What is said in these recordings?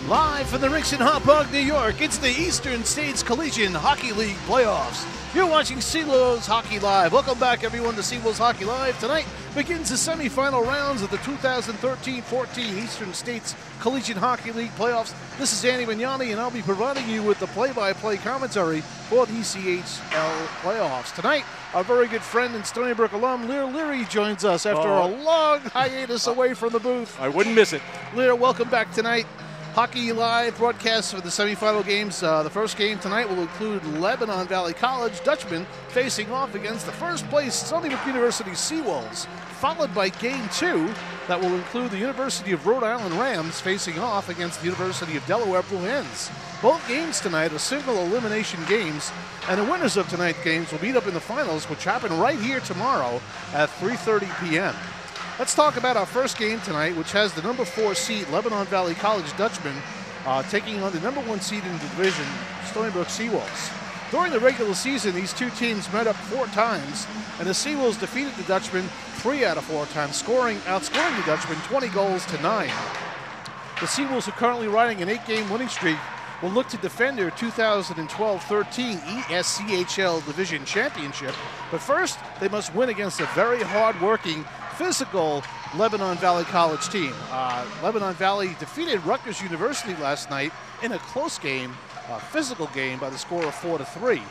Live from the rinks in Hop Park, New York, it's the Eastern States Collegiate Hockey League playoffs. You're watching Seawolves Hockey Live. Welcome back, everyone, to Seawolves Hockey Live. Tonight begins the semifinal rounds of the 2013-14 Eastern States Collegiate Hockey League playoffs. This is Andy Mignani, and I'll be providing you with the play-by-play commentary for the ECHL playoffs. Tonight, our very good friend and Stony Brook alum, Lear Leary, joins us after a long hiatus away from the booth. I wouldn't miss it. Lear, welcome back tonight. Hockey Live broadcast for the semifinal games. The first game tonight will include Lebanon Valley College Dutchmen facing off against the first place Stony Brook University Seawolves, followed by game two that will include the University of Rhode Island Rams facing off against the University of Delaware Blue Hens. Both games tonight are single elimination games, and the winners of tonight's games will meet up in the finals, which happen right here tomorrow at 3:30 p.m. Let's talk about our first game tonight, which has the number 4 seed Lebanon Valley College Dutchmen taking on the number 1 seed in the division, Stony Brook Seawolves. During the regular season, these two teams met up 4 times, and the Seawolves defeated the Dutchmen 3 out of 4 times, outscoring the Dutchmen 20 goals to 9. The Seawolves are currently riding an 8-game winning streak, will look to defend their 2012-13 ESCHL Division Championship, but first they must win against a very hard-working, physical Lebanon Valley College team. Lebanon Valley defeated Rutgers University last night in a close game, physical game, by the score of 4-3.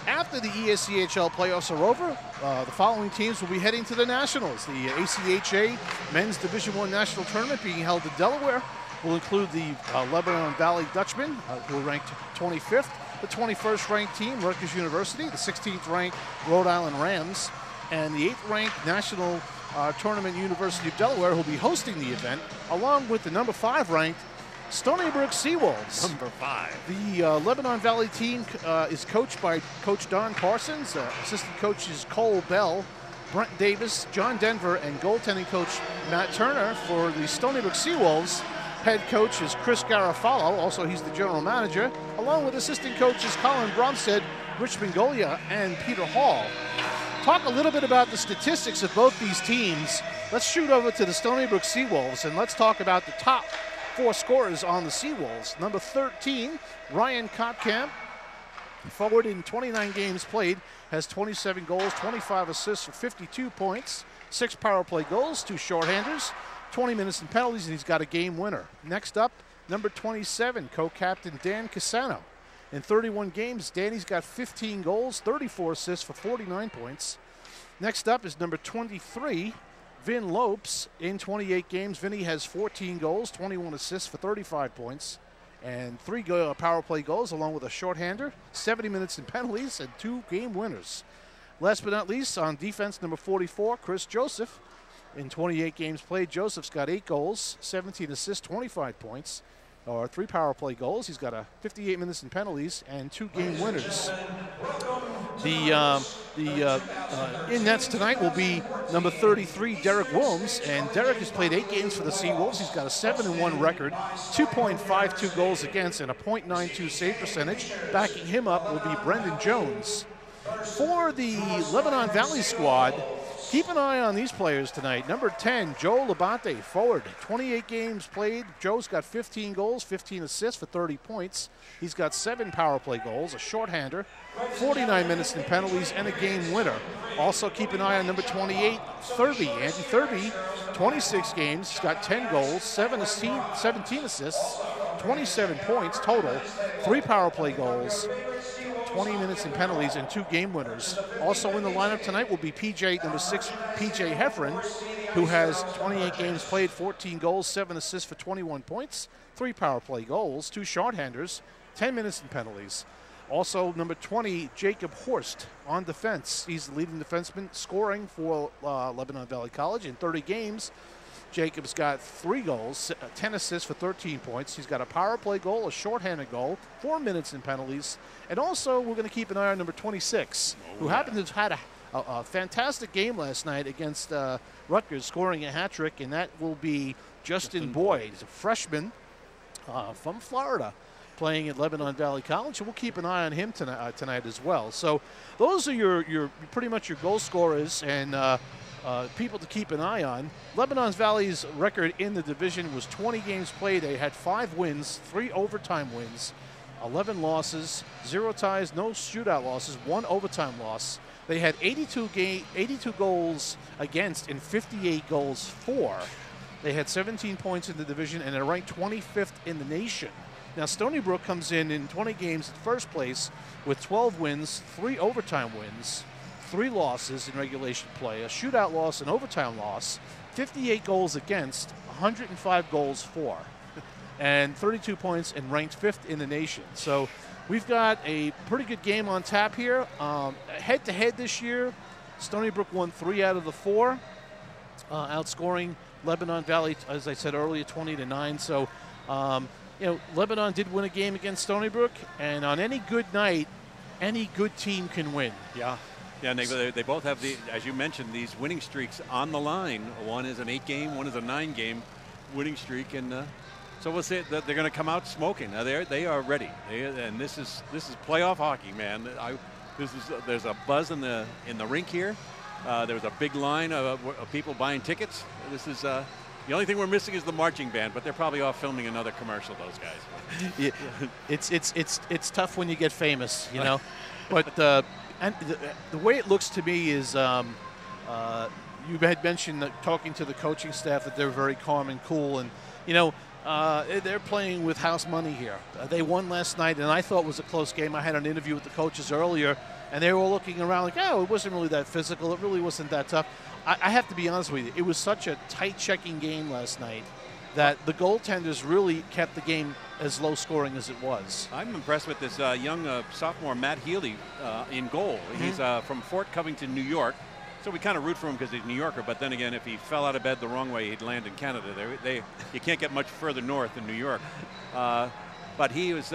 After the ESCHL playoffs are over, the following teams will be heading to the Nationals. The ACHA Men's Division I National Tournament being held in Delaware will include the Lebanon Valley Dutchmen, who are ranked 25th, the 21st ranked team, Rutgers University, the 16th ranked Rhode Island Rams, and the 8th ranked National Tournament University of Delaware, who will be hosting the event, along with the number 5 ranked Stony Brook Seawolves. Number 5. The Lebanon Valley team is coached by Coach Don Parsons, assistant coaches Cole Bell, Brent Davis, John Denver, and goaltending coach Matt Turner. For the Stony Brook Seawolves, head coach is Chris Garofalo, also he's the general manager, along with assistant coaches Colin Bromstead, Rich Bengolia, and Peter Hall. Talk a little bit about the statistics of both these teams. Let's shoot over to the Stony Brook Seawolves, and let's talk about the top 4 scorers on the Seawolves. Number 13, Ryan Kotkamp, forward in 29 games played, has 27 goals, 25 assists for 52 points, 6 power play goals, 2 shorthanders, 20 minutes in penalties, and he's got a game winner. Next up, number 27, co-captain Dan Casano. In 31 games, Danny's got 15 goals, 34 assists for 49 points. Next up is number 23, Vin Lopes. In 28 games, Vinny has 14 goals, 21 assists for 35 points, and 3 power play goals, along with a shorthander, 70 minutes in penalties, and 2 game winners. Last but not least, on defense, number 44, Chris Joseph. In 28 games played, Joseph's got 8 goals, 17 assists, 25 points, or 3 power play goals. He's got 58 minutes in penalties and 2 game winners. In nets tonight will be number 33, Derek Williams, and Derek has played 8 games for the Seawolves. He's got a 7-1 record, 2.52 goals against, and a .92 save percentage. Backing him up will be Brendan Jones. For the Lebanon Valley squad, keep an eye on these players tonight. Number 10, Joe Labate, forward. 28 games played. Joe's got 15 goals, 15 assists for 30 points. He's got 7 power play goals, a shorthander, 49 minutes in penalties, and a game winner. Also keep an eye on number 28, Thurby. Andy Thurby, 26 games. He's got 10 goals, 17 assists, 27 points total, 3 power play goals, 20 minutes in penalties, and 2 game winners. Also in the lineup tonight will be number 6, PJ Heffron, who has 28 games played, 14 goals, 7 assists for 21 points, 3 power play goals, 2 shorthanders, 10 minutes in penalties. Also number 20, Jacob Horst on defense. He's the leading defenseman scoring for Lebanon Valley College in 30 games. Jacob's got 3 goals, 10 assists for 13 points. He's got a power play goal, a shorthanded goal, 4 minutes in penalties. And also, we're going to keep an eye on number 26, who happened to have had a fantastic game last night against Rutgers, scoring a hat trick, and that will be Justin Boyd. He's a freshman from Florida, playing at Lebanon Valley College, and we'll keep an eye on him tonight as well. So those are your pretty much your goal scorers, and people to keep an eye on. Lebanon Valley's record in the division was 20 games played. They had 5 wins, 3 overtime wins, 11 losses, 0 ties, no shootout losses, 1 overtime loss. They had 82 goals against and 58 goals for. They had 17 points in the division, and they're ranked 25th in the nation. Now, Stony Brook comes in 20 games at first place with 12 wins, 3 overtime wins, 3 losses in regulation play, a shootout loss, an overtime loss, 58 goals against, 105 goals for, and 32 points, and ranked 5th in the nation. So we've got a pretty good game on tap here. Head-to-head this year, Stony Brook won 3 out of the 4, outscoring Lebanon Valley, as I said earlier, 20-9. So, you know, Lebanon did win a game against Stony Brook, and on any good night, any good team can win. Yeah. Yeah, and they both have, as you mentioned, these winning streaks on the line. One is an 8-game, one is a 9-game winning streak, and so we'll see that they're going to come out smoking. Now they are ready, and this is playoff hockey, man. There's a buzz in the rink here. There's a big line of people buying tickets. This is the only thing we're missing is the marching band, but they're probably off filming another commercial. Those guys. Yeah, it's tough when you get famous, you know, but. And the way it looks to me is you had mentioned that talking to the coaching staff that they're very calm and cool. And, you know, they're playing with house money here. They won last night, and I thought it was a close game. I had an interview with the coaches earlier, and they were looking around like, oh, it wasn't really that physical. It really wasn't that tough. I have to be honest with you. It was such a tight checking game last night that the goaltenders really kept the game as low scoring as it was. I'm impressed with this young sophomore Matt Healy in goal. Mm-hmm. He's from Fort Covington, New York. So we kind of root for him because he's a New Yorker. But then again, if he fell out of bed the wrong way, he'd land in Canada. You can't get much further north than New York. But he's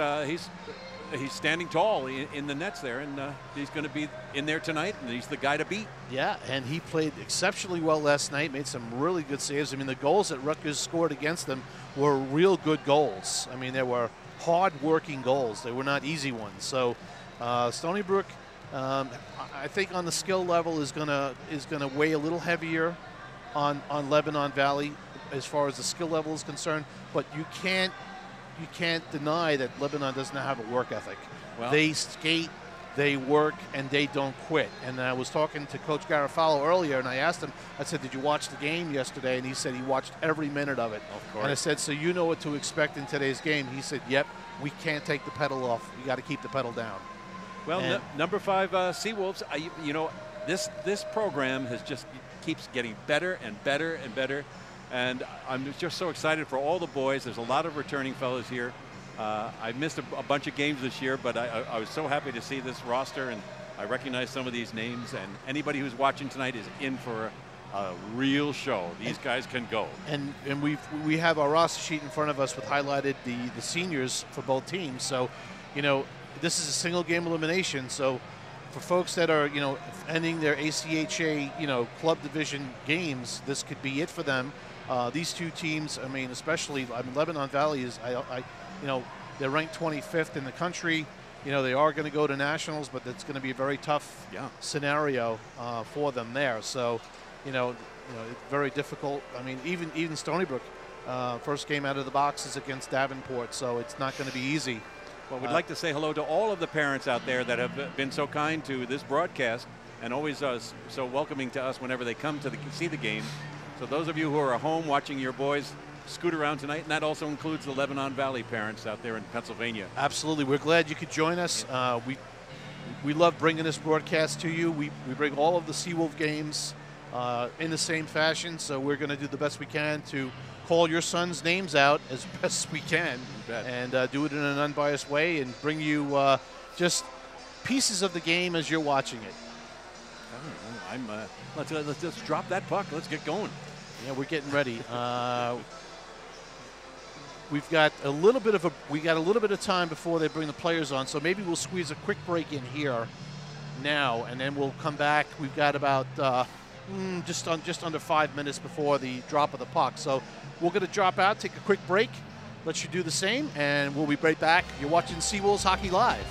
standing tall in the nets there, and he's going to be in there tonight, and he's the guy to beat. Yeah, and he played exceptionally well last night, made some really good saves. I mean, the goals that Rutgers scored against them were real good goals. I mean, they were hard-working goals. They were not easy ones. So Stony Brook, I think on the skill level is gonna weigh a little heavier on Lebanon Valley as far as the skill level is concerned, but you can't deny that Lebanon doesn't have a work ethic. Well, they skate, they work, and they don't quit. And I was talking to Coach Garofalo earlier, and I asked him, I said, did you watch the game yesterday? And he said he watched every minute of it. Of course. And I said, so you know what to expect in today's game? He said, yep, we can't take the pedal off. We got to keep the pedal down. Well, number 5 Seawolves, you know, this program keeps getting better and better and better. And I'm just so excited for all the boys. There's a lot of returning fellows here. I missed a bunch of games this year, but I was so happy to see this roster, and I recognize some of these names. And anybody who's watching tonight is in for a real show. These guys can go. And we have our roster sheet in front of us with highlighted the seniors for both teams. So, you know, this is a single game elimination. So for folks that are, you know, ending their ACHA, you know, club division games, this could be it for them. These two teams, I mean, especially, Lebanon Valley is, you know, they're ranked 25th in the country. You know, they are going to go to nationals, but it's going to be a very tough scenario for them there. So, you know, it's very difficult. I mean, even Stony Brook, first game out of the box is against Davenport, so it's not going to be easy. Well, we'd like to say hello to all of the parents out there that have been so kind to this broadcast and always so welcoming to us whenever they come to see the game. So those of you who are at home watching your boys scoot around tonight, and that also includes the Lebanon Valley parents out there in Pennsylvania. Absolutely. We're glad you could join us. We love bringing this broadcast to you. We bring all of the Seawolf games in the same fashion, so we're going to do the best we can to call your sons' names out as best we can and do it in an unbiased way and bring you just pieces of the game as you're watching it. Let's just drop that puck. Let's get going. Yeah, we're getting ready. We've got a little bit of time before they bring the players on, so maybe we'll squeeze a quick break in here now, and then we'll come back. We've got about just under 5 minutes before the drop of the puck. So we're going to drop out, take a quick break, let you do the same, and we'll be right back. You're watching Seawolves Hockey Live.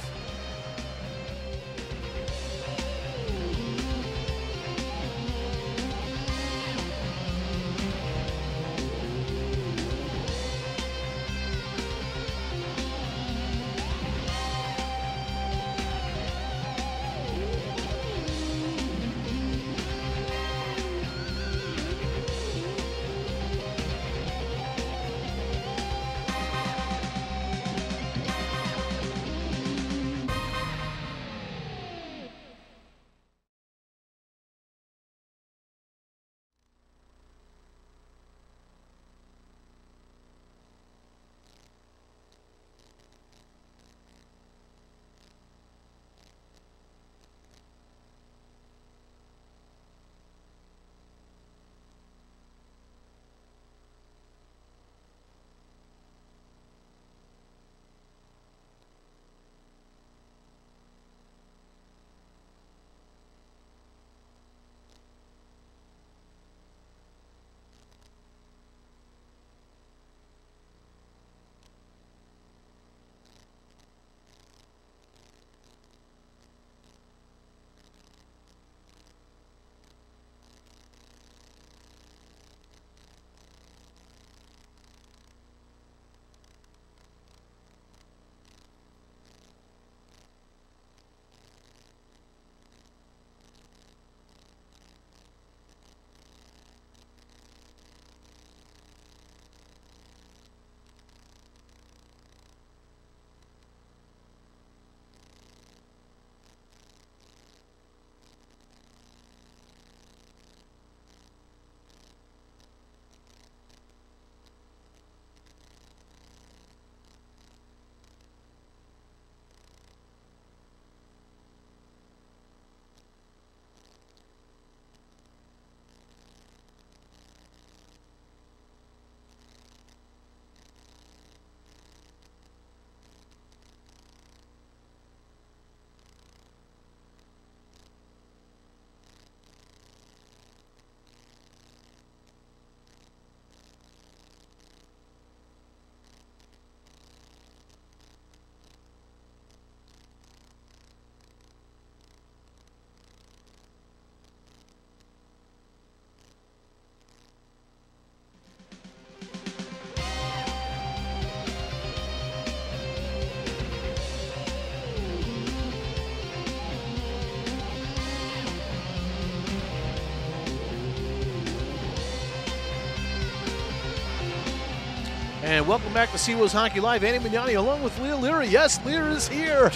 And welcome back to Seawolves Hockey Live. Andy Mignani along with Leah Leary. Yes, Lear is here.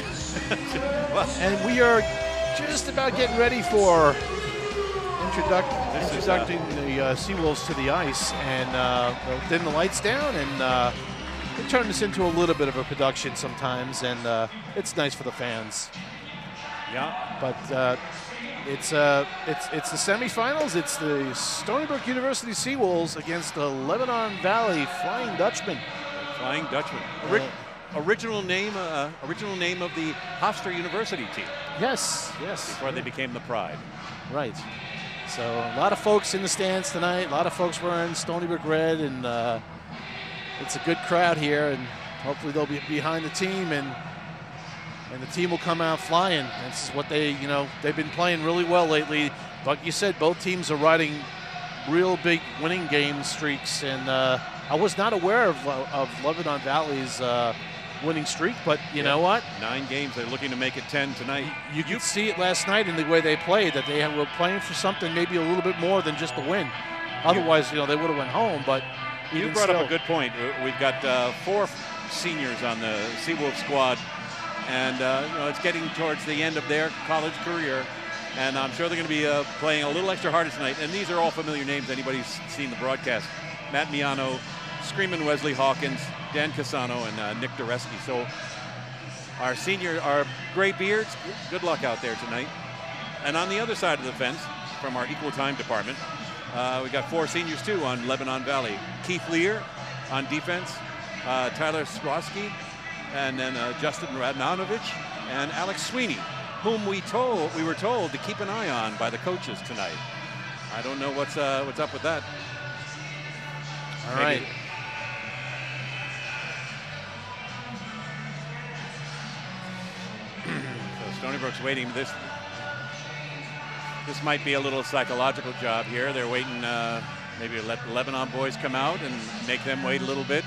And we are just about getting ready for introducing the Seawolves to the ice. And they'll dim the lights down, and we turn this into a little bit of a production sometimes, and it's nice for the fans. Yeah. But it's the semifinals. It's the Stony Brook University Seawolves against the Lebanon Valley Flying Dutchmen. Flying Dutchmen. Original name of the Hofstra University team. Yes. Before they became the Pride. Right. So a lot of folks in the stands tonight. A lot of folks wearing Stony Brook red, and it's a good crowd here. And hopefully they'll be behind the team, and the team will come out flying. This is what they've been playing really well lately. Like you said, both teams are riding real big winning game streaks, and I was not aware of Lebanon Valley's winning streak, but you know what? 9 games. They're looking to make it 10 tonight. You could see it last night in the way they played, that they were playing for something maybe a little bit more than just a win. Otherwise, they would have went home, but you brought up a good point. We've got 4 seniors on the Seawolves squad, and it's getting towards the end of their college career, and I'm sure they're going to be playing a little extra harder tonight. And these are all familiar names. Anybody's seen the broadcast: Matt Miano, Screamin' Wesley Hawkins, Dan Casano, and Nick Dureski. So our gray beards, good luck out there tonight. And on the other side of the fence, from our equal time department, we got 4 seniors too on Lebanon Valley: Keith Lear on defense, Tyler Skrosky, and then Justin Radmanovich and Alex Sweeney, whom we were told to keep an eye on by the coaches tonight. I don't know what's up with that. All right. So Stony Brook's waiting. This might be a little psychological job here. They're waiting, maybe let the Lebanon boys come out and make them wait a little bit.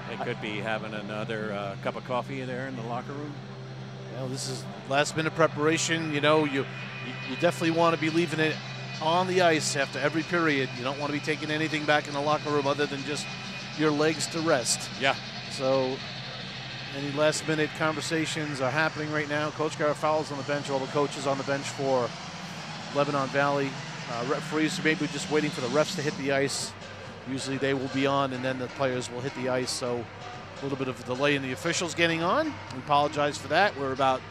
They could be having another cup of coffee there in the locker room. Well, this is last-minute preparation. You definitely want to be leaving it on the ice after every period. You don't want to be taking anything back in the locker room other than just your legs to rest. Yeah. So any last-minute conversations are happening right now. Coach Garofalo's on the bench. All the coaches on the bench for Lebanon Valley. Referees are maybe just waiting for the refs to hit the ice. Usually they will be on, and then the players will hit the ice. So a little bit of a delay in the officials getting on. We apologize for that. We're about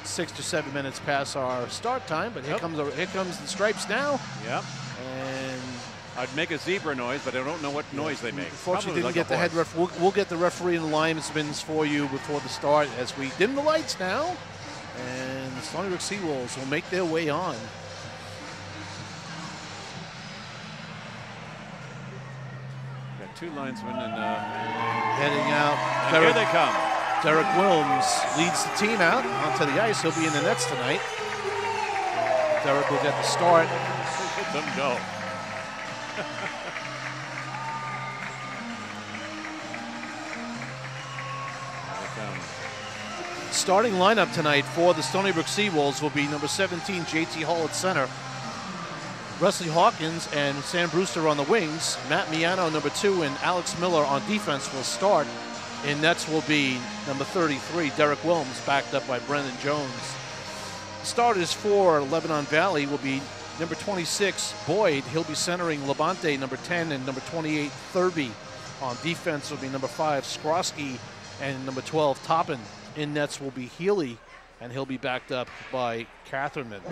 6 to 7 minutes past our start time, but here comes the stripes now. Yep. And I'd make a zebra noise, but I don't know what noise they make. Unfortunately, didn't get the head ref. We'll get the referee and the linesmen for you before the start as we dim the lights now, and the Stony Brook Seawolves will make their way on. Got 2 linesmen and heading out. And here they come. Derek Wilms leads the team out onto the ice. He'll be in the nets tonight. Derek will get the start. Let them go. Starting lineup tonight for the Stony Brook Seawolves will be number 17, JT Hall at center. Wesley Hawkins and Sam Brewster on the wings. Matt Miano, number 2, and Alex Miller on defense will start. In nets will be number 33, Derek Wilms, backed up by Brendan Jones. Starters for Lebanon Valley will be number 26, Boyd. He'll be centering Levante, number 10, and number 28, Thurby. On defense will be number 5, Skrosky, and number 12, Toppin. In nets will be Healy, and he'll be backed up by Catherman.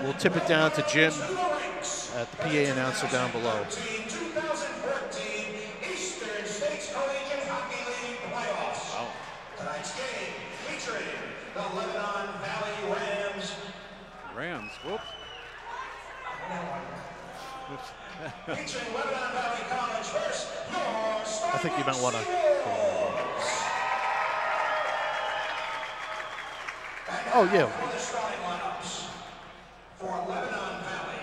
We'll tip it down to Jim at the PA announcer down below. Rams, whoops. I think you might want to. Oh, yeah. For Lebanon Valley,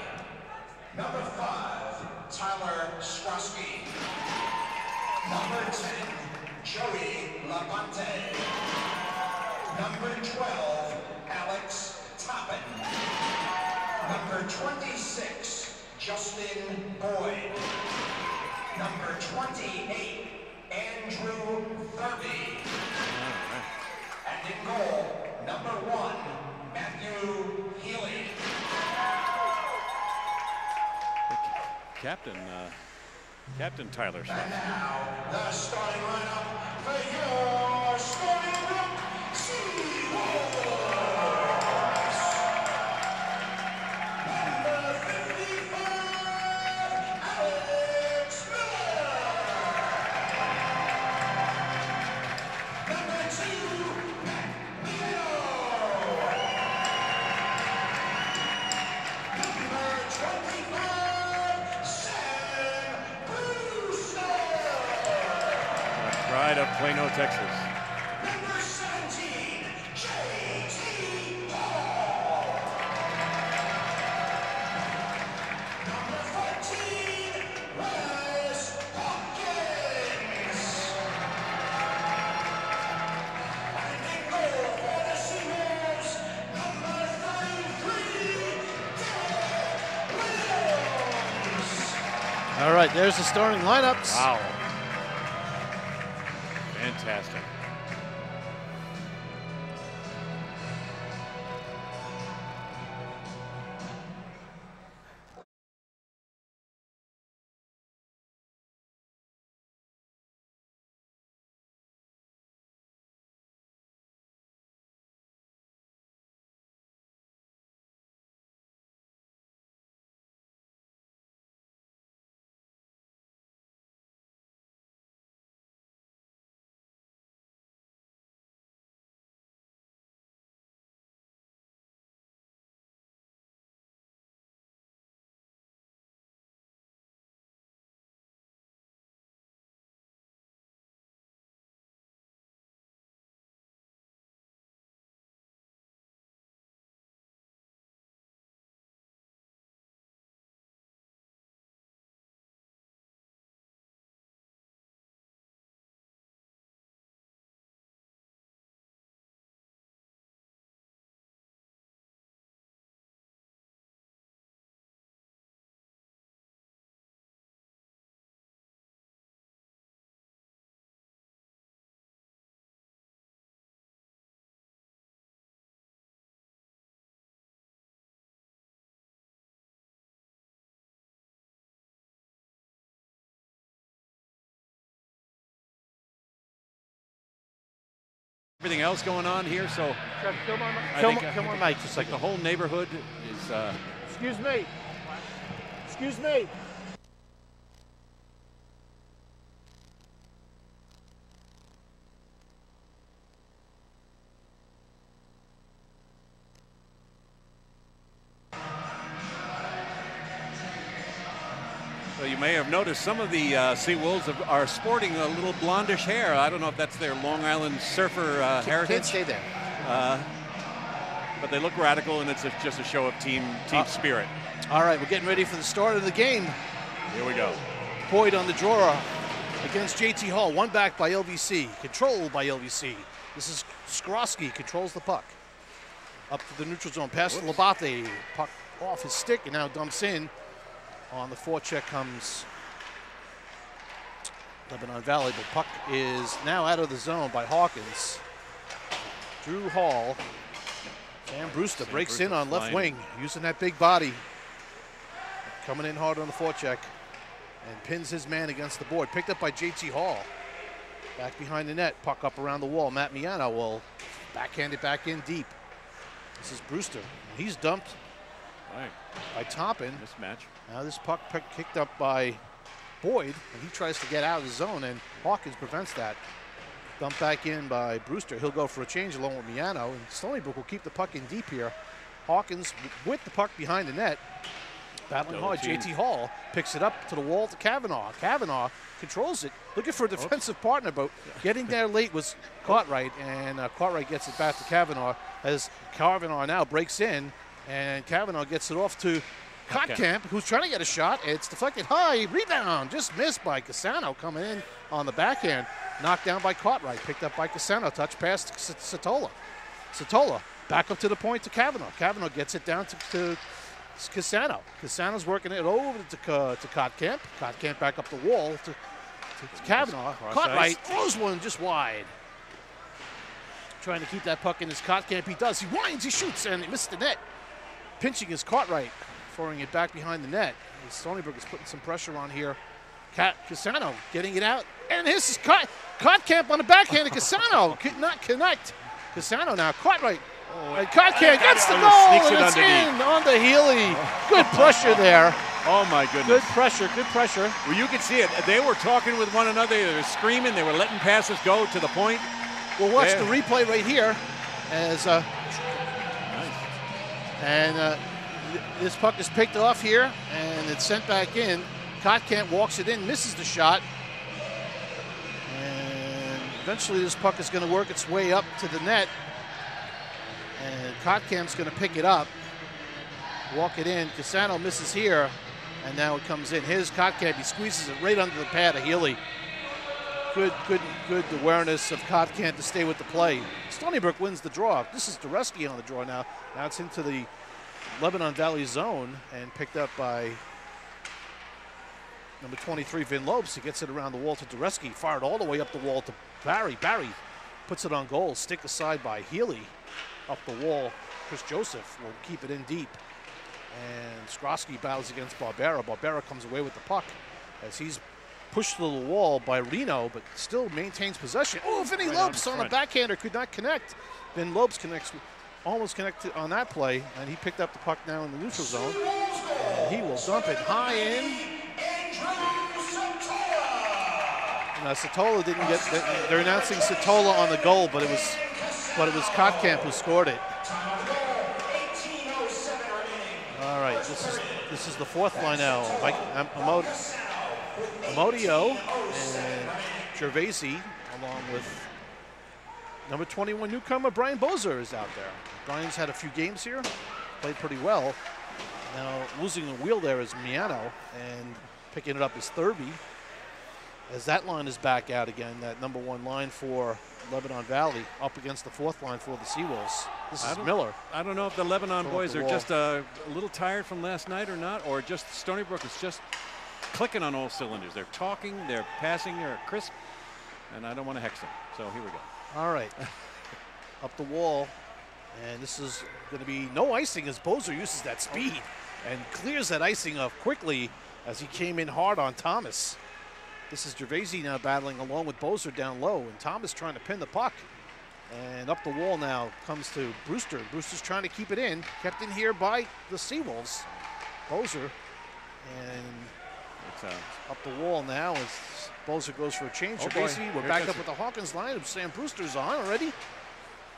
number 5, Tyler Skrosky. Number 10, Joey Labonte. Number 12, Alex Toppin. Number 26, Justin Boyd. Number 28, Andrew Thurby. And in goal, number 1, Matthew Healy. Captain Tyler. And now, the starting lineup for your Stony Brook Seawolves. Number 55, Alex Miller. Number 2, Matt Miano. Number 25, Sam Brewster. Pride of Plano, Texas. Number 17, J.T. Hall. Number 14, Wes Hopkins. And in goal for the Seawolves, number 33, Derek Williams. All right, there's the starting lineups. Wow. Fantastic. Everything else going on here, so Come on, Mike, just like the whole neighborhood is. Excuse me. Excuse me. So you may have noticed some of the Seawolves are sporting a little blondish hair. I don't know if that's their Long Island surfer heritage. Can't stay there. But they look radical, and it's just a show of team spirit. All right, we're getting ready for the start of the game. Here we go. Boyd on the draw against J.T. Hall. One back by LVC, controlled by LVC. This is Skrosky, controls the puck. Up to the neutral zone, pass to Labate. Puck off his stick and now dumps in. On the forecheck comes Lebanon Valley, but puck is now out of the zone by Hawkins. Drew Hall. Sam Brewster breaks in on left wing, using that big body. Coming in hard on the forecheck and pins his man against the board. Picked up by J.T. Hall. Back behind the net, puck up around the wall. Matt Miano will backhand it back in deep. This is Brewster. He's dumped by Toppin. Mismatch. Now this puck kicked up by Boyd, and he tries to get out of the zone, and Hawkins prevents that. Dumped back in by Brewster. He'll go for a change along with Miano, and Stony Brook will keep the puck in deep here. Hawkins with the puck behind the net. Battling hard. J.T. Hall picks it up to the wall to Kavanaugh. Kavanaugh controls it, looking for a defensive partner, but getting there late was Cartwright, and Cartwright gets it back to Kavanaugh as Kavanaugh now breaks in, and Kavanaugh gets it off to Kotkamp, who's trying to get a shot. It's deflected high, rebound, just missed by Cassano coming in on the backhand. Knocked down by Cartwright, picked up by Cassano, touch pass to Satola. Satola back up to the point to Kavanaugh. Kavanaugh gets it down to It's Casano. Casano's working it over to Kotkamp. Kotkamp back up the wall to Kavanaugh. Caught right, throws one just wide. Trying to keep that puck in his Kotkamp. He does. He winds, he shoots, and he missed the net. Pinching his Cartwright, throwing it back behind the net. And Stony Brook is putting some pressure on here. Casano getting it out. And this is Kotkamp on the backhand. And Casano could not connect. Casano now, Cartwright. And Kotkamp gets the goal, and it's in on the Healy. Good pressure there. Oh, my goodness. Good pressure, good pressure. Well, you could see it. They were talking with one another. They were screaming. They were letting passes go to the point. We'll watch the replay right here as this puck is picked off here, and it's sent back in. Kotkamp walks it in, misses the shot. And eventually this puck is going to work its way up to the net. And Kotkamp's going to pick it up, walk it in. Casano misses here, and now it comes in. Here's Kotkamp. He squeezes it right under the pad of Healy. Good awareness of Kotkamp to stay with the play. Stony Brook wins the draw. This is Dureski on the draw now. Now it's into the Lebanon Valley zone and picked up by number 23, Vin Lopes. He gets it around the wall to Dureski. Fired all the way up the wall to Barry. Barry puts it on goal. Stick aside by Healy. Up the wall, Chris Joseph will keep it in deep. And Skrosky battles against Barbera. Barbera comes away with the puck as he's pushed to the wall by Reno, but still maintains possession. Oh, Vinny Lopes on the backhander could not connect. Vin Lopes almost connected on that play, and he picked up the puck now in the neutral zone. And he will dump it high in. Now Satola didn't get. They're announcing Satola on the goal, but it was Kotkamp who scored it. All right, this is the fourth line now. Amodio and Gervasi, along with number 21 newcomer Brian Bozer is out there. Brian's had a few games here, played pretty well. Now losing the wheel there is Miano, and picking it up is Thurby. As that line is back out again, that number one line for Lebanon Valley up against the fourth line for the Seawolves. This is Miller. I don't know if the Lebanon boys are just a little tired from last night or not, or just Stony Brook is just clicking on all cylinders. They're talking, they're passing, they're crisp, and I don't want to hex them. So here we go. All right. Up the wall, and this is going to be no icing as Bozer uses that speed and clears that icing off quickly as he came in hard on Thomas. This is Gervasi now battling along with Bozer down low, and Thomas trying to pin the puck. And up the wall now comes to Brewster. Brewster's trying to keep it in, kept in here by the Seawolves. Bozer, and up the wall now as Bozer goes for a change. Gervasi, we're back up with the Hawkins line. Sam Brewster's on already.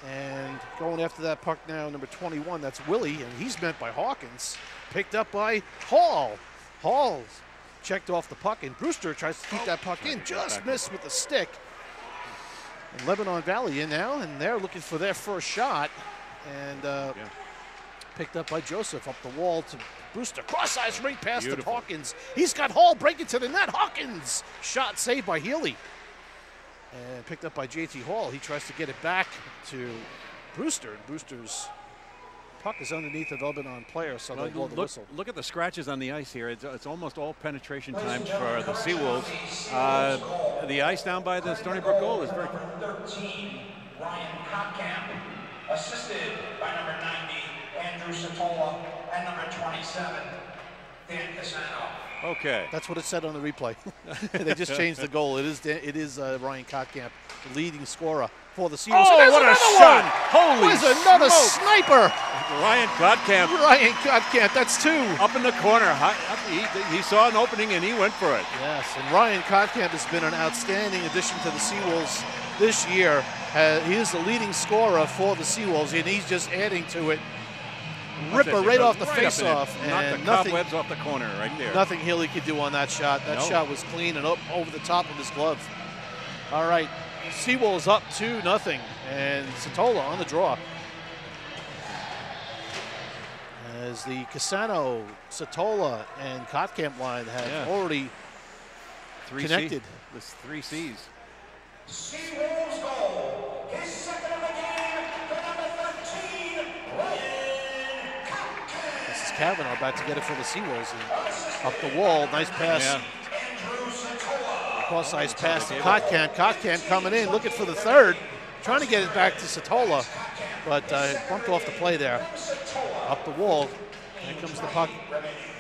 And going after that puck now, number 21, that's Willie, and he's met by Hawkins. Picked up by Hall. Hall's checked off the puck, and Brewster tries to keep that puck in. Just missed with the stick. And Lebanon Valley in now, and they're looking for their first shot. And picked up by Joseph up the wall to Brewster. Cross-ice ring pass to Hawkins. He's got Hall breaking to the net. Hawkins! Shot saved by Healy. And picked up by JT Hall. He tries to get it back to Brewster. And Brewster's puck is underneath the Lebanon player, so they'll blow the whistle. Look at the scratches on the ice here. It's almost all penetration times for the Seawolves. The ice down by the Stony Brook goal is very... 13, Ryan Kotkamp, assisted by number 90, Andrew Satola, and number 27, Dan Casano. Okay. That's what it said on the replay. They just changed the goal. It is Ryan Kotkamp, the leading scorer for the Seawolves. Oh, what a shot! Holy There's another sniper! Ryan Kotkamp. Ryan Kotkamp, that's two. Up in the corner. He saw an opening and he went for it. Yes, and Ryan Kotkamp has been an outstanding addition to the Seawolves this year. He is the leading scorer for the Seawolves, and he's just adding to it. Ripper right off the face-off. Knocked the cobwebs off the corner right there. Nothing Healy could do on that shot. That shot was clean and up over the top of his glove. All right, Seawolves up 2-0, and Satola on the draw. As the Casano, Satola, and Kotkamp line have already connected. There's 3 C's. Seawolves goal. His second of the game, the number 13, Ryan Kotkamp. This is Kavanaugh back to get it for the Seawolves. And up the wall, nice pass. Yeah. Cross-ice pass to Kotkamp. Kotkamp coming in, looking for the third. Trying to get it back to Satola, but bumped off the play there. Up the wall. Here comes the puck.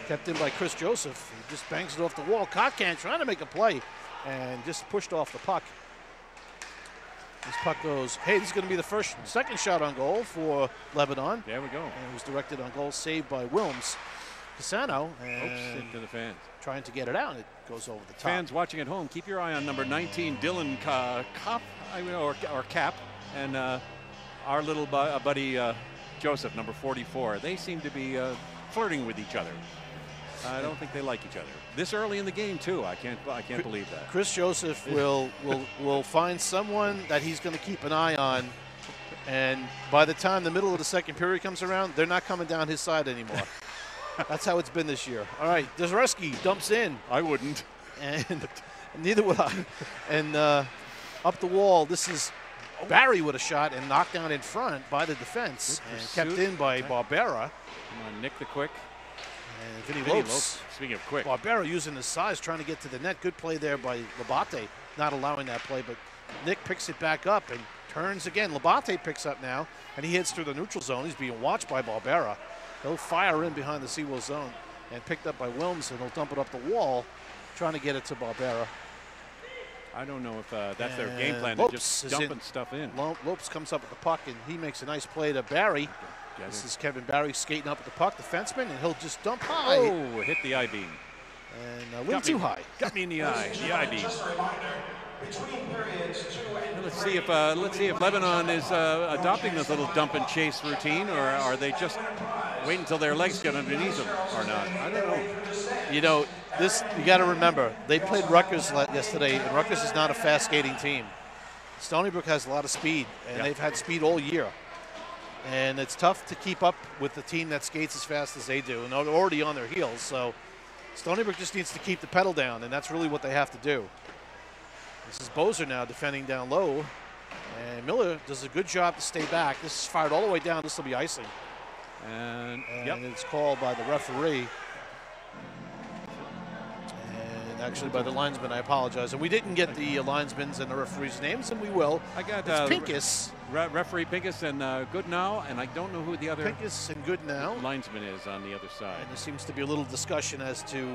Kept in by Chris Joseph. He just bangs it off the wall. Kotkamp trying to make a play and just pushed off the puck. This puck goes, hey, this is going to be the second shot on goal for Lebanon. There we go. And it was directed on goal, saved by Wilms. Casano, and to the fans. Trying to get it out. It goes over the top. Fans watching at home, keep your eye on number 19, Dylan or Cap, and our little buddy Joseph, number 44. They seem to be flirting with each other. I don't think they like each other. This early in the game too. I can't believe that. Chris Joseph will find someone that he's going to keep an eye on, and by the time the middle of the second period comes around, they're not coming down his side anymore. That's how it's been this year. All right, Dzereski dumps in. I wouldn't. And neither would I. And up the wall, this is Barry with a shot and knocked down in front by the defense and kept in by Barbera. Come on, Nick the Quick. And Vinny Lopes. Speaking of quick. Barbera using his size, trying to get to the net. Good play there by Labate, not allowing that play, but Nick picks it back up and turns again. Labate picks up now, and he hits through the neutral zone. He's being watched by Barbera. He'll fire in behind the Seawolves zone and picked up by Wilms, and he'll dump it up the wall, trying to get it to Barbera. I don't know if that's their game plan. Lopes They're just dumping stuff in. Lopes comes up with the puck, and he makes a nice play to Barry. This is Kevin Barry skating up at the puck, defenseman, and he'll just dump high. Oh, hit the I-beam. And a little too high. Got me in the eye, the I-beam. Let's see if Lebanon is adopting this little dump and chase routine, or are they just waiting until their legs get underneath them or not? I don't know. You know, you got to remember, they played Rutgers yesterday, and Rutgers is not a fast skating team. Stony Brook has a lot of speed, and they've had speed all year. And it's tough to keep up with the team that skates as fast as they do, and they're already on their heels. So Stony Brook just needs to keep the pedal down, and that's really what they have to do. This is Bozer now defending down low, and Miller does a good job to stay back. This is fired all the way down. This will be icing. And it's called by the referee. And actually by the linesman, I apologize. And we didn't get the linesmen's and the referees' names, and we will. I got Pincus. Referee Pincus and Goodnow, and I don't know who the other Pincus and Goodnow linesman is on the other side. And there seems to be a little discussion as to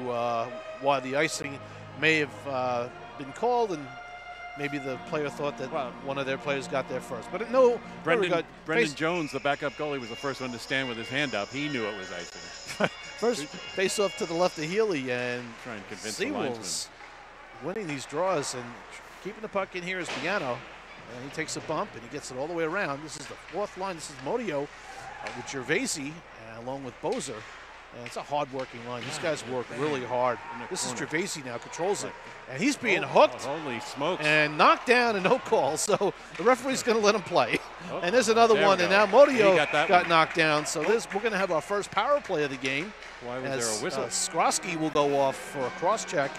why the icing may have been called, and maybe the player thought that one of their players got there first. But no, Brendan Jones, the backup goalie, was the first one to stand with his hand up. He knew it was icing. First face off to the left of Healy, and trying to convince the linesman. Winning these draws and keeping the puck in here is Piano. And he takes a bump and he gets it all the way around. This is the fourth line. This is Modio with Gervaisi along with Bozer. And it's a hard-working line. These guys work really hard. This is Gervaisi now, controls it. And he's being hooked. Holy smokes. And knocked down and no call. So the referee's going to let him play. And there's another one. And now Modio got knocked down. So we're going to have our first power play of the game. Why was there a whistle? Skrosky will go off for a cross-check.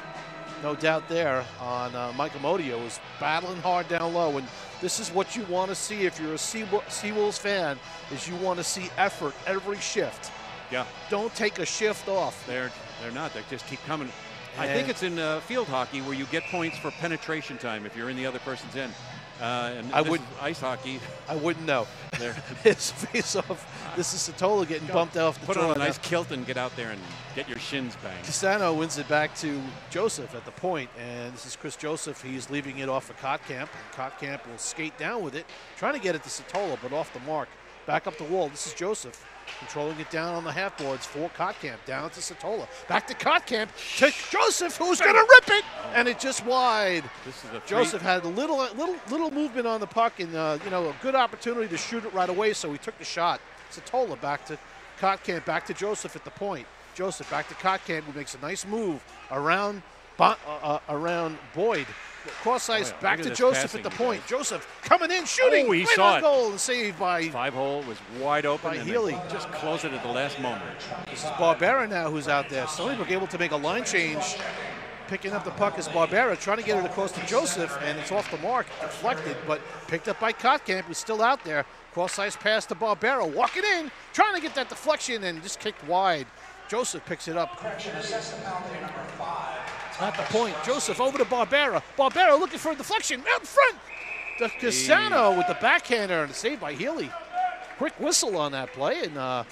No doubt there on Michael Modio, who's battling hard down low. And this is what you want to see if you're a Seawolves fan, is you want to see effort every shift. Yeah. Don't take a shift off. They're not. They just keep coming. I think it's in field hockey where you get points for penetration time if you're in the other person's end. And ice hockey. I wouldn't know. His face-off. This is Satola getting bumped off the Put on a nice kilt and get out there and get your shins banged. Castano wins it back to Joseph at the point, and this is Chris Joseph. He's leaving it off of Kotkamp. Kotkamp will skate down with it, trying to get it to Satola, but off the mark. Back up the wall. This is Joseph. Controlling it down on the half boards for Kotkamp. Down to Satola. Back to Kotkamp. To Joseph, who's going to rip it, and it just wide. This is Joseph had a little movement on the puck, and a good opportunity to shoot it right away. So he took the shot. Satola back to Kotkamp. Back to Joseph at the point. Joseph back to Kotkamp, who makes a nice move around Boyd. Cross ice back to Joseph at the point. Joseph coming in, shooting. Oh, he saw it. Goal and saved by 5-hole was wide open. By Healy. Just close it at the last moment. This is Barbera now who's out there. Stony Brook able to make a line change picking up the puck is Barbera, trying to get it across to Joseph, and it's off the mark, deflected, but picked up by Kotkamp, who's still out there. Cross-ice pass to Barbera, walking in, trying to get that deflection, and just kicked wide. Joseph picks it up. Correction, assess the penalty number 5. At the point, Joseph over to Barbera. Barbera looking for a deflection, out in front. Casano with the backhander, and saved by Healy. Quick whistle on that play, and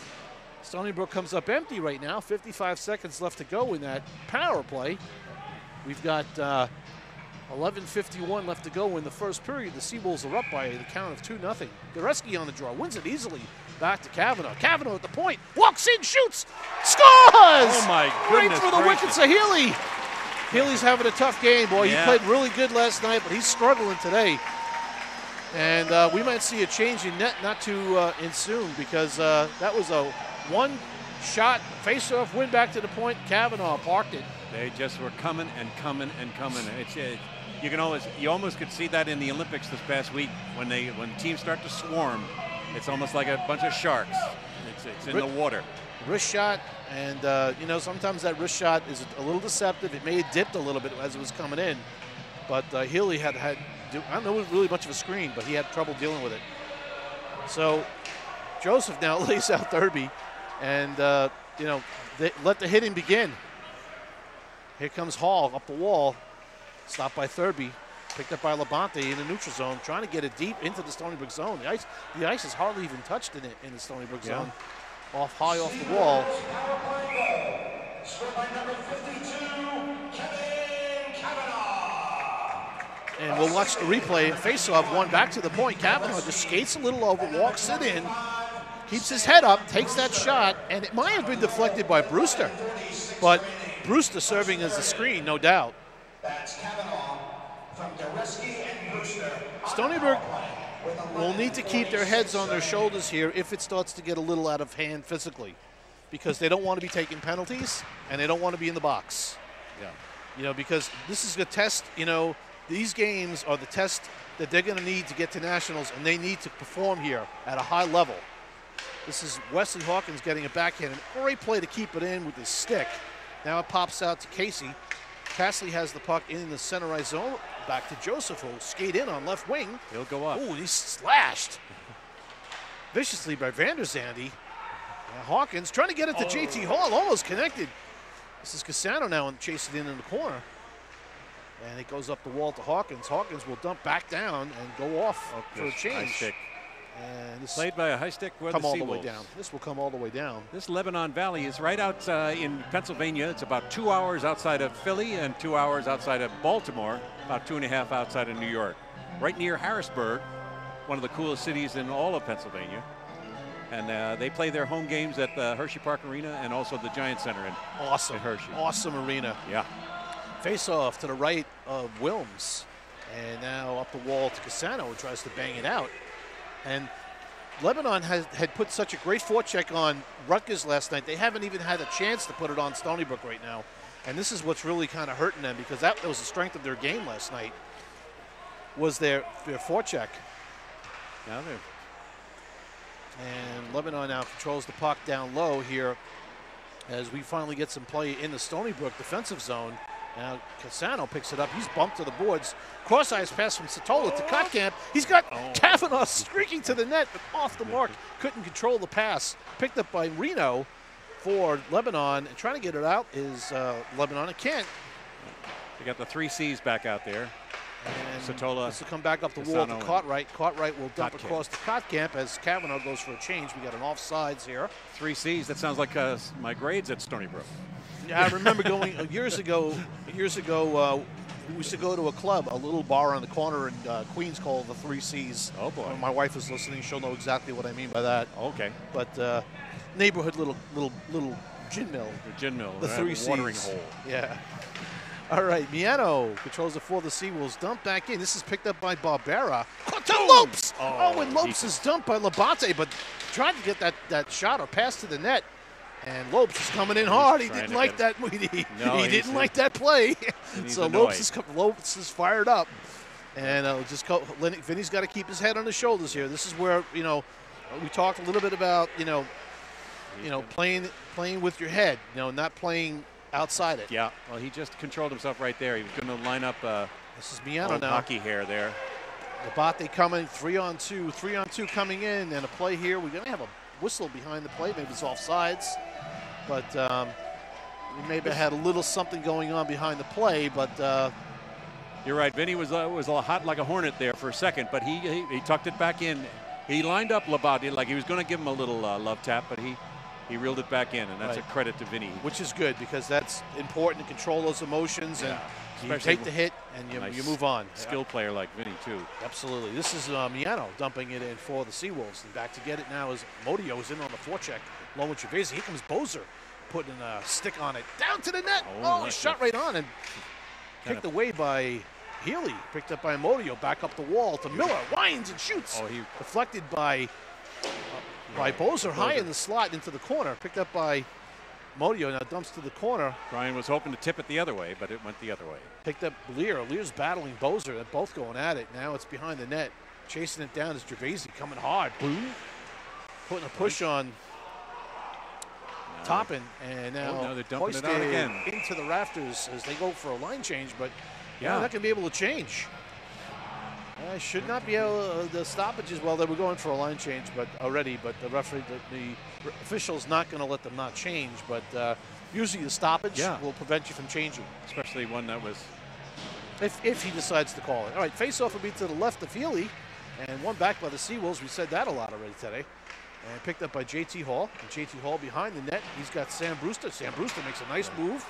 Stony Brook comes up empty right now. 55 seconds left to go in that power play. We've got 11:51 left to go in the first period. The Seawolves are up by the count of 2-0. Goreski on the draw, wins it easily. Back to Kavanaugh. Kavanaugh at the point, walks in, shoots, scores! Oh my goodness! Right through the wickets of Healy. Healy's having a tough game, boy. Yeah. He played really good last night, but he's struggling today. And we might see a change in net not too soon, because that was a one-shot face-off win back to the point. Kavanaugh parked it. They just were coming and coming and coming. You almost could see that in the Olympics this past week when teams start to swarm. It's almost like a bunch of sharks. It's in the water. Wrist shot, and sometimes that wrist shot is a little deceptive. It may have dipped a little bit as it was coming in, but Healy had I don't know, it was really much of a screen, but he had trouble dealing with it. So Joseph now lays out Thurby, and let the hitting begin. Here comes Hall up the wall, stopped by Thurby, picked up by Labonte in the neutral zone, trying to get it deep into the Stony Brook zone. The ice is hardly even touched in the Stony Brook zone. High off the wall. Scored by number 52, Kevin Kavanaugh. And we'll watch the replay. Face-off, one back to the point. Kavanaugh just skates a little over, walks it in, keeps his head up, takes that shot, and it might have been deflected by Brewster. But Brewster serving as the screen, no doubt. That's Kavanaugh from Goreski and Brewster. Stony Brook will need to keep their heads on their shoulders here if it starts to get a little out of hand physically, because they don't want to be taking penalties and they don't want to be in the box. Yeah. Because this is a test. These games are the test that they're going to need to get to nationals, and they need to perform here at a high level. This is Wesley Hawkins getting a backhand, a great play to keep it in with his stick. Now it pops out to Casey. Castley has the puck in the center ice zone. Back to Joseph, who'll skate in on left wing. He'll go up. Oh, he's slashed viciously by Vander Zandy. Hawkins trying to get it to JT Hall, almost connected. This is Casano now and chase it in the corner. And it goes up the wall to Hawkins. Hawkins will dump back down and go off for a change. And this played by a high stick. Come all the way down. This will come all the way down. This Lebanon Valley is right out in Pennsylvania. It's about 2 hours outside of Philly and 2 hours outside of Baltimore, about 2.5 outside of New York. Right near Harrisburg, one of the coolest cities in all of Pennsylvania. And they play their home games at the Hershey Park Arena and also the Giant Center in Hershey. Awesome arena. Yeah. Face off to the right of Wilms. And now up the wall to Casano, who tries to bang it out. And Lebanon had put such a great forecheck on Rutgers last night. They haven't even had a chance to put it on Stony Brook right now. And this is what's really kind of hurting them, because that was the strength of their game last night, was their forecheck. Now they're... And Lebanon now controls the puck down low here as we finally get some play in the Stony Brook defensive zone. Now Casano picks it up. He's bumped to the boards. Cross-ice pass from Satola to Kotkamp. He's got Kavanaugh streaking to the net, but off the mark. Couldn't control the pass. Picked up by Reno for Lebanon. And trying to get it out is Lebanon. It can't. They got the 3 C's back out there. And Satola. This will come back up the wall to Cartwright. Cartwright will dump across to Kotkamp as Kavanaugh goes for a change. We got an offsides here. 3 C's. That sounds like my grades at Stony Brook. Yeah, I remember going years ago. We used to go to a club, a little bar on the corner in Queens called the 3 C's. Oh boy! When my wife is listening, she'll know exactly what I mean by that. Okay. But neighborhood little gin mill. The gin mill. The 3 C's. Watering hole. Yeah. All right, Miano controls it for the Seawolves. Dump back in. This is picked up by Barbera. To Lopes! And Lopes is dumped by Labonte, but trying to get that shot or pass to the net. And Lopes is coming in hard. He didn't like that. He didn't like that play. So Lopes is fired up. And Vinny's got to keep his head on his shoulders here. This is where, we talked a little bit about, playing with your head, not playing outside it. Yeah, well, he just controlled himself right there. He was going to line up This is Miano now. hockey hair there. Labate coming, 3-on-2, 3-on-2 coming in, and a play here. We're going to have a whistle behind the play. Maybe it's offsides, but we maybe had a little something going on behind the play, but you're right. Vinny was hot like a hornet there for a second, but he tucked it back in. He lined up Labate like he was going to give him a little love tap, but he reeled it back in, and that's a credit to Vinny. Which is good, because that's important to control those emotions, and you take the hit and you move on. Skilled player like Vinny, too. Absolutely. This is Miano dumping it in for the Seawolves. And back to get it now is Modio is in on the forecheck. Along with Gervaisi. Here comes Bozer putting a stick on it. Down to the net. Oh, shot right on and kicked away by Healy. Picked up by Modio. Back up the wall to Miller. Winds and shoots. Deflected by Bozer high in the slot into the corner. Picked up by Modio. Now dumps to the corner. Brian was hoping to tip it the other way, but it went the other way. Picked up Lear. Lear's battling Bozer. They're both going at it. Now it's behind the net. Chasing it down is Gervaisi coming hard. Boom. Putting a push on Toppin, and now they're dumping hoisted it out again into the rafters as they go for a line change, but not going to be able to change. Should not be able the stoppages. Well, they were going for a line change, but the referee, the official's not going to let them not change. But usually the stoppage will prevent you from changing, especially one that was. If he decides to call it. All right, face-off will be to the left of Healy, and one back by the Seawolves. We said that a lot already today. And picked up by J.T. Hall. And J.T. Hall behind the net. He's got Sam Brewster. Sam Brewster makes a nice move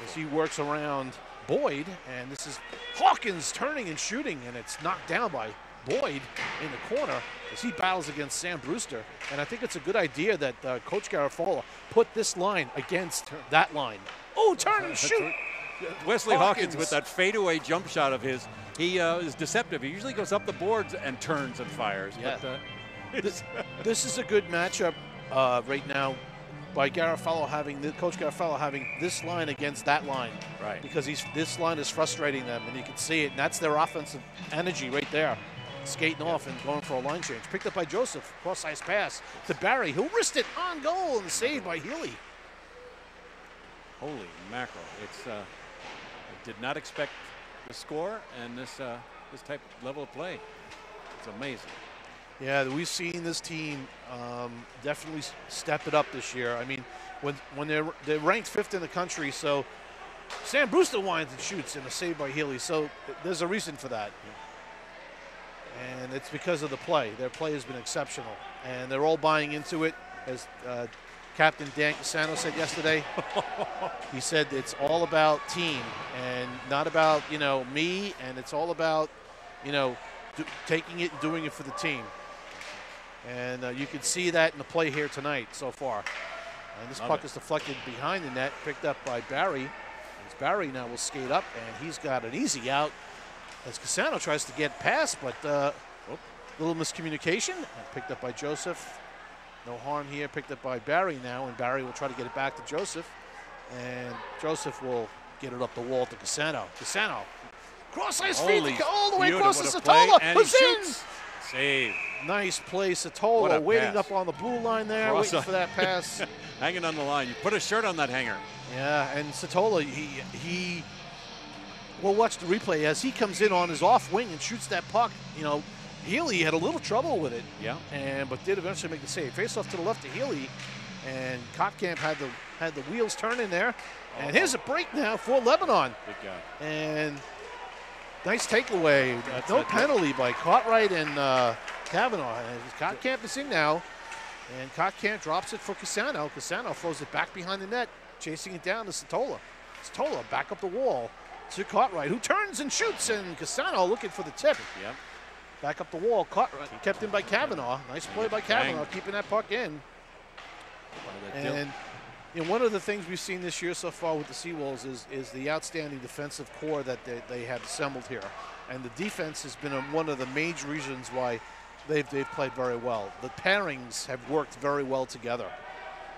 as he works around Boyd. And this is Hawkins turning and shooting, and it's knocked down by Boyd in the corner as he battles against Sam Brewster. And I think it's a good idea that Coach Garofalo put this line against that line. Oh, turn and shoot! Wesley Hawkins with that fadeaway jump shot of his. He is deceptive. He usually goes up the boards and turns and fires. Yeah. But, this is a good matchup right now by Garofalo Coach Garofalo having this line against that line. Right. Because this line is frustrating them, and you can see it, and that's their offensive energy right there. Skating off and going for a line change. Picked up by Joseph. Cross-ice pass to Barry, who wrist it on goal and saved by Healy. Holy mackerel. I did not expect the score and this type of level of play. It's amazing. Yeah, we've seen this team definitely step it up this year. I mean, when they're ranked 5th in the country, so Sam Brewster winds and shoots in a save by Healy. So there's a reason for that. And it's because of the play. Their play has been exceptional. And they're all buying into it. As Captain Dan Casano said yesterday, he said it's all about team and not about, me. And it's all about, taking it and doing it for the team. And you can see that in the play here tonight so far. And this puck is deflected behind the net, picked up by Barry. As Barry now will skate up, and he's got an easy out as Casano tries to get past, but little miscommunication. And picked up by Joseph. No harm here, picked up by Barry now, and Barry will try to get it back to Joseph. And Joseph will get it up the wall to Casano. Casano, cross-ice feed all the way across to Satola, who's in! Save. Nice play, Satola waiting up on the blue line there, waiting for that pass. Hanging on the line. You put a shirt on that hanger. Yeah, and Satola, we'll watch the replay as he comes in on his off wing and shoots that puck. Healy had a little trouble with it. Yeah. But did eventually make the save. Face off to the left of Healy, and Kottkamp had the wheels turning there. And here's a break now for Lebanon. Good guy. And nice takeaway. No penalty by Cartwright and Kavanaugh. And Kottkamp is in now. And Kottkamp drops it for Casano. Casano throws it back behind the net, chasing it down to Satola. Satola back up the wall to Cartwright, who turns and shoots. And Casano looking for the tip. Yep. Back up the wall. Cartwright kept in by Kavanaugh. Nice play by Kavanaugh, keeping that puck in. And one of the things we've seen this year so far with the Seawolves is the outstanding defensive core that they have assembled here. And the defense has been one of the major reasons why they've played very well. The pairings have worked very well together.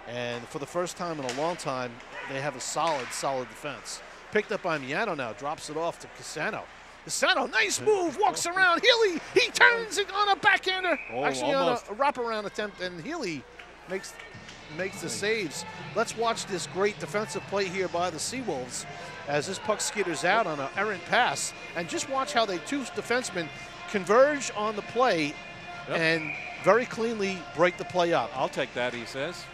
And for the first time in a long time, they have a solid defense. Picked up by Miano now, drops it off to Casano. Casano, nice move, walks around. Healy, he turns it on a backhander. Actually, almost on a wraparound attempt, and Healy makes makes the saves. Let's watch this great defensive play here by the Seawolves as this puck skitters out on an errant pass. And just watch how they two defensemen converge on the play and very cleanly break the play up. I'll take that, he says.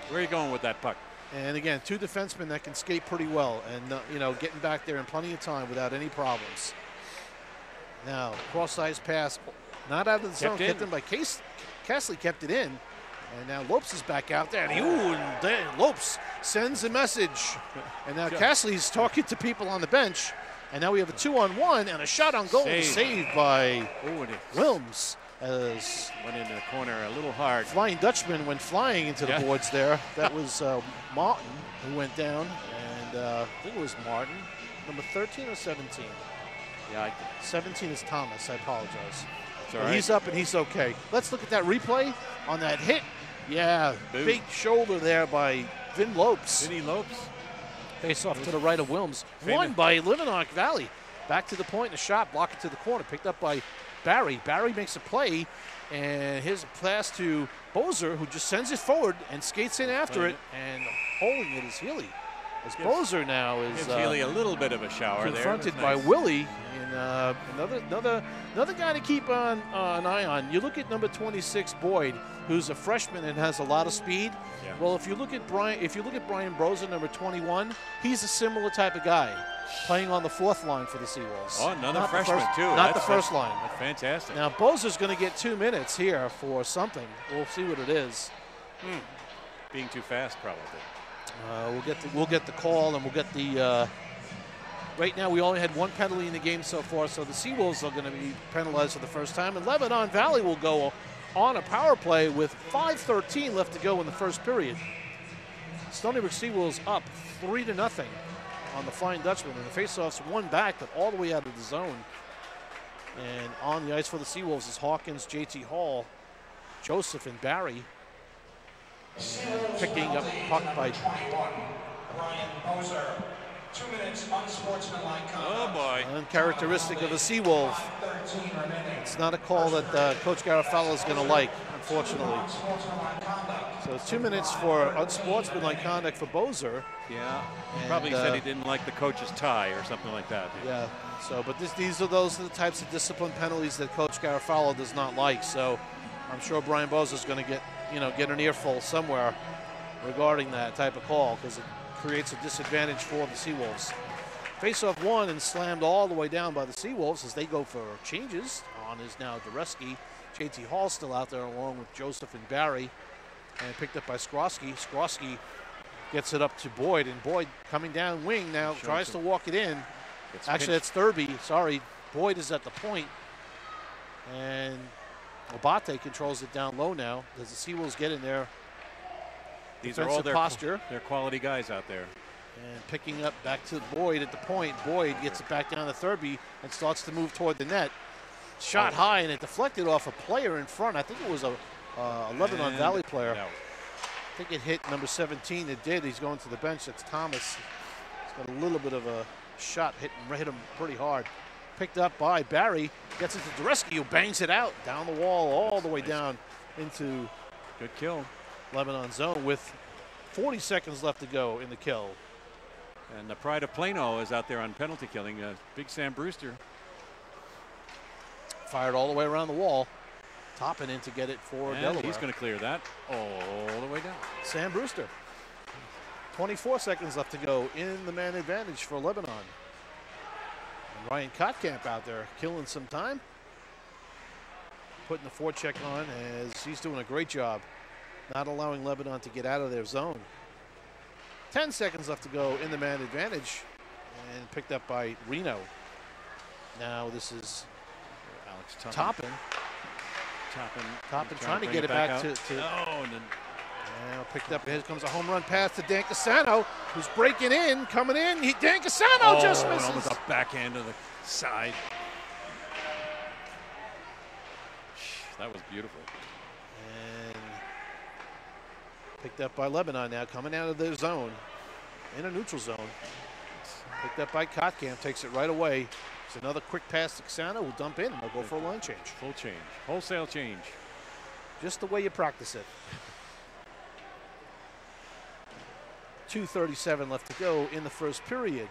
Where are you going with that puck? And again, two defensemen that can skate pretty well and, you know, getting back there in plenty of time without any problems. Now, cross-ice pass, not out of the zone, kept in by Castley, kept it in. And now Lopes is back out there. And Lopes sends a message. And now Castley's talking to people on the bench. And now we have a 2-on-1 and a shot on goal. Saved by Wilms. As went into the corner a little hard. Flying Dutchman went flying into the boards there. That was Martin who went down. And I think it was Martin. Number 13 or 17? Yeah, 17 is Thomas. I apologize. That's all right. He's up and he's okay. Let's look at that replay on that hit. Yeah, big shoulder there by Vin Lopes. Vinny Lopes. Face off to the right of Wilms. Won by Lebanon Valley. Back to the point, and a shot, block it to the corner. Picked up by Barry. Barry makes a play, and here's a pass to Bozer, who just sends it forward and skates in after it, and holding it is Healy. As Bozer now is Healy a little bit of a shower confronted there. by Willie, and another guy to keep an eye on. You look at number 26 Boyd, who's a freshman and has a lot of speed. Yeah. Well, if you look at Brian Bozer, number 21, he's a similar type of guy, playing on the fourth line for the Seawolves. Oh, another freshman too. Not the first line. That's fantastic. Now Bozer's going to get 2 minutes here for something. We'll see what it is. Being too fast, probably. We'll get the call, and we'll get the. Right now, we only had one penalty in the game so far, so the Seawolves are going to be penalized for the first time, and Lebanon Valley will go on a power play with 5:13 left to go in the first period. Stony Brook Seawolves up 3-0 on the Flying Dutchman, and the faceoff's one back, but all the way out of the zone. And on the ice for the Seawolves is Hawkins, JT Hall, Joseph, and Barry. Picking up puck by Brian Bozer. 2 minutes unsportsmanlike conduct. Oh boy. Uncharacteristic of a Seawolf. It's not a call that Coach Garofalo is going to like, unfortunately. So it's 2 minutes for unsportsmanlike conduct for Bozer. Yeah. Probably said he didn't like the coach's tie or something like that. Yeah. So, but these are the types of discipline penalties that Coach Garofalo does not like. So I'm sure Brian Bozer is going to get an earful somewhere regarding that type of call, because it creates a disadvantage for the Seawolves. Face-off won and slammed all the way down by the Seawolves as they go for changes. On is now Dureski. JT Hall still out there along with Joseph and Barry, and picked up by Skrosky. Skrosky gets it up to Boyd, and Boyd coming down wing now tries to walk it in. Actually, it's Thurby. Sorry, Boyd is at the point, and Abate controls it down low now. Does the Seawolves get in there? These are all their posture. They're quality guys out there. And picking up back to Boyd at the point. Boyd gets it back down to Thurby and starts to move toward the net. Shot high, and it deflected off a player in front. I think it was a Lebanon Valley player. No. I think it hit number 17. It did. He's going to the bench. That's Thomas. He's got a little bit of a shot, hit him pretty hard. Picked up by Barry. Gets it to Dureski, who bangs it out down the wall all the way down into good kill. Lebanon zone with 40 seconds left to go in the kill. And the pride of Plano is out there on penalty killing. Big Sam Brewster. Fired all the way around the wall. Topping in to get it for Delaware. He's going to clear that all the way down. Sam Brewster. 24 seconds left to go in the man advantage for Lebanon. And Ryan Kotkamp out there killing some time. Putting the forecheck on as he's doing a great job not allowing Lebanon to get out of their zone. 10 seconds left to go in the man advantage, and picked up by Reno. Now this is Alex Toppin. Toppin trying to get it back to oh, and then now picked up. Here comes a home run pass to Dan Casano, who's breaking in, coming in. Dan Casano just misses. Almost a backhand to the side. That was beautiful. And picked up by Lebanon now, coming out of their zone, in a neutral zone. Picked up by Kotkamp, takes it right away. It's another quick pass to Casano, will dump in, and they'll go for a line change. Full change, wholesale change. Just the way you practice it. 2:37 left to go in the first period.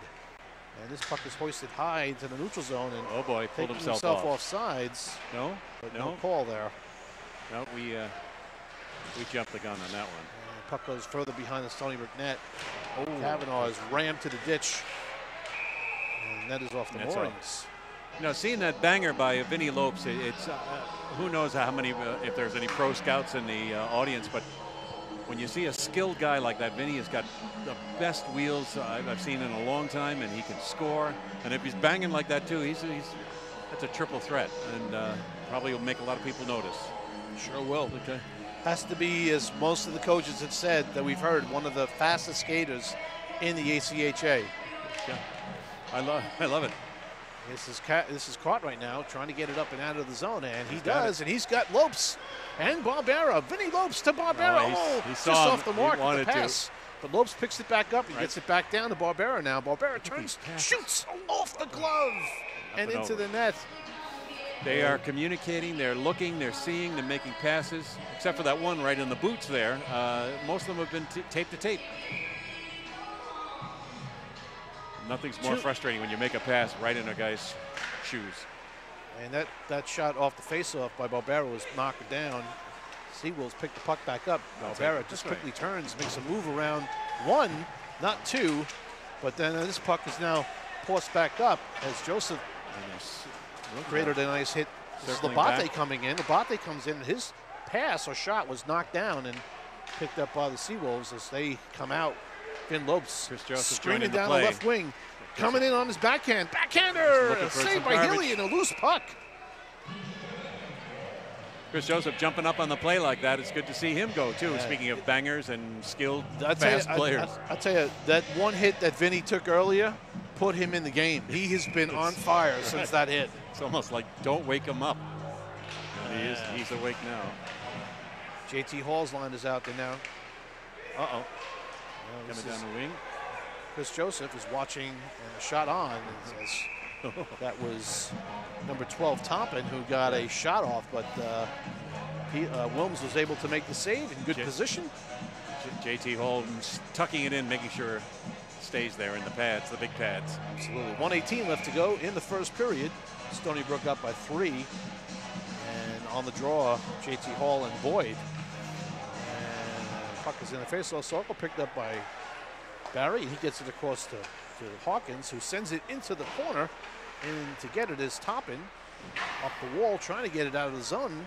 And this puck is hoisted high into the neutral zone, and Oh boy, pulled taking himself off sides. No, But no, no call there. no. We jumped the gun on that one. And puck goes further behind the Stony Brook net. Oh, Kavanaugh is rammed to the ditch. And that is off the That's moorings. You know, seeing that banger by Vinny Lopes, it's who knows how many, if there's any pro scouts in the audience, but when you see a skilled guy like that, Vinny has got the best wheels I've seen in a long time, and he can score. And if he's banging like that too, that's a triple threat, and probably will make a lot of people notice. Sure will. Okay. Has to be, as most of the coaches have said that we've heard, one of the fastest skaters in the ESCHL. Yeah. I love it. This is caught right now, trying to get it up and out of the zone, and he does, and he's got Lopes and Barbera. Vinny Lopes to Barbera. He Just saw off the mark with the pass. to. But Lopes picks it back up and gets it back down to Barbera now. Barbera turns, shoots off the glove and into the net. They are communicating, they're looking, they're seeing, they're making passes, except for that one right in the boots there. Most of them have been tape to tape. Nothing's more frustrating when you make a pass right in a guy's shoes. And that shot off the faceoff by Barbera was knocked down. Seawolves pick the puck back up. Barbera just quickly turns, makes a move around one, not two, but then this puck is now forced back up as Joseph created a nice hit. This is Labate coming in. Labate comes in, and his pass or shot was knocked down and picked up by the Seawolves as they come out. Finn Lopes screaming down the left wing, coming in on his backhand. Backhander! Saved by Healy and a loose puck. Chris Joseph jumping up on the play like that. It's good to see him go, too. Speaking of bangers and skilled, fast players. I'll tell you, that one hit that Vinny took earlier put him in the game. He has been on fire since that hit. It's almost like don't wake him up. And he's awake now. JT Hall's line is out there now. Uh-oh. Coming down the wing. Chris Joseph is watching and a shot on. As that was number 12 Toppin who got a shot off, but Wilms was able to make the save in good position. JT Hall tucking it in, making sure it stays there in the pads, the big pads. Absolutely. 1:18 left to go in the first period. Stony Brook up by 3. And on the draw, JT Hall and Boyd. Puck is in the faceoff circle, picked up by Barry. He gets it across to Hawkins, who sends it into the corner. And to get it is Toppin up the wall, trying to get it out of the zone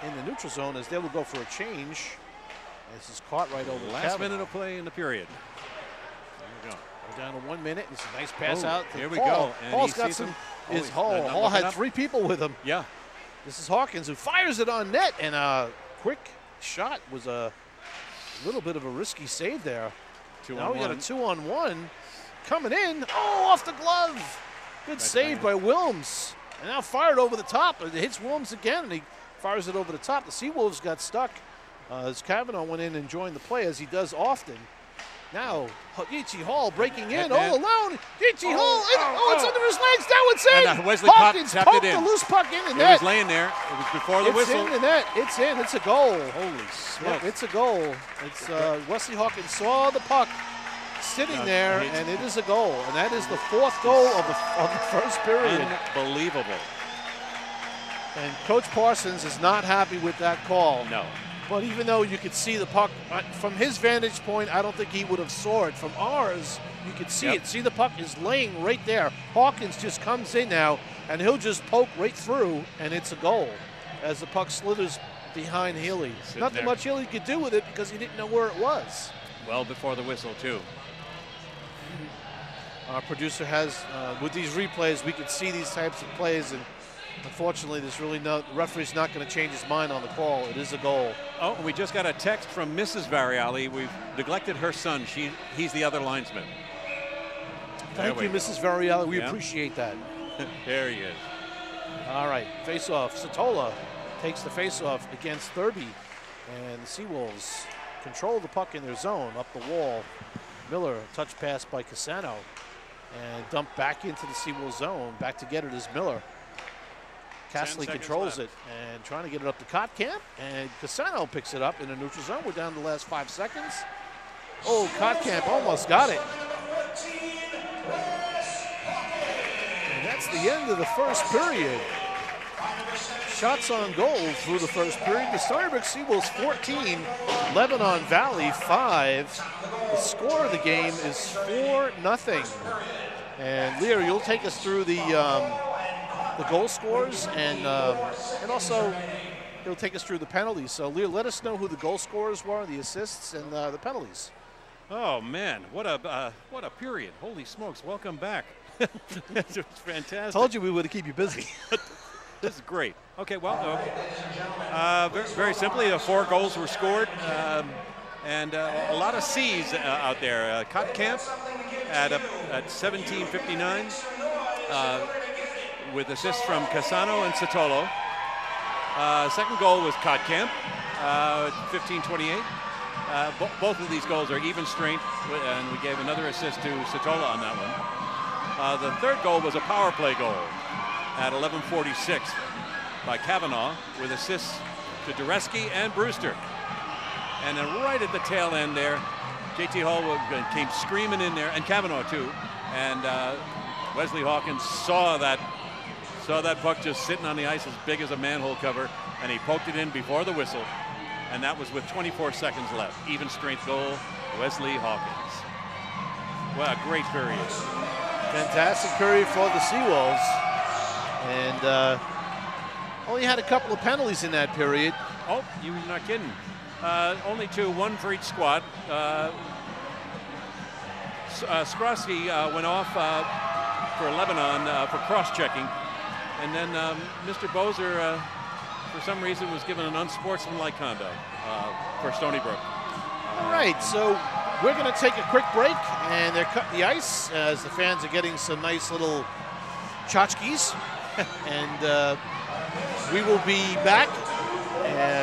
in the neutral zone as they will go for a change. This is caught right over the last minute of play in the period. There we go. We're down to 1 minute. It's a nice pass out. Here we go. And Hall's got some. Hall had 3 people with him. Yeah. This is Hawkins who fires it on net, and a quick shot was a little bit of a risky save there. Now we got a 2-on-1 coming in. Oh, off the glove. Good save by Wilms. And now fired over the top. It hits Wilms again, and he fires it over the top. The Seawolves got stuck as Kavanaugh went in and joined the play, as he does often. Now, Yichi Hall breaking in all alone. Yichi Hall, it's under his legs. Now it's in. And Wesley Hawkins tapped it in. the loose puck in the It net. was laying there. It was before the whistle. It's in the net. It's in. It's a goal. Holy smokes. Yep, it's a goal. It's Wesley Hawkins saw the puck sitting there, and it is a goal. And that is the 4th goal of the first period. Unbelievable. And Coach Parsons is not happy with that call. No. But even though you could see the puck, from his vantage point, I don't think he would have saw it. From ours, you could see it. See, the puck is laying right there. Hawkins just comes in now, and he'll just poke right through, and it's a goal as the puck slithers behind Healy. Nothing much Healy could do with it because he didn't know where it was. Well before the whistle, too. Our producer has, with these replays, we can see these types of plays, and unfortunately, there's really the referee's not going to change his mind on the call. It is a goal. Oh, we just got a text from Mrs. Variali. We've neglected her son. He's the other linesman. Thank you, Mrs. Variali. We appreciate that. There he is. All right, face-off. Satola takes the face-off against Thurby, and the Seawolves control the puck in their zone up the wall. Miller, touch pass by Cassano, and dumped back into the Seawolves zone. Back to get it is Miller. Castley controls it and trying to get it up to Kotkamp, and Cassano picks it up in a neutral zone. We're down to the last 5 seconds. Oh, Kotkamp almost got it. And that's the end of the first period. Shots on goal through the first period. The Stony Brook Seawolves 14, Lebanon Valley 5. The score of the game is 4-0. And Lear, you'll take us through the goal scores and also he'll take us through the penalties. So Lear, let us know who the goal scorers were, the assists, and the penalties. Oh man, what a period! Holy smokes! Welcome back. It was fantastic. Told you we would keep you busy. This is great. Okay, well, very simply, 4 goals were scored, and a lot of C's out there. Kotkamp at 17:59 with assists from Casano and Sotolo. Second goal was Kotkamp, 15:28. Both of these goals are even strength, and we gave another assist to Sotolo on that one. The third goal was a power play goal at 11:46 by Kavanaugh with assists to Dureski and Brewster. And then right at the tail end there, J.T. Hall came screaming in there, and Kavanaugh too. And Wesley Hawkins saw that puck just sitting on the ice as big as a manhole cover, and he poked it in before the whistle. And that was with 24 seconds left. Even strength goal, Wesley Hawkins. What a great period. Fantastic period for the Seawolves. And only had a couple of penalties in that period. Oh, you're not kidding. Only 2, 1 for each squad. Skrosky went off for Lebanon for cross-checking. And then Mr. Bozer, for some reason, was given an unsportsmanlike conduct for Stony Brook. All right, so we're going to take a quick break, and they're cutting the ice as the fans are getting some nice little tchotchkes. And we will be back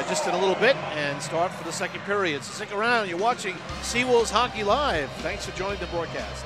just in a little bit and start for the second period. So stick around. You're watching Seawolves Hockey Live. Thanks for joining the broadcast.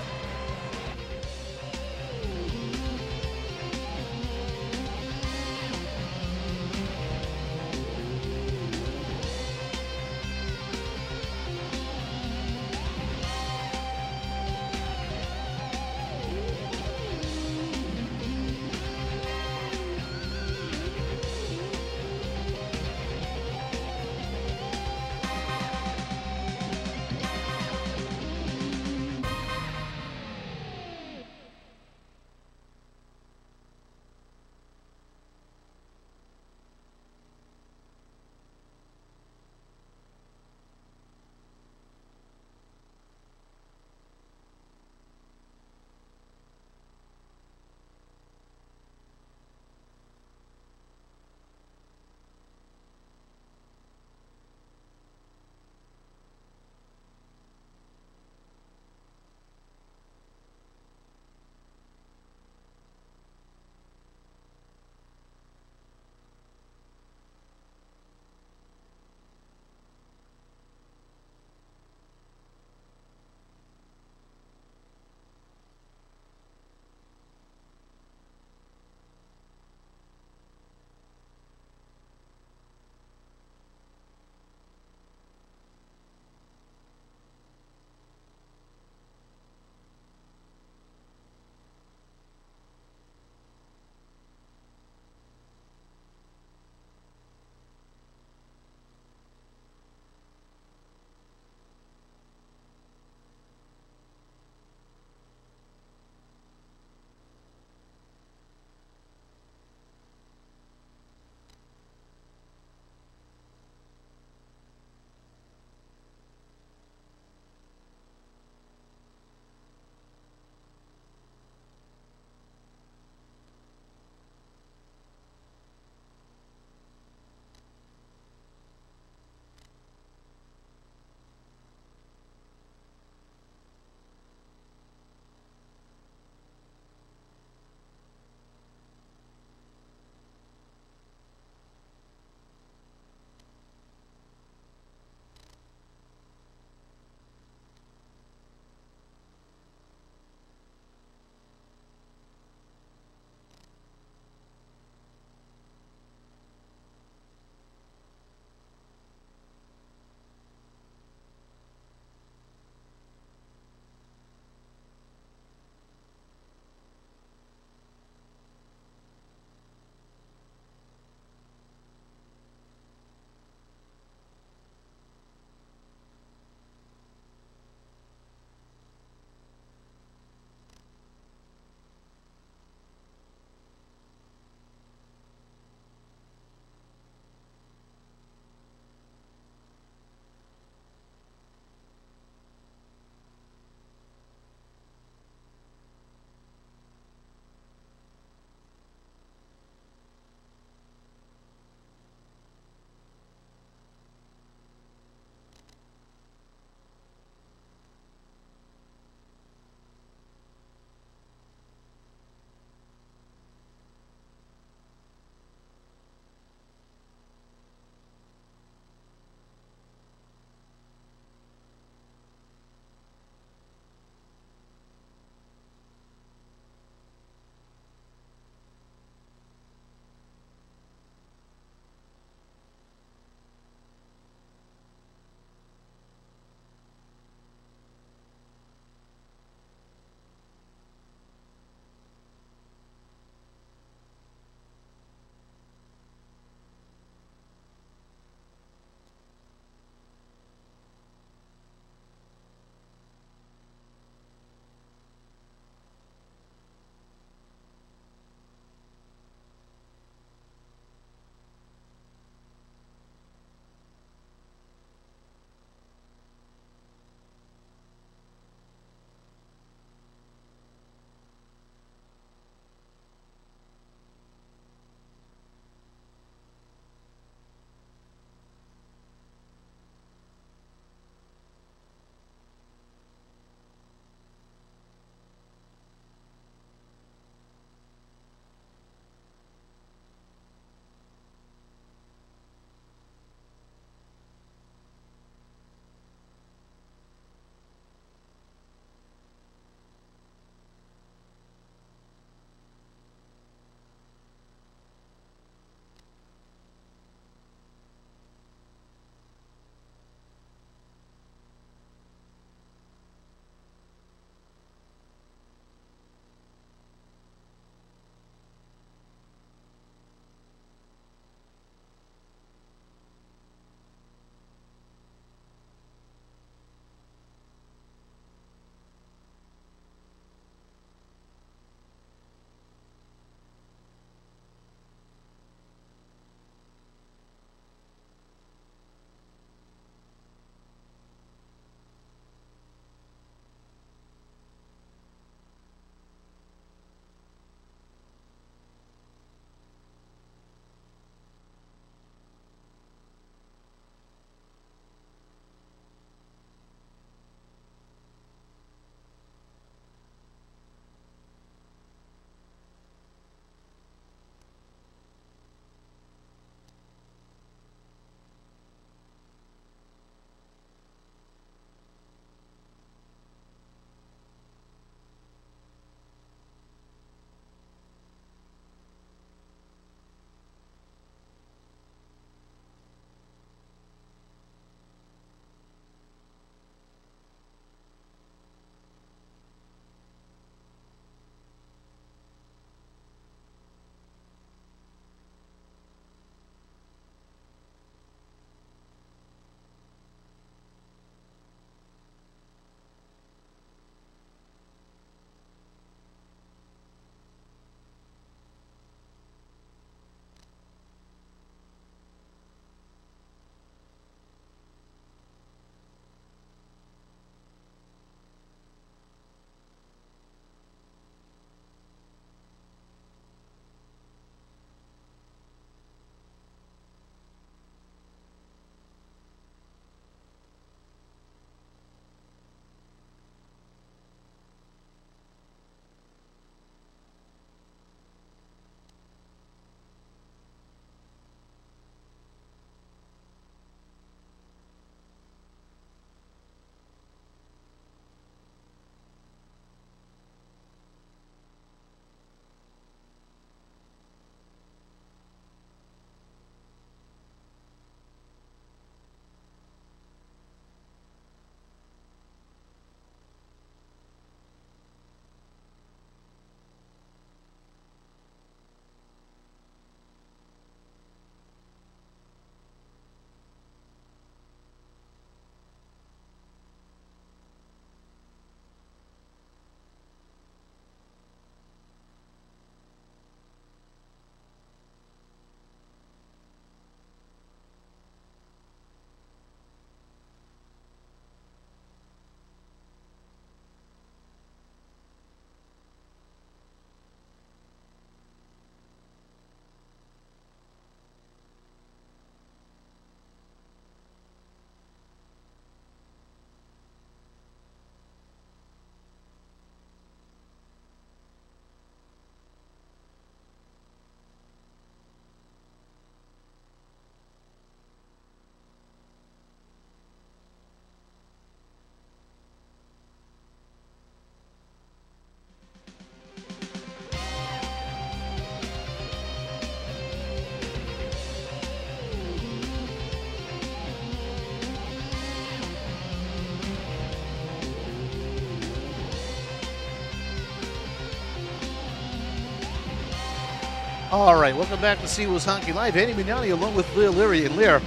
All right, welcome back to Seawolves Hockey Live. Andy Mignani along with Lear Leary. And Lear,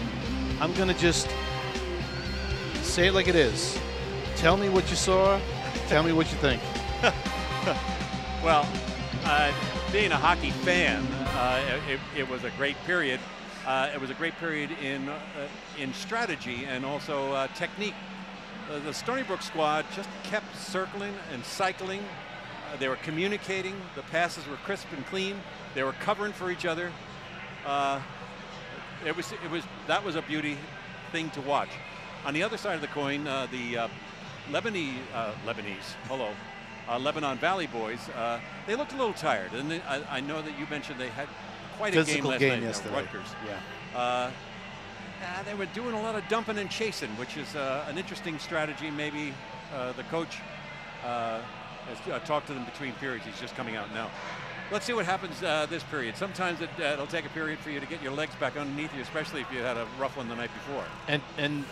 I'm going to just say it like it is. Tell me what you saw. Tell me what you think. Well, being a hockey fan, it was a great period. It was a great period in strategy and also technique. The Stony Brook squad just kept circling and cycling. They were communicating. The passes were crisp and clean. They were covering for each other. That was a beauty thing to watch. On the other side of the coin, the Lebanon Valley boys, they looked a little tired. And I know that you mentioned they had quite a game last night. Yesterday. Rutgers. Yeah. They were doing a lot of dumping and chasing, which is an interesting strategy. Maybe the coach has talked to them between periods. He's just coming out now. Let's see what happens this period. Sometimes it'll take a period for you to get your legs back underneath you, especially if you had a rough one the night before. And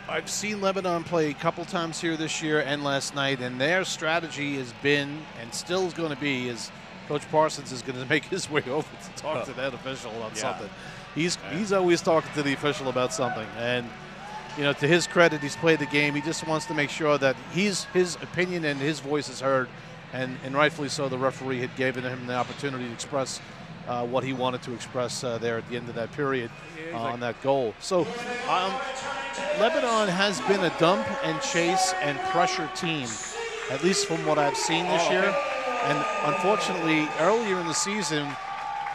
I've seen Lebanon play a couple times here this year and last night, and their strategy has been and still is going to be is Coach Parsons is going to make his way over to talk to that official about something. He's always talking to the official about something, and you know, to his credit, he's played the game. He just wants to make sure that his opinion and his voice is heard, and rightfully so. The referee had given him the opportunity to express what he wanted to express there at the end of that period on that goal. So Lebanon has been a dump and chase and pressure team, at least from what I've seen this year. And unfortunately, earlier in the season,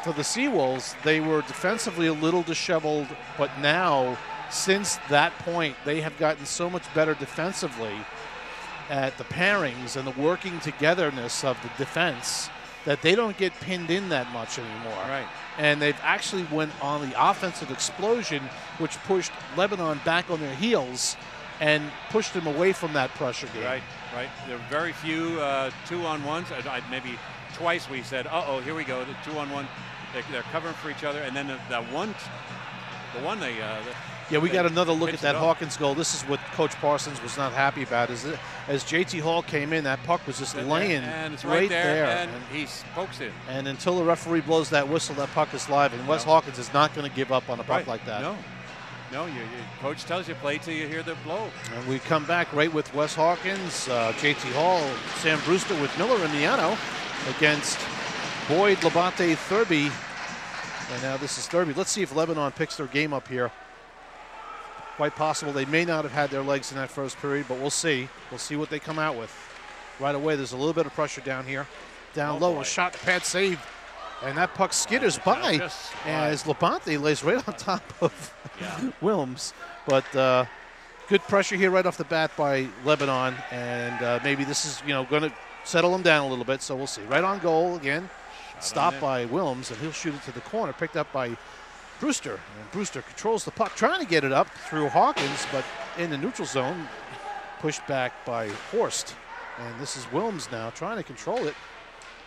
for the Seawolves, they were defensively a little disheveled, but now, since that point, they have gotten so much better defensively at the pairings and the working togetherness of the defense that they don't get pinned in that much anymore. Right. And they've actually went on the offensive explosion, which pushed Lebanon back on their heels and pushed them away from that pressure game. Right. There were very few two-on-ones. Maybe twice we said, "Uh-oh, here we go." The two-on-one, they're covering for each other, and then the one they. Yeah, we got another look at that Hawkins goal. This is what Coach Parsons was not happy about. Is that as JT Hall came in, that puck was just laying and it's right there, and he pokes it. And until the referee blows that whistle, that puck is live. And Wes Hawkins is not going to give up on a puck like that. No, your coach tells you play till you hear the blow. And we come back right with Wes Hawkins, JT Hall, Sam Brewster with Miller and Miano against Boyd, Labonte, Thurby. And now this is Thurby. Let's see if Lebanon picks their game up here. Quite possible they may not have had their legs in that first period, but we'll see. We'll see what they come out with. Right away, there's a little bit of pressure down here. Down low, a shot, pad save. And that puck skitters by as Labonte lays right on top of Wilms. But good pressure here right off the bat by Lebanon. And maybe this is, going to settle them down a little bit. So we'll see. Right on goal again. Stopped by Wilms, and he'll shoot it to the corner. Picked up by Brewster. And Brewster controls the puck, trying to get it up through Hawkins, but in the neutral zone, pushed back by Horst. And this is Wilms now trying to control it.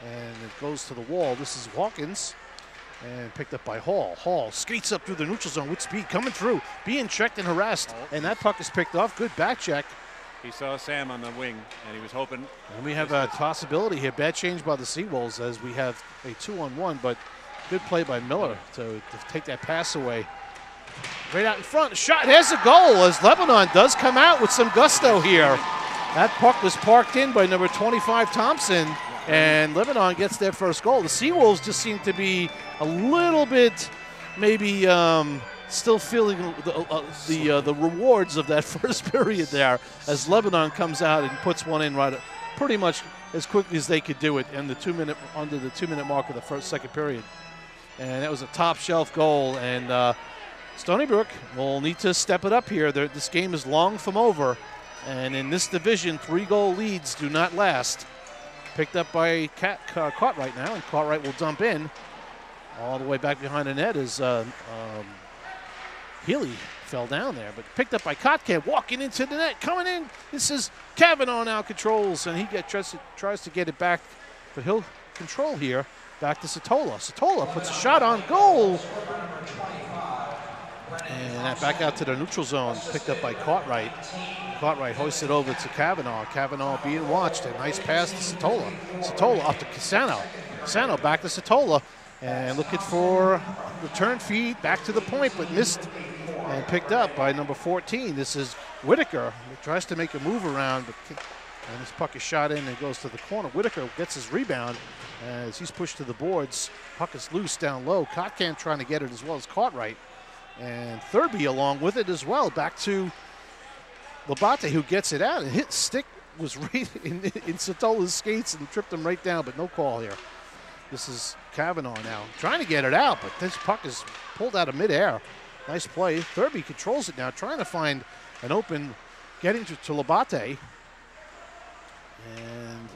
And it goes to the wall. This is Hawkins, and picked up by Hall. Hall skates up through the neutral zone with speed, coming through, being checked and harassed. And that puck is picked off. Good back check. He saw Sam on the wing, and he was hoping. And we have a possibility here. Bad change by the Seawolves as we have a 2-on-1, but good play by Miller to take that pass away. Right out in front. Shot. There's a goal as Lebanon does come out with some gusto here. That puck was parked in by number 25, Thompson. And Lebanon gets their first goal. The Seawolves just seem to be a little bit maybe still feeling the rewards of that first period there as Lebanon comes out and puts one in right pretty much as quickly as they could do it in the under the 2-minute mark of the second period. And that was a top shelf goal. And Stony Brook will need to step it up here. This game is long from over. And in this division, 3-goal leads do not last. Picked up by Cartwright now, and Cartwright will dump in all the way back behind the net as Healy fell down there, but picked up by Kotkamp, walking into the net, coming in. This is Kavanaugh now controls, and he tries to get it back, but he'll control here. Back to Satola. Satola puts a shot on goal. And that back out to the neutral zone, picked up by Cartwright. Cartwright hoists it over to Kavanaugh. Kavanaugh being watched. A nice pass to Satola. Satola up to Casano. Casano back to Satola. And looking for the turn feed back to the point, but missed and picked up by number 14. This is Whitaker. He tries to make a move around, and this puck is shot in and goes to the corner. Whitaker gets his rebound as he's pushed to the boards. Puck is loose down low. Kotkamp trying to get it as well as Cartwright. And Thurby along with it as well. Back to Labate, who gets it out, and his stick was right in Satola's skates and tripped him right down, but no call here. This is Kavanaugh now trying to get it out, but this puck is pulled out of midair. Nice play. Thurby controls it now, trying to find an open, getting to Labate. And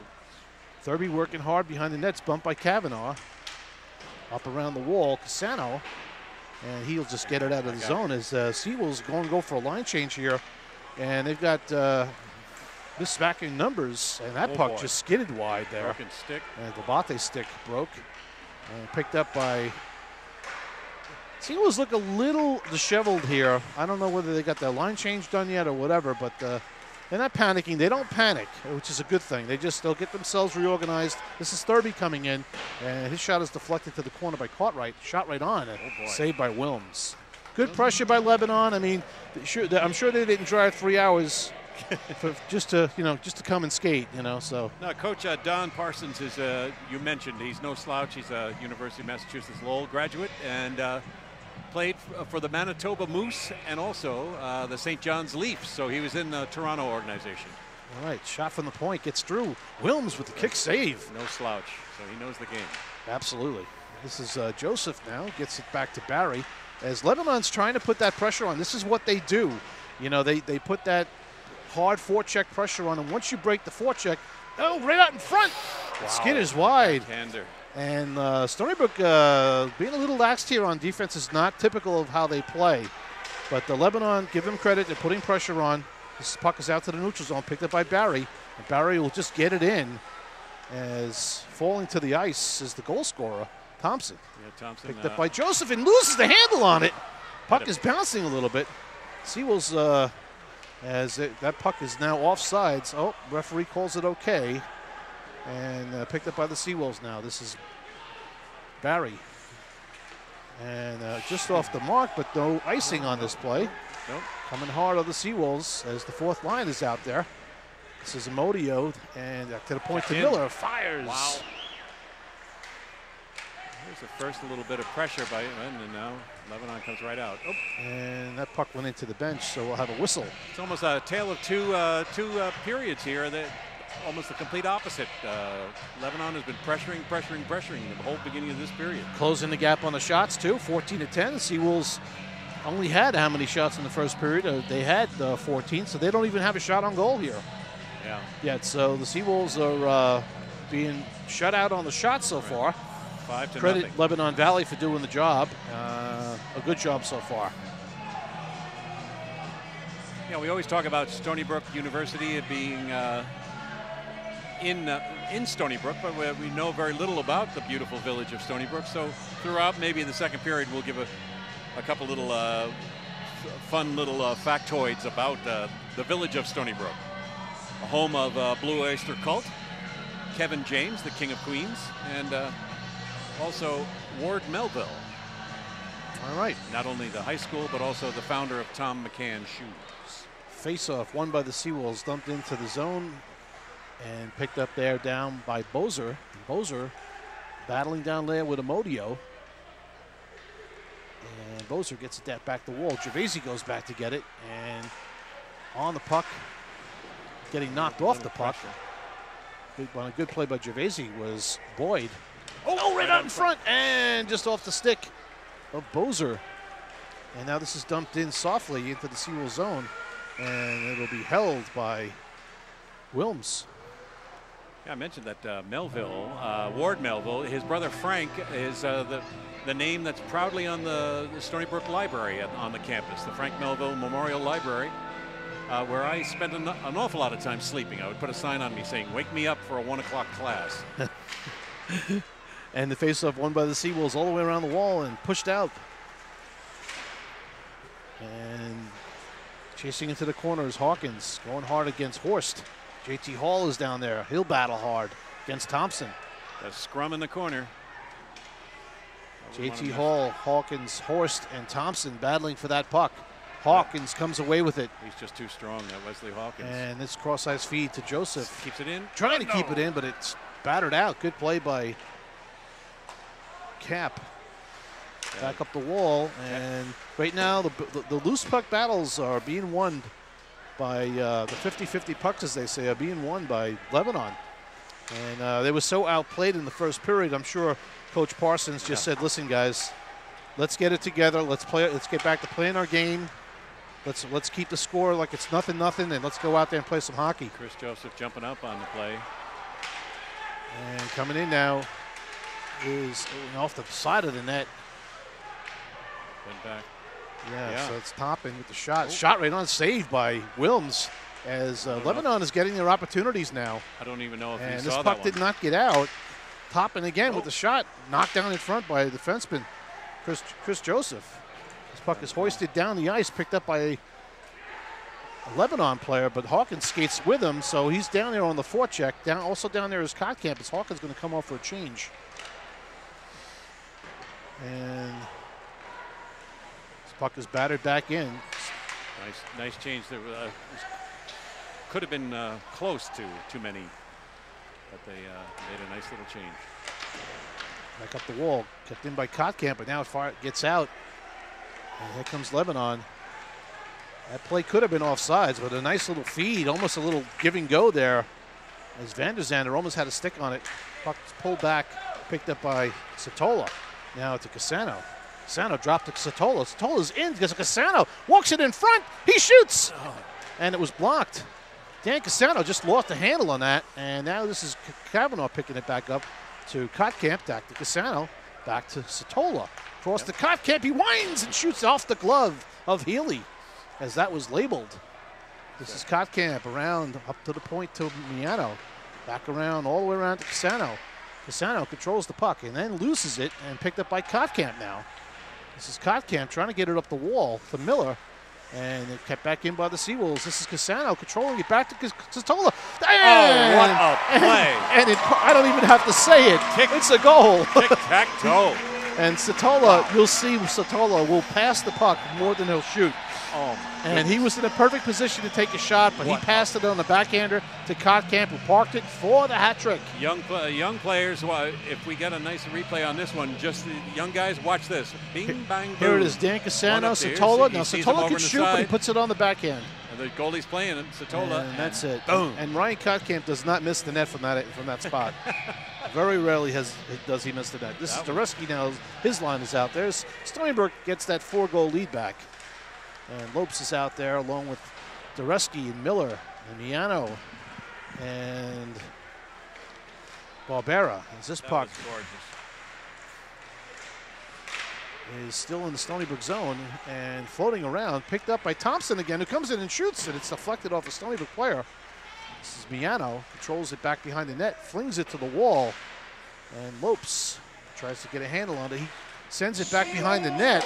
Thurby working hard behind the nets, bumped by Kavanaugh. Up around the wall, Cassano, and he'll just get it out of the zone as Sewell's going to go for a line change here. And they've got mismatching numbers, and that puck just skidded wide there. Broken stick. And Labate's stick broke and picked up by. Sewell's look a little disheveled here. I don't know whether they got their line change done yet or whatever, but they're not panicking. They don't panic, which is a good thing. They'll get themselves reorganized. This is Thurby coming in, and his shot is deflected to the corner by Cartwright. Shot right on, and saved by Wilms. Good pressure by Lebanon. I mean, I'm sure they didn't drive 3 hours just to come and skate. So. No, Coach Don Parsons is you mentioned he's no slouch. He's a University of Massachusetts Lowell graduate and played for the Manitoba Moose and also the St. John's Leafs. So he was in the Toronto organization. All right, shot from the point gets through. Wilms with the kick save. No slouch, so he knows the game. Absolutely. This is Joseph now, gets it back to Barry. As Lebanon's trying to put that pressure on, this is what they do. They put that hard forecheck pressure on, and once you break the forecheck, right out in front. Wow. Skid is wide. Backhander. And Stony Brook being a little lax here on defense is not typical of how they play. But the Lebanon, give them credit, they're putting pressure on. This puck is out to the neutral zone, picked up by Barry. And Barry will just get it in as falling to the ice is the goal scorer, Thompson. Yeah, Thompson. Picked up by Joseph and loses the handle on it. Puck is bouncing a little bit. Sewell's, that puck is now offsides. Oh, referee calls it okay. And picked up by the Seawolves now. This is Barry. And just off the mark, but no icing on this play. Nope. Coming hard on the Seawolves as the fourth line is out there. This is Amodio, and to the point to Miller. Fires. Wow. There's the first little bit of pressure by him, and now Lebanon comes right out. Oh. And that puck went into the bench, so we'll have a whistle. It's almost a tale of two periods here. That almost the complete opposite. Lebanon has been pressuring the whole beginning of this period. Closing the gap on the shots, too, 14-10. The Seawolves only had how many shots in the first period? They had 14, so they don't even have a shot on goal here. Yeah. Yet, so the Seawolves are being shut out on the shots so far. 5-0. Credit Lebanon Valley for doing the job. A good job so far. Yeah, we always talk about Stony Brook University being in Stony Brook, but we know very little about the beautiful village of Stony Brook. So throughout, maybe in the second period, we'll give a couple little fun little factoids about the village of Stony Brook. A home of Blue Oyster Cult, Kevin James, the King of Queens, and also Ward Melville. All right. Not only the high school, but also the founder of Tom McCann Shoes. Face-off won by the Seawolves, dumped into the zone and picked up there down by Bozer. Bozer battling down there with Amodio. And Bozer gets it back the wall. Gervasi goes back to get it, and on the puck, getting knocked off the puck. On a good play by Gervasi was Boyd. Oh, right out in front, and just off the stick of Bozer. And now this is dumped in softly into the Seawolves zone, and it'll be held by Wilms. Yeah, I mentioned that Melville, Ward Melville, his brother Frank is the name that's proudly on the Stony Brook Library on the campus, the Frank Melville Memorial Library, where I spent an awful lot of time sleeping. I would put a sign on me saying, "Wake me up for a 1 o'clock class." And the faceoff won by the Seawolves all the way around the wall and pushed out. And chasing into the corner is Hawkins, going hard against Horst. JT Hall is down there. He'll battle hard against Thompson. A scrum in the corner. JT Hall, Hawkins, Horst, and Thompson battling for that puck. Hawkins comes away with it. He's just too strong, that Wesley Hawkins. And this cross-ice feed to Joseph. Keeps it in. Trying to keep it in, but it's battered out. Good play by Cap. Back up the wall. And right now, the loose puck battles are being won by the 50-50 pucks, as they say, are being won by Lebanon. And they were so outplayed in the first period, I'm sure Coach Parsons just said, listen, guys, let's get it together. Let's play. Let's get back to playing our game. Let's keep the score like it's 0-0, and let's go out there and play some hockey. Chris Joseph jumping up on the play. And coming in now is off the side of the net. Went back. Yeah, so it's Toppin with the shot. Shot right on, saved by Wilms, as Lebanon is getting their opportunities now. I don't even know if and he this saw puck that did not get out. Toppin again with the shot, knocked down in front by the defenseman, Chris Joseph. This puck is hoisted down the ice, picked up by a Lebanon player, but Hawkins skates with him, so he's down there on the forecheck. Also down there is Kottkamp, as Hawkins going to come off for a change. And this puck is battered back in. Nice change there. Could have been close to too many, but they made a nice little change. Back up the wall, kept in by Kottkamp, but now it gets out. And here comes Lebanon. That play could have been offsides, but a nice little feed, almost a little give and go there, as Van der Zander almost had a stick on it. Puck's pulled back, picked up by Satola. Now to Cassano. Cassano dropped to Satola. Satola's in because Cassano walks it in front. He shoots, and it was blocked. Dan Cassano just lost the handle on that, and now this is Kavanaugh picking it back up to Kottkamp, back to Cassano, back to Satola. Across to Kottkamp, he winds and shoots off the glove of Healy, as that was labeled. This is Kottkamp around up to the point to Miano. Back around, all the way around to Cassano. Cassano controls the puck and then loses it, and picked up by Kottkamp now. This is Kottkamp trying to get it up the wall to Miller, and it kept back in by the Seawolves. This is Cassano controlling it back to Satola. Oh, what a play. And I don't even have to say it. It's a goal. Tic-tac-toe. And Satola, you'll see Satola will pass the puck more than he'll shoot. Oh, and he was in a perfect position to take a shot, but he passed it on the backhander to Kottkamp, who parked it for the hat trick. Young players, if we get a nice replay on this one, just the young guys, watch this. Bing, bang, boom. Here it is, Dan Cassano, Satola. Now Satola can shoot, but he puts it on the backhand. And the goalie's playing it, Satola. And that's it. Boom. And Ryan Kottkamp does not miss the net from that spot. Very rarely does he miss the net. This is Dureski now. His line is out there. Stony Brook gets that 4-goal lead back. And Lopes is out there along with Dureski and Miller and Miano and Barbera. As this puck is still in the Stony Brook zone and floating around, picked up by Thompson again, who comes in and shoots it. It's deflected off a Stony Brook player. This is Miano, controls it back behind the net, flings it to the wall, and Lopes tries to get a handle on it. He sends it back behind the net.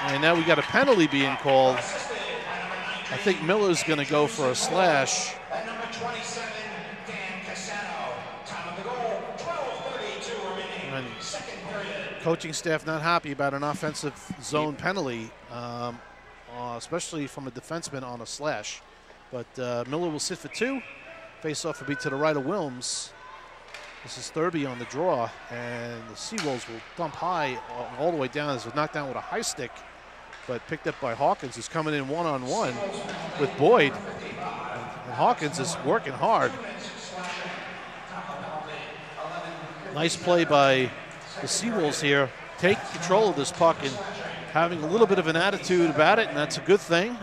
And now we got a penalty being called. I think Miller's going to go for a slash. Number 27, Dan Cassano. Time of the goal, 12:32 remaining. Second period. Coaching staff not happy about an offensive zone penalty, especially from a defenseman on a slash. But Miller will sit for 2. Face-off will be to the right of Wilms. This is Thurby on the draw, and the Seawolves will dump high all the way down. This was knocked down with a high stick, but picked up by Hawkins, who's coming in one-on-one with Boyd. And Hawkins is working hard. Nice play by the Seawolves here. Take control of this puck and having a little bit of an attitude about it, and that's a good thing.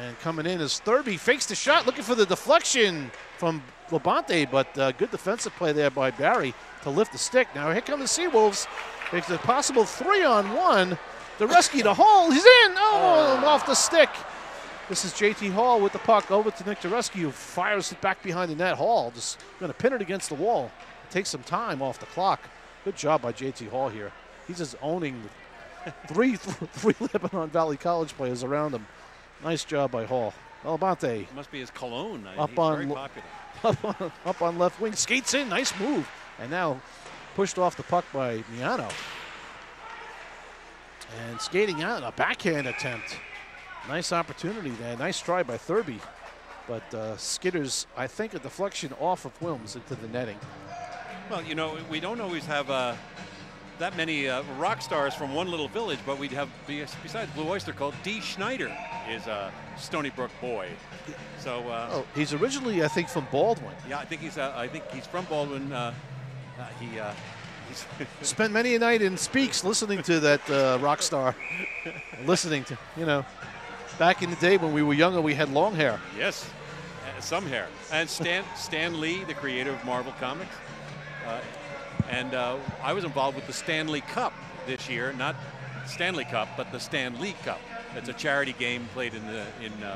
And coming in is Thurby, fakes the shot, looking for the deflection from Labonte, but good defensive play there by Barry to lift the stick. Now here come the Seawolves. Makes a possible 3-on-1. The rescue to Hall. He's in. Oh, off the stick. This is JT Hall with the puck over to Nick Dureski, who fires it back behind the net. Hall just going to pin it against the wall. Take some time off the clock. Good job by JT Hall here. He's just owning three Lebanon Valley College players around him. Nice job by Hall. Alabante Must be his cologne. Up He's on very lo- popular. up on left wing. Skates in. Nice move. And now pushed off the puck by Miano. And skating out, a backhand attempt. Nice opportunity there. Nice try by Thurby. But skitters, I think, a deflection off of Wilms into the netting. Well, you know, we don't always have that many rock stars from one little village, but we have, besides Blue Oyster Cult, D. Schneider is a Stony Brook boy. So he's originally, I think, from Baldwin. yeah, I think he's from Baldwin. He's Spent many a night in Speaks listening to that rock star. Listening to, you know, back in the day when we were younger, we had long hair. Yes, some hair. And Stan Lee, the creator of Marvel Comics. And I was involved with the Stanley Cup this year, not Stanley Cup, but the Stan Lee Cup. It's a charity game played in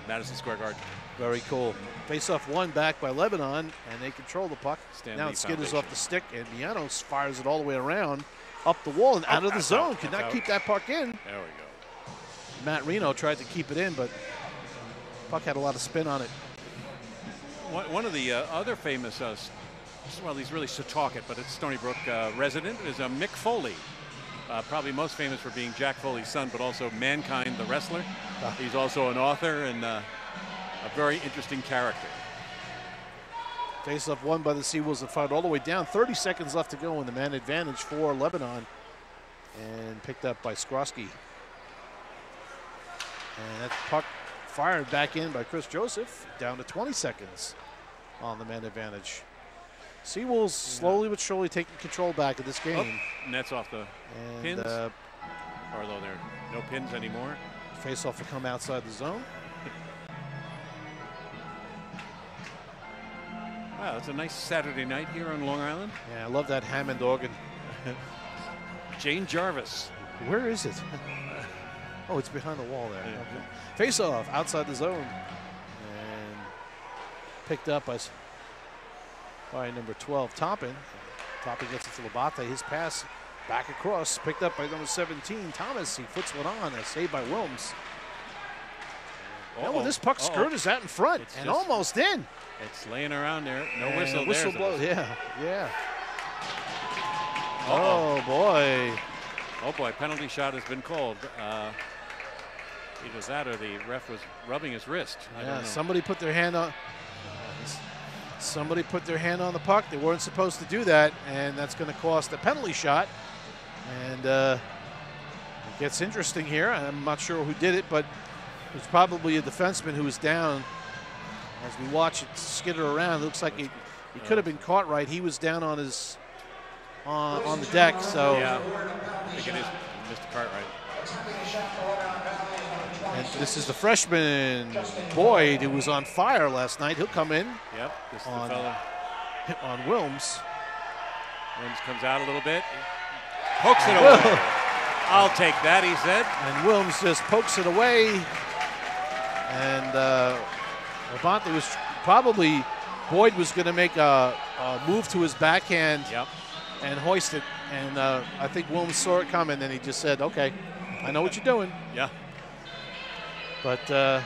Madison Square Garden. Very cool. Face-off one back by Lebanon, and they control the puck. Stanley now it skitters Foundation. off the stick, and Mianos fires it all the way around, up the wall, and out of the zone. out. Could That's not out. keep that puck in. There we go. Matt Reno tried to keep it in, but puck had a lot of spin on it. One of the other famous, well, he's really Setauket, but it's Stony Brook resident, is Mick Foley. Probably most famous for being Jack Foley's son, but also Mankind the wrestler. He's also an author and a very interesting character. Face-off won by the Seawolves and fired all the way down. 30 seconds left to go in the man advantage for Lebanon, and picked up by Skrosky. And that puck fired back in by Chris Joseph, down to 20 seconds on the man advantage. Seawolves slowly but surely taking control back of this game. Nets off the And pins. Although there are no pins anymore. face-off will come outside the zone. Wow, it's a nice Saturday night here on Long Island. Yeah, I love that Hammond organ. Jane Jarvis. Where is it? Oh, it's behind the wall there. Yeah. Okay. Face-off outside the zone. And picked up by number 12, Toppin. Toppin gets it to Labate. His pass back across. Picked up by number 17, Thomas. He puts one on. A save by Wilms. Oh, this puck skirt is out in front It's and just- almost in. It's laying around there. No And whistle. Whistle There's a blow. whistle. Yeah. Uh-oh. Oh, boy. Oh boy, penalty shot has been called. Either that or the ref was rubbing his wrist. I don't Yeah, know. somebody put their hand on. Somebody put their hand on the puck. They weren't supposed to do that, and that's going to cost a penalty shot. And it gets interesting here. I'm not sure who did it, but it was probably a defenseman who was down. As we watch it skitter around, it looks like he could have been caught right. He was down on his on the deck. So Yeah, I think it is Mr. Cartwright. and this is the freshman Boyd who was on fire last night. He'll come in Yep, this is On- the fella. on Wilms. Williams comes out a little bit. Pokes it away. I'll take that, he said. And Wilms just pokes it away. And Labonte was probably, Boyd was going to make a move to his backhand Yep. and hoist it. And I think Wilms saw it coming, and he just said, okay, I know what you're doing. Yeah. But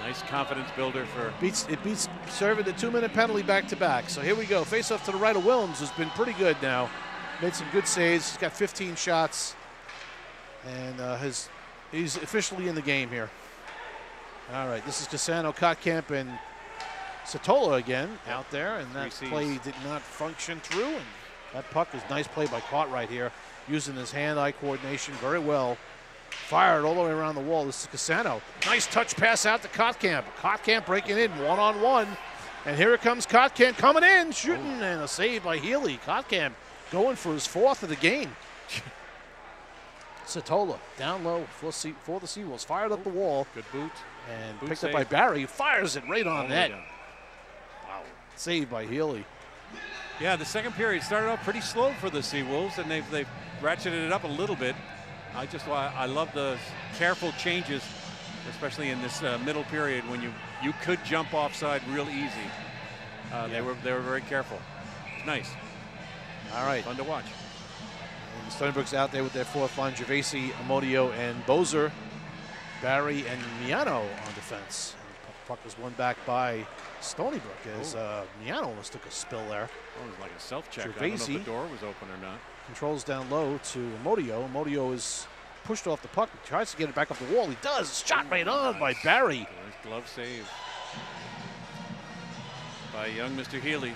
Nice confidence builder for. it beats serving the 2-minute penalty back-to-back. So here we go. Face-off to the right of Wilms, who's been pretty good now. Made some good saves. He's got 15 shots. And he's officially in the game here. All right, this is Cassano, Kotkamp, and Satola again out there, and that Three Cs. play did not function through. And that puck is nice play by Cartwright here, using his hand-eye coordination very well. Fired all the way around the wall. This is Cassano. Nice touch pass out to Kotkamp. Kotkamp breaking in one-on-one. And here it comes Kotkamp coming in, shooting, and a save by Healy. Kotkamp going for his 4th of the game. Satola down low for the Seawolves. Fired up the wall. Good boot. And Boot picked save. up by Barry. Fires it right on Oh, net. yeah. Wow. Saved by Healy. Yeah, the second period started off pretty slow for the Seawolves, and they've ratcheted it up a little bit. I love the careful changes, especially in this middle period when you could jump offside real easy. They were very careful. It's nice. All right. Fun to watch. And Stony Brook's out there with their fourth line, Gervasi, Amodio, and Bozer. Barry and Miano on defense. And puck was won back by Stony Brook as Miano almost took a spill there. Oh, it was like a self-check. I don't know if the door was open or not. Controls down low to Amodio. Amodio is pushed off the puck. He tries to get it back up the wall. He does. Shot right on by Barry. Nice glove save by young Mr. Healy.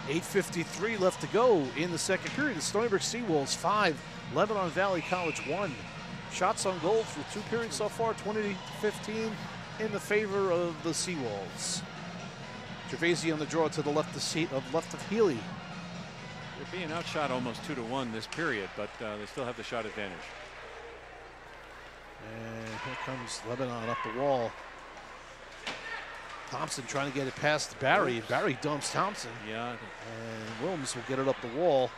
8:53 left to go in the second period. The Stony Brook Seawolves 5, Lebanon Valley College 1. Shots on goal for 2 periods so far, 20-15 in the favor of the Seawolves. Gervasi on the draw to the left of Healy. They're being outshot almost 2-1 this period, but they still have the shot advantage. And here comes Lebanon up the wall. Thompson trying to get it past Barry. Oops. Barry dumps Thompson. Yeah. And Wilms will get it up the wall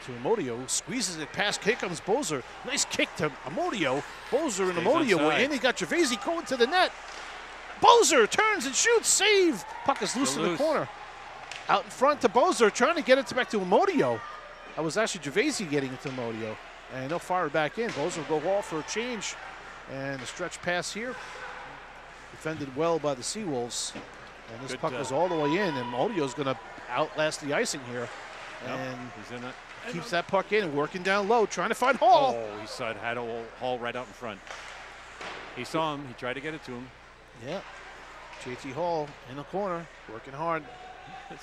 to Amodio. Squeezes it past. Here comes Bozer. Nice kick to Amodio. Bozer and Amodio were in. He got Gervasi going to the net. Bozer turns and shoots. Save. Puck is loose in the corner. Out in front to Bozer, trying to get it back to Amodio. That was actually Gervasi getting it to Amodio. And they'll fire it back in. Bozer will go off for a change. And a stretch pass here. Defended well by the Seawolves. And this puck is all the way in. And Amodio's going to outlast the icing here. And he's in it. Keeps that puck in and working down low, trying to find Hall. Oh, he saw it, had Hall right out in front. He saw him. He tried to get it to him. Yeah. JT Hall in the corner, working hard. And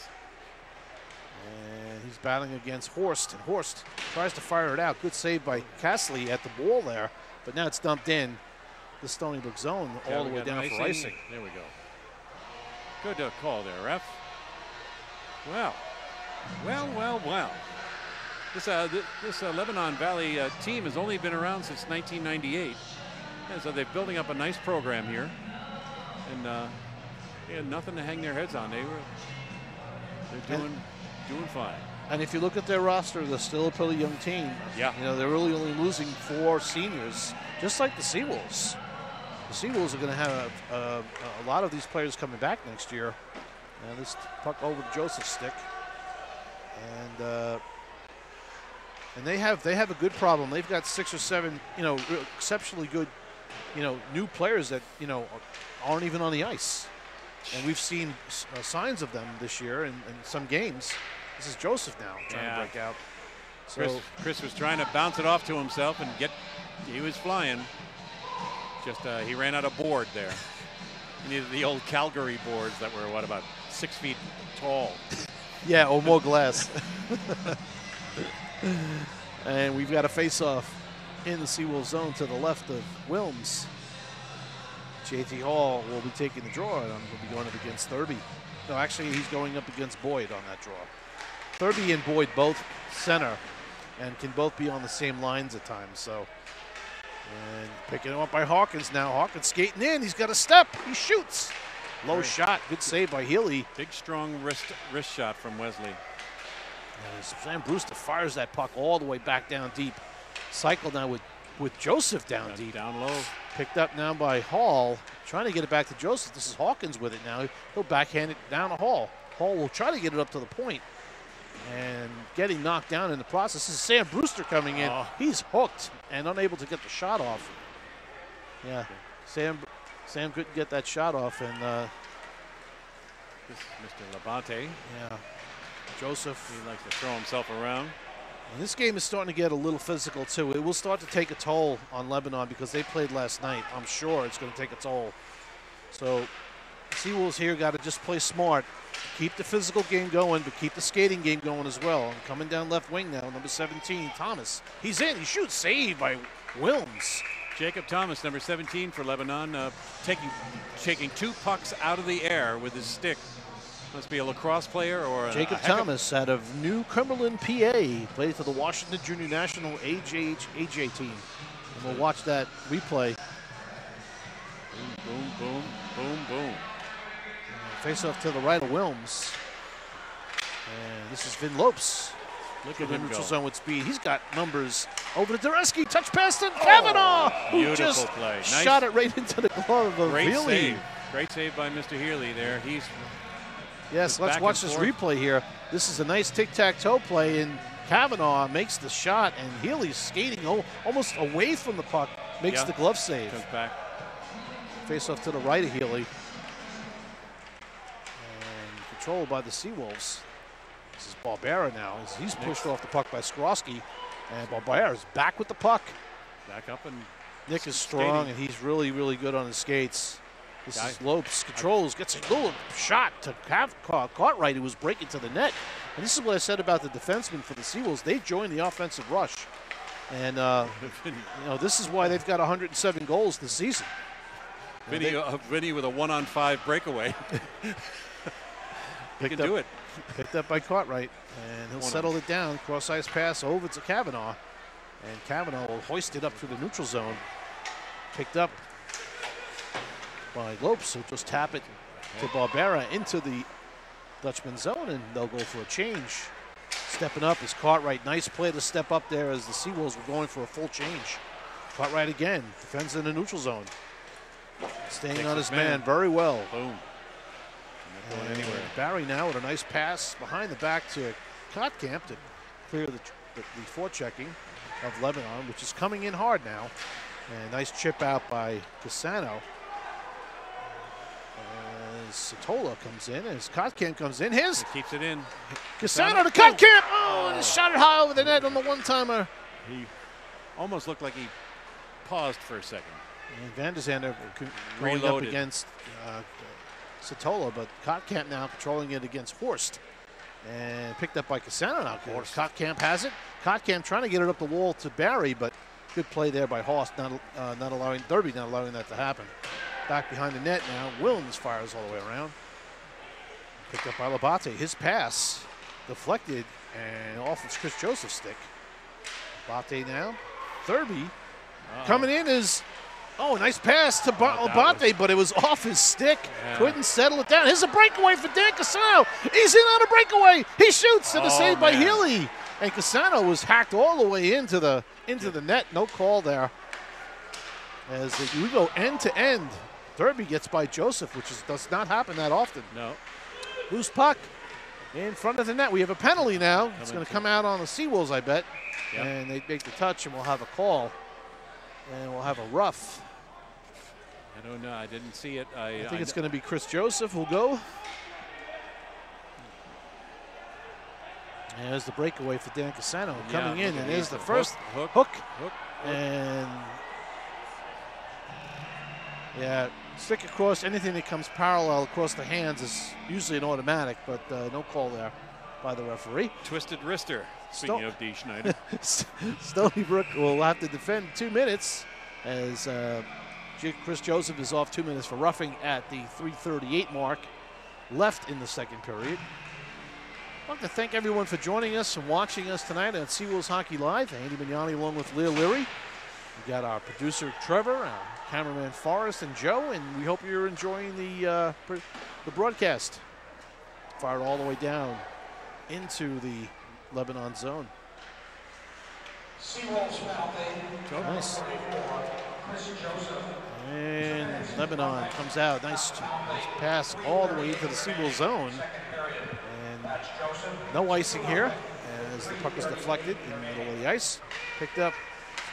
he's battling against Horst. And Horst tries to fire it out. Good save by Castley at the ball there. But now it's dumped in the Stony Brook zone all the way down for icing. There we go. Good call there, ref. Well. This Lebanon Valley team has only been around since 1998. And so they're building up a nice program here. And they had nothing to hang their heads on. They're doing fine. And if you look at their roster, they're still a pretty young team. Yeah. You know, they're really only losing 4 seniors, just like the Seawolves. The Seawolves are going to have a lot of these players coming back next year. And this puck over to Joseph's stick. And they have a good problem. They've got 6 or 7, exceptionally good, new players that, aren't even on the ice. And we've seen signs of them this year in some games. This is Joseph now trying to break out. So Chris was trying to bounce it off to himself and he was flying. Just he ran out of board there. He needed the old Calgary boards that were, about 6 feet tall. Yeah, or more glass. And we've got a face-off in the Seawolves zone to the left of Wilms. JT Hall will be taking the draw, and will be going up against Thurby. No, actually, he's going up against Boyd on that draw. Thurby and Boyd both center and can both be on the same lines at times. So, and picking him up by Hawkins now. Hawkins skating in. He's got a step. He shoots. Low shot. Good save by Healy. Big, strong wrist shot from Wesley. And Sam Brewster fires that puck all the way back down deep. Cycle now with Joseph down deep. Down low. Picked up now by Hall. Trying to get it back to Joseph. This is Hawkins with it now. He'll backhand it down to Hall. Hall will try to get it up to the point. And getting knocked down in the process. This is Sam Brewster coming in. He's hooked and unable to get the shot off. Yeah, Sam couldn't get that shot off. And this is Mr. Labate. Yeah. Joseph. He likes to throw himself around. And this game is starting to get a little physical, too. It will start to take a toll on Lebanon because they played last night. I'm sure it's going to take a toll. So Seawolves here got to just play smart. Keep the physical game going, but keep the skating game going as well. And coming down left wing now, number 17, Thomas. He's in. He shoots. Saved by Wilms. Jacob Thomas, number 17 for Lebanon, taking 2 pucks out of the air with his stick. Must be a lacrosse player or Jacob Thomas out of New Cumberland, PA, played for the Washington Junior National AJ team. And we'll watch that replay. Boom, boom, boom, boom. Face off to the right of Wilms. And this is Vin Lopes. Look at him neutral go. Zone with speed. He's got numbers over to Dureski. Touch pass to Kavanaugh, who just play. Shot it right into the glove of Great Healy. save. Great save by Mr. Healy there. He's Yes, let's watch this replay here. This is a nice tic-tac-toe play, and Kavanaugh makes the shot, and Healy's skating almost away from the puck, makes the glove save. Comes back. Face off to the right of Healy. And controlled by the Seawolves. This is Barbera now. He's pushed off the puck by Skrosky. And Barbera's back with the puck. Back up and Nick is strong, skating. and he's really, really good on his skates. This is Lopes, controls, gets a little shot to have Cartwright, who was breaking to the net. And this is what I said about the defensemen for the Seawolves. They joined the offensive rush. And, this is why they've got 107 goals this season. Vinny with a 1-on-5 breakaway. He can do it. Picked up by Cartwright, and he'll settle it down. Cross-ice pass over to Kavanaugh. And Kavanaugh will hoist it up through the neutral zone. Picked up by Lopes, who'll just tap it to Barbera into the Dutchman zone, and they'll go for a change. Stepping up is Cartwright. Nice play to step up there as the Seawolves were going for a full change. Cartwright again, defends in the neutral zone. Staying on his man very well. Boom. Not going anywhere. Barry now with a nice pass behind the back to Kotkamp to clear the forechecking of Lebanon, which is coming in hard now. And nice chip out by Cassano. As Satola comes in, as Kotkamp comes in. Here's Keeps it in. Cassano to Kotkamp. Oh, and shot it high over the net on the one-timer. He almost looked like he paused for a second. And Van der Zander going up against Satola, but Kotkamp now controlling it against Horst. And picked up by Cassano now. Kotkamp has it. Kotkamp trying to get it up the wall to Barry, but good play there by Horst, not allowing Derby, not allowing that to happen. Back behind the net now. Williams fires all the way around. Picked up by Labate. His pass deflected and off of Chris Joseph's stick. Labate now. Derby coming in is, nice pass to Labate, but it was off his stick. Yeah. Couldn't settle it down. Here's a breakaway for Dan Cassano. He's in on a breakaway. He shoots, and a save by Healy. And Cassano was hacked all the way into the net. No call there. As we go end to end. Derby gets by Joseph, which does not happen that often. No. Loose puck in front of the net. We have a penalty now. It's going to come out on the Seawolves, I bet. Yep. And they make the touch, and we'll have a call. And we'll have a rough. I don't know. I didn't see it. I think it's going to be Chris Joseph who'll go. And there's the breakaway for Dan Cassano coming in, and there's the first hook. And stick across, anything that comes parallel across the hands is usually an automatic, but no call there by the referee. Twisted wrister, speaking of D. Schneider. Stony Brook will have to defend 2 minutes as Chris Joseph is off 2 minutes for roughing at the 3:38 mark left in the second period. I'd like to thank everyone for joining us and watching us tonight on Seawolves Hockey Live. Andy Mignani along with Leah Leary. We got our producer Trevor, our cameraman Forrest, and Joe, and we hope you're enjoying the broadcast. Fired all the way down into the Lebanon zone. Seawolves penalty. Nice. Chris Joseph. And Lebanon comes out. Nice pass all the way into the Seawolves zone. And no icing here as the puck is deflected in the middle of the ice. Picked up.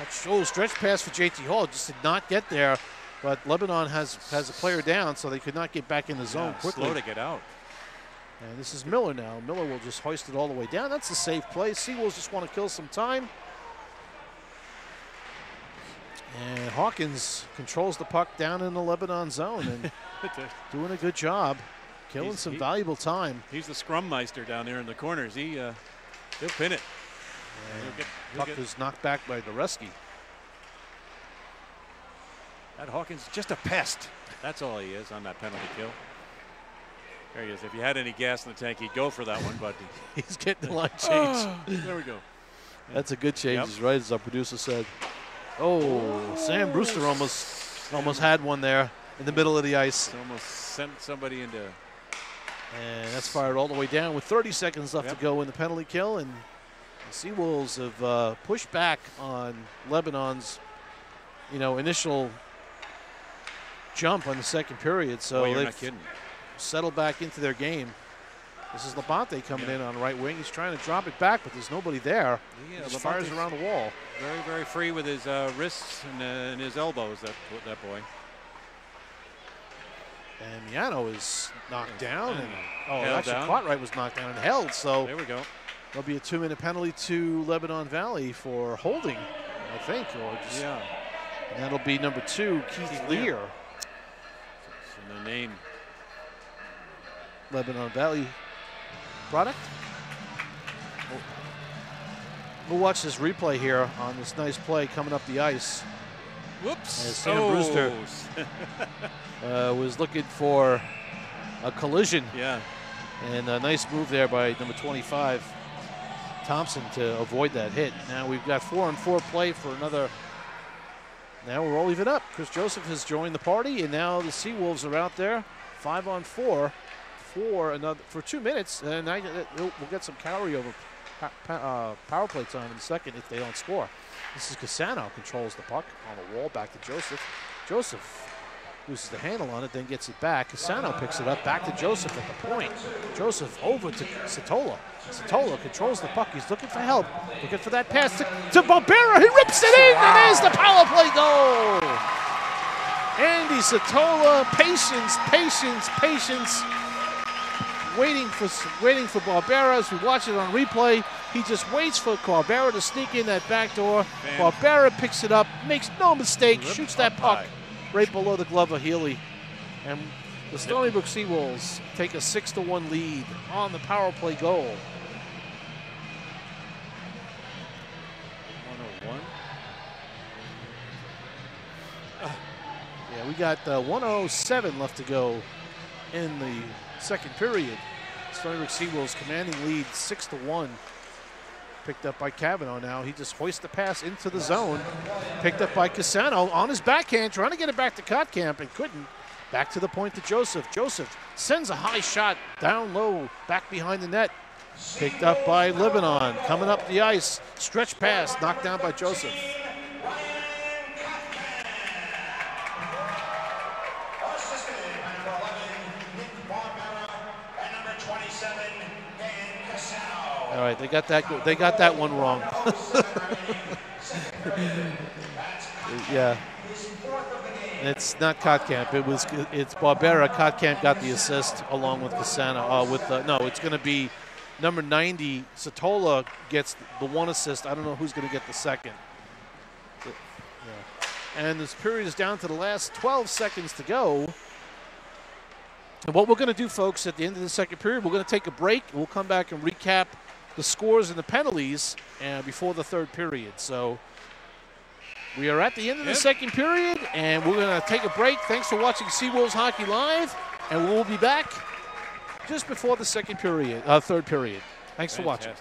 Stretch pass for JT Hall. Just did not get there. But Lebanon has a player down, so they could not get back in the zone quickly. Slow to get out. And this is Miller now. Miller will just hoist it all the way down. That's a safe play. Seawolves just want to kill some time. And Hawkins controls the puck down in the Lebanon zone and doing a good job, killing some valuable time. He's the scrum meister down there in the corners. He'll pin it. Puck is knocked back by Goreski. That Hawkins is just a pest. That's all he is on that penalty kill. There he is. If you had any gas in the tank, he'd go for that one, but he's getting the line change. There we go. That's a good change, right, as our producer said. Oh, Sam Brewster almost had one there in the middle of the ice. Almost sent somebody into. And that's fired all the way down with 30 seconds left to go in the penalty kill. And the Seawolves have pushed back on Lebanon's, initial jump on the second period. So you're they've not kidding. settled back into their game. This is Labonte coming in on right wing. He's trying to drop it back, but there's nobody there. Yeah, he fires around the wall. Very, very free with his wrists and his elbows, that boy. And Miano is knocked down. And, held actually, down. Cartwright was knocked down and held. So there we go. there'll be a 2-minute penalty to Lebanon Valley for holding, I think. Or just, Yeah. And that'll be number 2, Keith Lear. So the name. Lebanon Valley product. We'll watch this replay here on this nice play coming up the ice. Whoops. As Sam Brewster was looking for a collision. Yeah. And a nice move there by number 25, Thompson, to avoid that hit. Now we've got 4-on-4 play for another. Now we're all even up. Chris Joseph has joined the party, and now the Seawolves are out there, 5-on-4 for 2 minutes, and we'll get some carryover power play time in a second if they don't score. This is Cassano, controls the puck on the wall, back to Joseph. Joseph loses the handle on it, then gets it back. Cassano picks it up, back to Joseph at the point. Joseph over to Satola. Satola controls the puck. He's looking for help, looking for that pass to Barbera. He rips it in, and there's the power play goal. Andy Satola, patience. Waiting for Barbera. As we watch it on replay, he just waits for Barbera to sneak in that back door. Barbera picks it up, makes no mistake, shoots that puck right below the glove of Healy. And the Stony Brook Seawolves take a 6-1 lead on the power play goal. 101. Yeah, we got 107 left to go in the second period. Stony Brook Seawolves commanding lead 6-1. Picked up by Cavanaugh now. He just hoists the pass into the zone. Picked up by Cassano on his backhand, trying to get it back to Kotkamp and couldn't. Back to the point to Joseph. Joseph sends a high shot down low, back behind the net. Picked up by Lebanon. Coming up the ice. Stretch pass, knocked down by Joseph. All right, they got that one wrong. Yeah. It's not Kotkamp. It's Barbera. Kotkamp got the assist along with Cassano. It's going to be number 90. Satola gets the one assist. I don't know who's going to get the second. Yeah. And this period is down to the last 12 seconds to go. And what we're going to do, folks, at the end of the second period, we're going to take a break. We'll come back and recap the scores and the penalties before the third period. So we are at the end of the second period, and we're going to take a break. Thanks for watching Seawolves Hockey Live, and we'll be back just before the third period. Thanks for watching.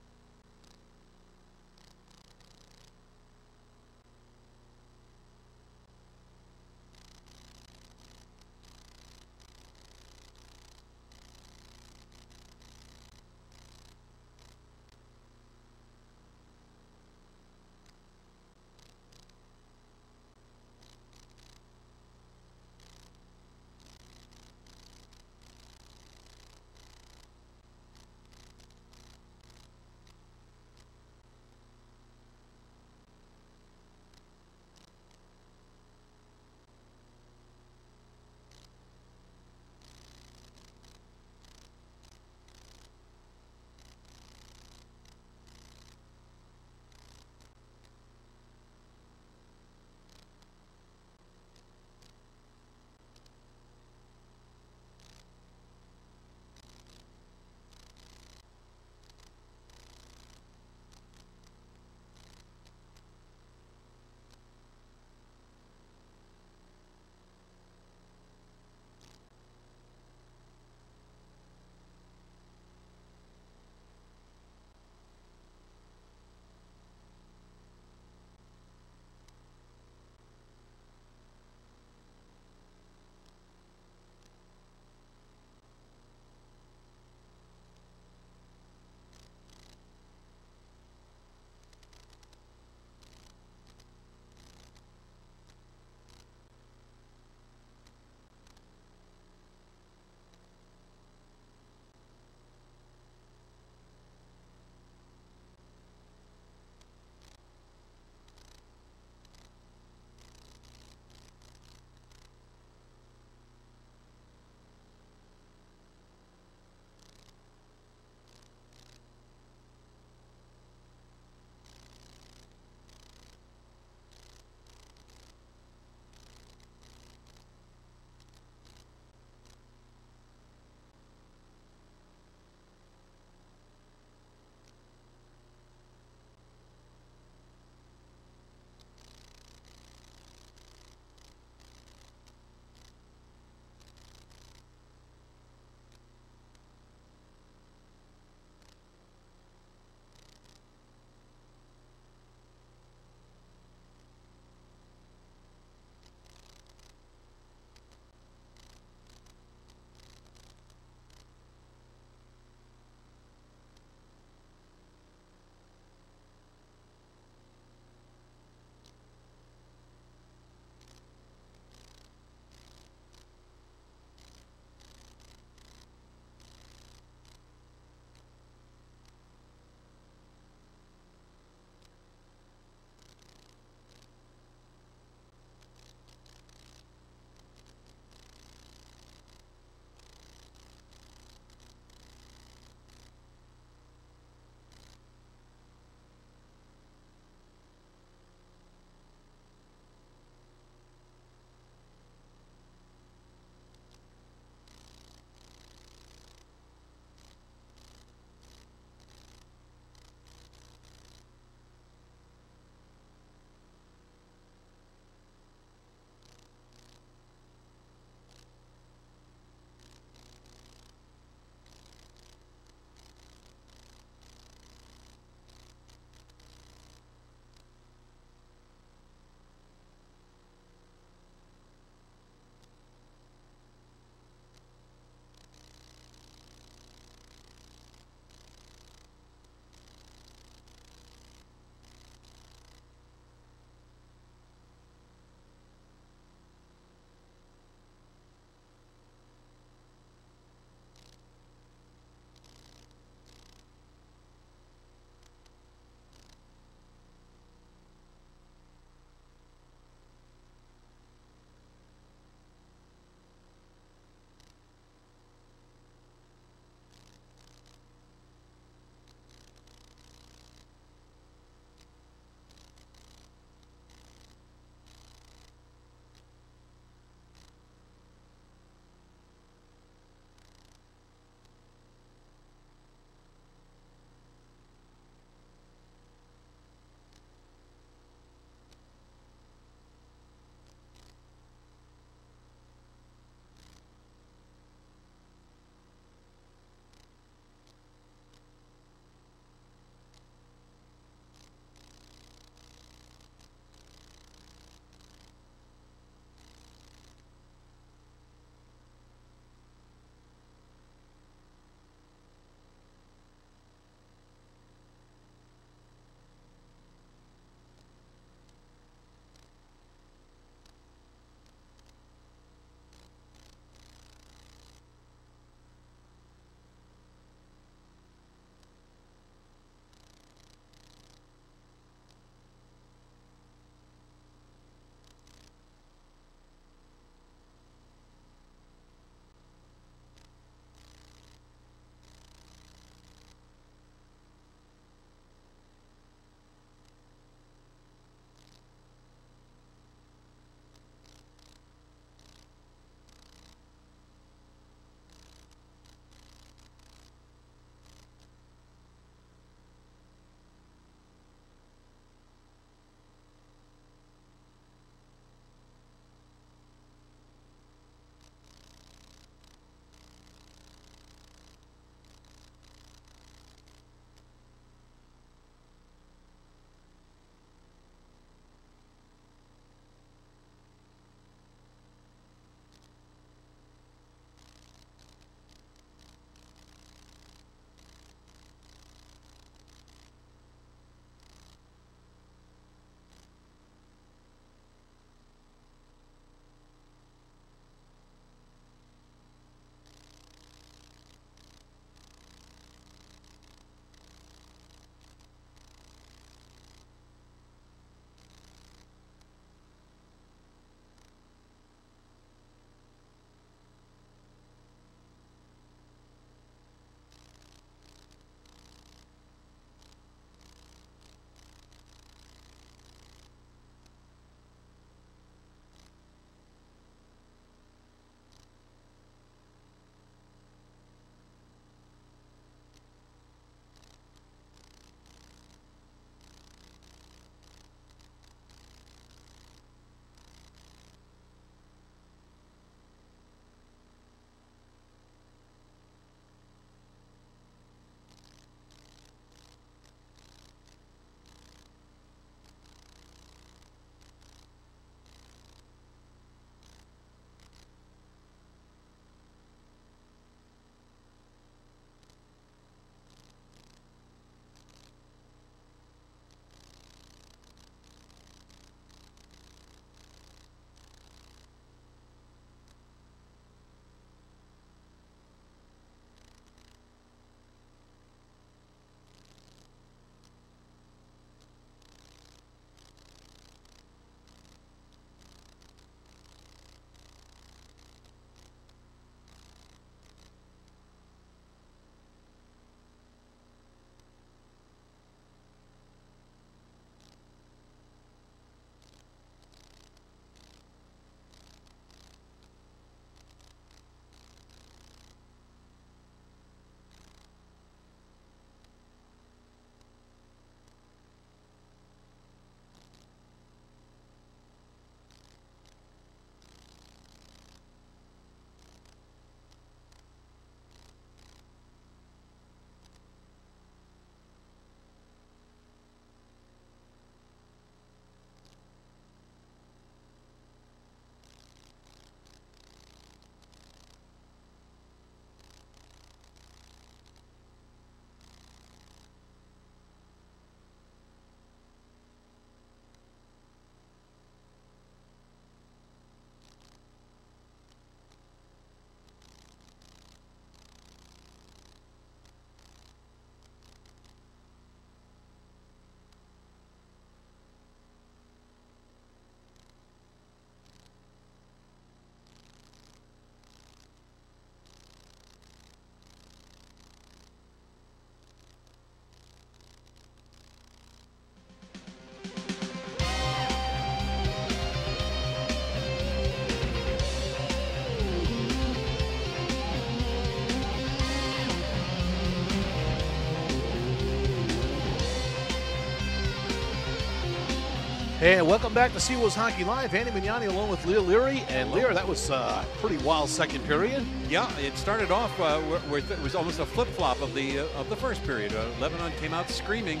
Hey, welcome back to Seawolves Hockey Live. Andy Mignani along with Lear Leary. And Lear, that was a pretty wild second period. Yeah, it started off where it was almost a flip-flop of the first period. Lebanon came out screaming,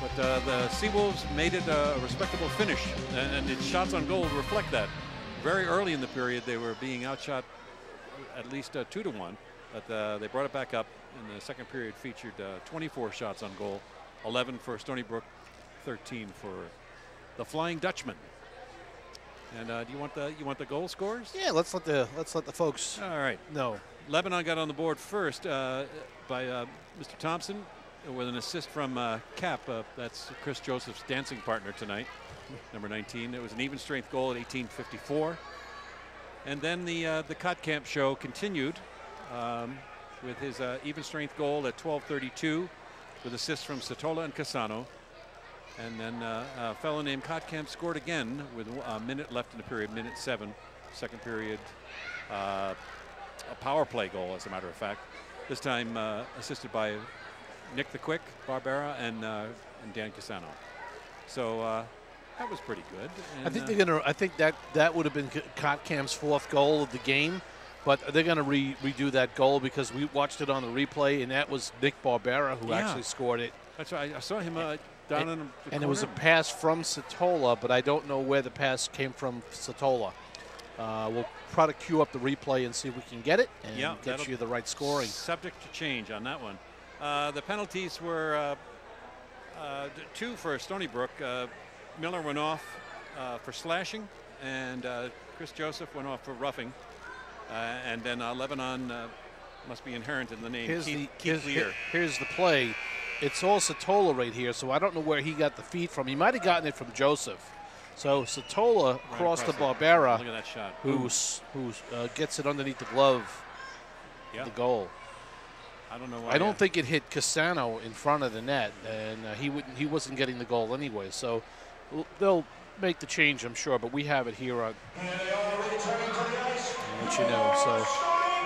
but the Seawolves made it a respectable finish, and its shots on goal reflect that. Very early in the period, they were being outshot at least 2-1, but they brought it back up, and the second period featured 24 shots on goal, 11 for Stony Brook, 13 for the Flying Dutchmen. And do you want the goal scores? Yeah, let's let the folks. All right. know. Lebanon got on the board first by Mr. Thompson with an assist from Cap. That's Chris Joseph's dancing partner tonight, number 19. It was an even strength goal at 18:54. And then the Kotkamp show continued with his even strength goal at 12:32 with assists from Satola and Casano. And then a fellow named Kotkamp scored again with a minute left in the period, minute 7, second period. A power play goal, as a matter of fact. This time assisted by Nick the Quick, Barbera, and Dan Casano. So that was pretty good. And, I think they're gonna. I think that would have been Kotkamp's 4th goal of the game, but they're gonna redo that goal because we watched it on the replay, and that was Nick Barbera who actually scored it. That's right. I saw him down in the and corner. it was a pass from Satola, but I don't know where the pass came from Satola. We'll try to queue up the replay and see if we can get it and get you the right scoring. Subject to change on that one. The penalties were 2 for Stony Brook. Miller went off for slashing, and Chris Joseph went off for roughing. And then Lebanon must be inherent in the name. Here's the play. It's all Satola right here, so I don't know where he got the feed from. He might have gotten it from Joseph. So Satola crossed to Barbera, look at that shot. who gets it underneath the glove, the goal. I don't know why. I don't think it hit Casano in front of the net, and he wasn't getting the goal anyway. So they'll make the change, I'm sure. But we have it here on. I'll let you know.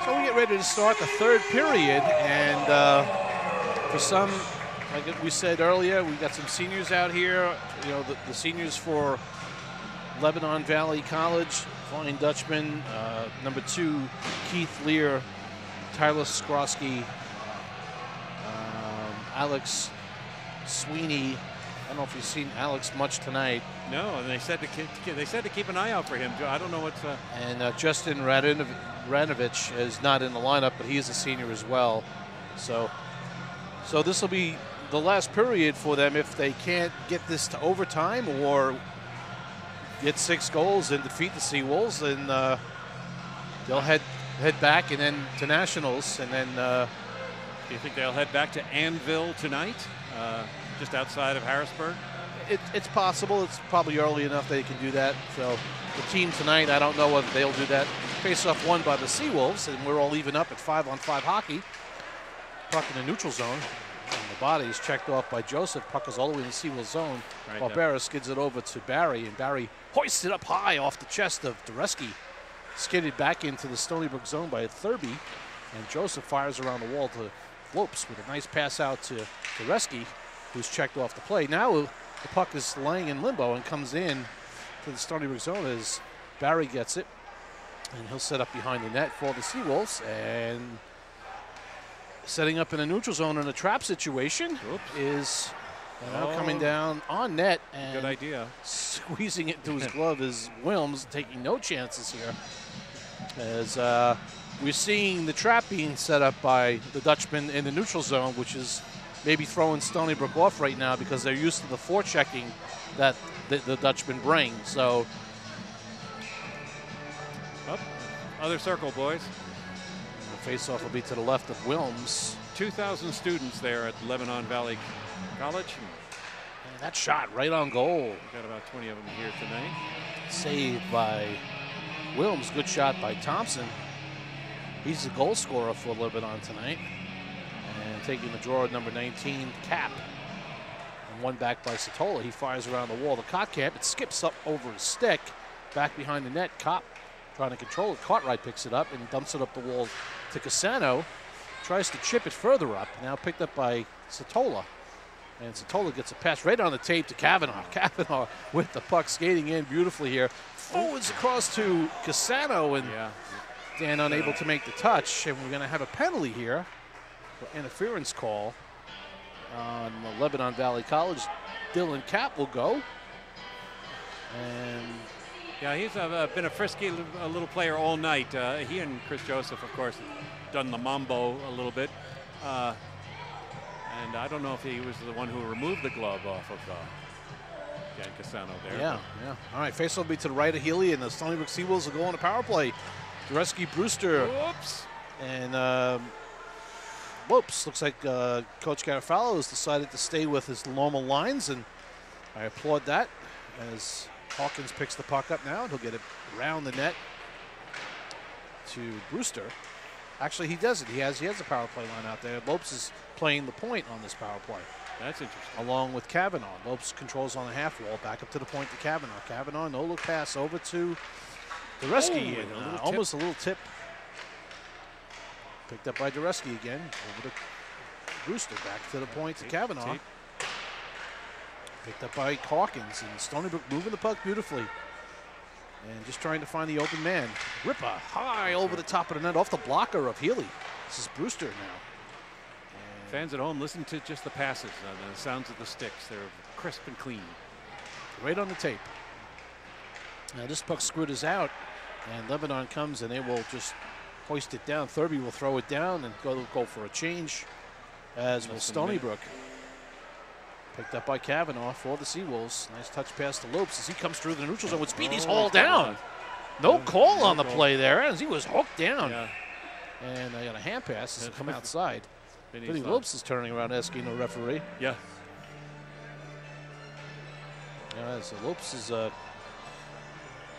So we get ready to start the third period, and for some, like we said earlier, we got some seniors out here. You know, the seniors for Lebanon Valley College, Flying Dutchman, number 2, Keith Lear, Tyler Skrosky, Alex Sweeney. I don't know if you've seen Alex much tonight. No, and they said to keep an eye out for him. I don't know what's. And Justin Radonovich is not in the lineup, but he is a senior as well. So this will be the last period for them if they can't get this to overtime or get 6 goals and defeat the Seawolves, and they'll head back and then to nationals, and then. Do you think they'll head back to Annville tonight, just outside of Harrisburg? It's possible. It's probably early enough they can do that. So the team tonight, I don't know whether they'll do that. Face-off won by the Seawolves, and we're all even up at 5-on-5 hockey. Puck in the neutral zone. And the body is checked off by Joseph. Puck is all the way in the Seawolves zone. Right, Barbera skids it over to Barry, and Barry hoists it up high off the chest of Dureski. Skidded back into the Stony Brook zone by Thurby, and Joseph fires around the wall to Lopes with a nice pass out to Dureski, who's checked off the play. Now the puck is laying in limbo and comes in to the Stony Brook zone as Barry gets it, and he'll set up behind the net for the Seawolves, and setting up in a neutral zone in a trap situation is coming down on net, and good idea, squeezing it into his glove is Wilms, taking no chances here as we're seeing the trap being set up by the Dutchmen in the neutral zone, which is maybe throwing Stony Brook off right now because they're used to the forechecking that the Dutchmen bring. So, other circle, boys. The faceoff will be to the left of Wilms. 2,000 students there at Lebanon Valley College. And that shot right on goal. We've got about 20 of them here tonight. Saved by Wilms. Good shot by Thompson. He's the goal scorer for Lebanon tonight. And taking the draw at number 19, Cap. And one back by Satola. He fires around the wall. The Kotkamp, it skips up over his stick. Back behind the net, Kopp trying to control it. Cartwright picks it up and dumps it up the wall to Casano. Tries to chip it further up. Now picked up by Satola. And Satola gets a pass right on the tape to Kavanaugh. Kavanaugh with the puck skating in beautifully here. Forwards across to Cassano, and Dan unable to make the touch. And we're going to have a penalty here for interference call on Lebanon Valley College. Dylan Kapp will go. And yeah, he's been a frisky little player all night. He and Chris Joseph, of course, have done the mambo a little bit. And I don't know if he was the one who removed the glove off of Dan Cassano there. Yeah. All right, face will be to the right of Healy, and the Stony Brook Seawolves will go on the power play. Dureski Brewster. Whoops. And whoops, looks like Coach Garofalo has decided to stay with his normal lines, and I applaud that as Hawkins picks the puck up now, and he'll get it around the net to Brewster. Actually, he doesn't. He has a power play line out there. Lopes is playing the point on this power play. That's interesting. Along with Kavanaugh. Lopes controls on the half wall, back up to the point to Kavanaugh. Kavanaugh, no look pass over to Dureski. Almost a little tip. Picked up by Dureski again. Over to Brewster, back to the point to Kavanaugh. Picked up by Hawkins, and Stony Brook moving the puck beautifully. And just trying to find the open man. Ripper high over the top of the net off the blocker of Healy. This is Brewster now. And fans at home, listen to just the passes, the sounds of the sticks. They're crisp and clean. Right on the tape. Now this puck squitters out, and Lebanon comes, and they will just hoist it down. Thurby will throw it down and go for a change, as will Stony Brook. Picked up by Kavanaugh for the Seawolves. Nice touch pass to Lopes as he comes through the neutral zone with speed. He's hauled down. No call on the play there as he was hooked down. Yeah. And I got a hand pass as he come outside. Vinny Lopes is turning around asking the referee. Yeah. So Lopes is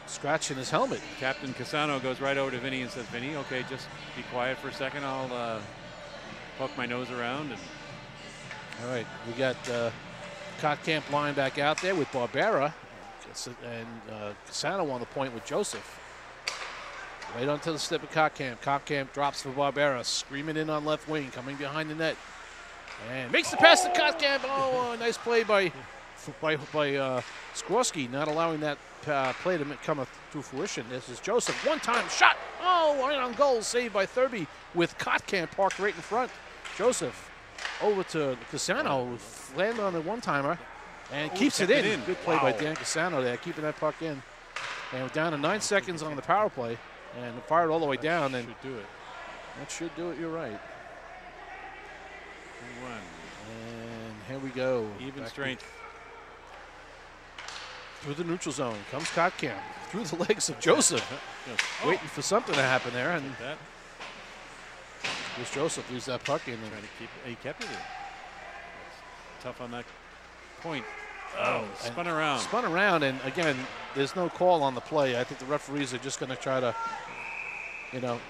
scratching his helmet. Captain Cassano goes right over to Vinny and says, Vinny, okay, just be quiet for a second. I'll poke my nose around. And all right, we got Kotkamp line back out there with Barbera, and Cassano on the point with Joseph. Right onto the slip of Kotkamp. Kotkamp drops for Barbera, screaming in on left wing, coming behind the net. And makes the pass to Kotkamp. Oh, nice play by Skorsky, not allowing that play to come to fruition. This is Joseph, one-time shot. Oh, right on goal, saved by Thurby with Kotkamp parked right in front. Joseph over to Cassano, land on the one-timer, and keeps it in. Good play by Dan Cassano there, keeping that puck in. And we're down to 9 seconds on the power play, and fired all the way down. And should do it. That should do it, you're right. And here we go. Even strength. Through the neutral zone comes Kotkamp, through the legs of Joseph. Waiting for something to happen there. And Chris Joseph used that puck in. Trying to keep it. He kept it in. Tough on that point. Spun around. Spun around, and again, there's no call on the play. I think the referees are just going to try to, no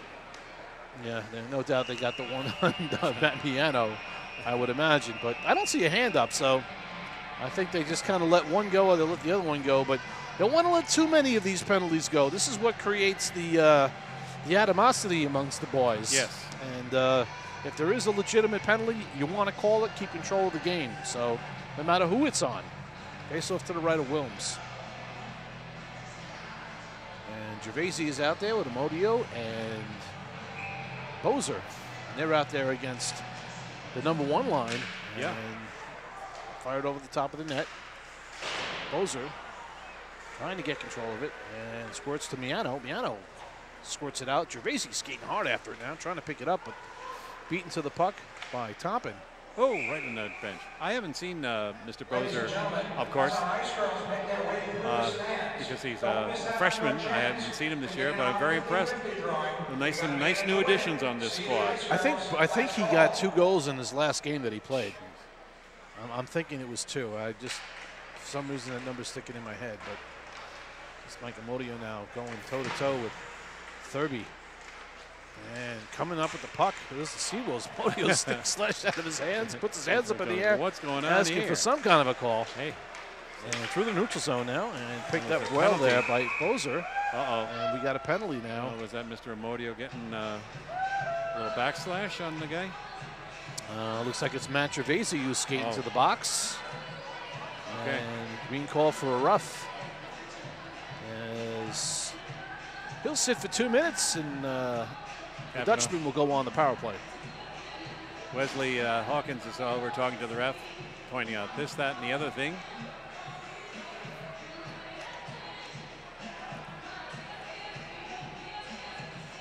doubt they got the one on Batmiano, I would imagine. But I don't see a hand up, so I think they just kind of let one go or they let the other one go. But they don't want to let too many of these penalties go. This is what creates the animosity amongst the boys. Yes. And if there is a legitimate penalty, you want to call it, keep control of the game. So no matter who it's on. Face off to the right of Wilms. And Gervaisi is out there with Amodio and Bozer. And they're out there against the #1 line. Yeah. And fired over the top of the net. Bozer trying to get control of it and squirts to Miano. Miano squirts it out. Gervaisi skating hard after it now, trying to pick it up, but beaten to the puck by Toppin. Oh, right in the bench. I haven't seen Mr. Bozer, of course, because he's a freshman. I haven't seen him this year, but I'm very impressed. Some nice new additions on this squad. I think he got 2 goals in his last game that he played. I'm thinking it was 2. For some reason that number's sticking in my head, but it's Mike Amodio now going toe-to-toe with Thurby. And coming up with the puck, there's the Seawolves. Amodio stick slashed out of his hands, puts his hands up in the air. What's going on asking here? For some kind of a call. Hey. And through the neutral zone now, and picked up well there by Bozer. Uh-oh. And we got a penalty now. Was that Mr. Amodio getting a little backslash on the guy? Looks like it's Matt Gervaisi who's skating to the box. Okay. And green call for a rough. As he'll sit for 2 minutes, and the Dutchman will go on the power play. Wesley Hawkins is over talking to the ref, pointing out this, that, and the other thing.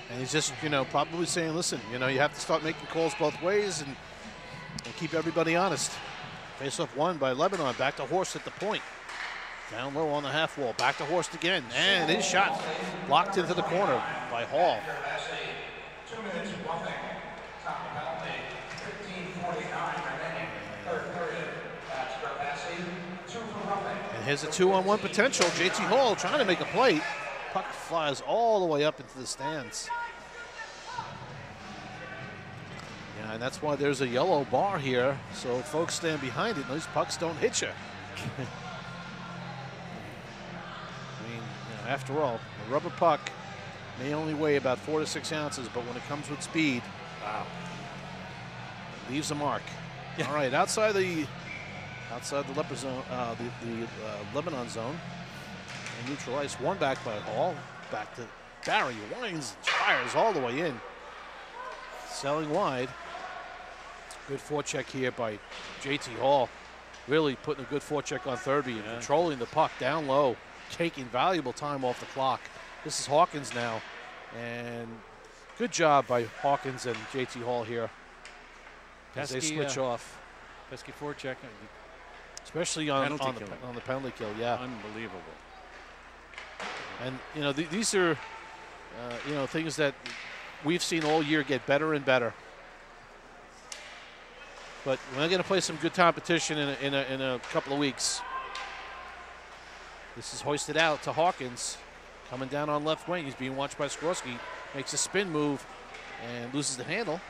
And he's just, probably saying, listen, you have to start making calls both ways and keep everybody honest. Face-off won by Lebanon. Back to Horst at the point. Down low on the half wall. Back to Horst again. And his shot blocked into the corner by Hall. 2 minutes, 1 thing. Top of penalty. 15:49 remaining. Third period. That's Gervaisi. 2 for roughing. And here's a 2-on-1 potential. JT Hall trying to make a play. Puck flies all the way up into the stands. Yeah, and that's why there's a yellow bar here, so folks stand behind it and those pucks don't hit you. I mean, after all, a rubber puck may only weigh about 4 to 6 ounces, but when it comes with speed, wow, it leaves a mark. Yeah. All right, outside the leper zone, the Lebanon zone, and neutral ice, one back by Hall, back to Barry, winds, fires all the way in, selling wide. Good forecheck here by JT Hall, really putting a good forecheck on Thurby and controlling the puck down low, taking valuable time off the clock. This is Hawkins now, and good job by Hawkins and JT Hall here as they switch off. Pesky forecheck. Especially on the penalty kill, yeah. Unbelievable. And, these are, things that we've seen all year get better and better. But we're going to play some good competition in a couple of weeks. This is hoisted out to Hawkins. Coming down on left wing. He's being watched by Skorski. Makes a spin move and loses the handle.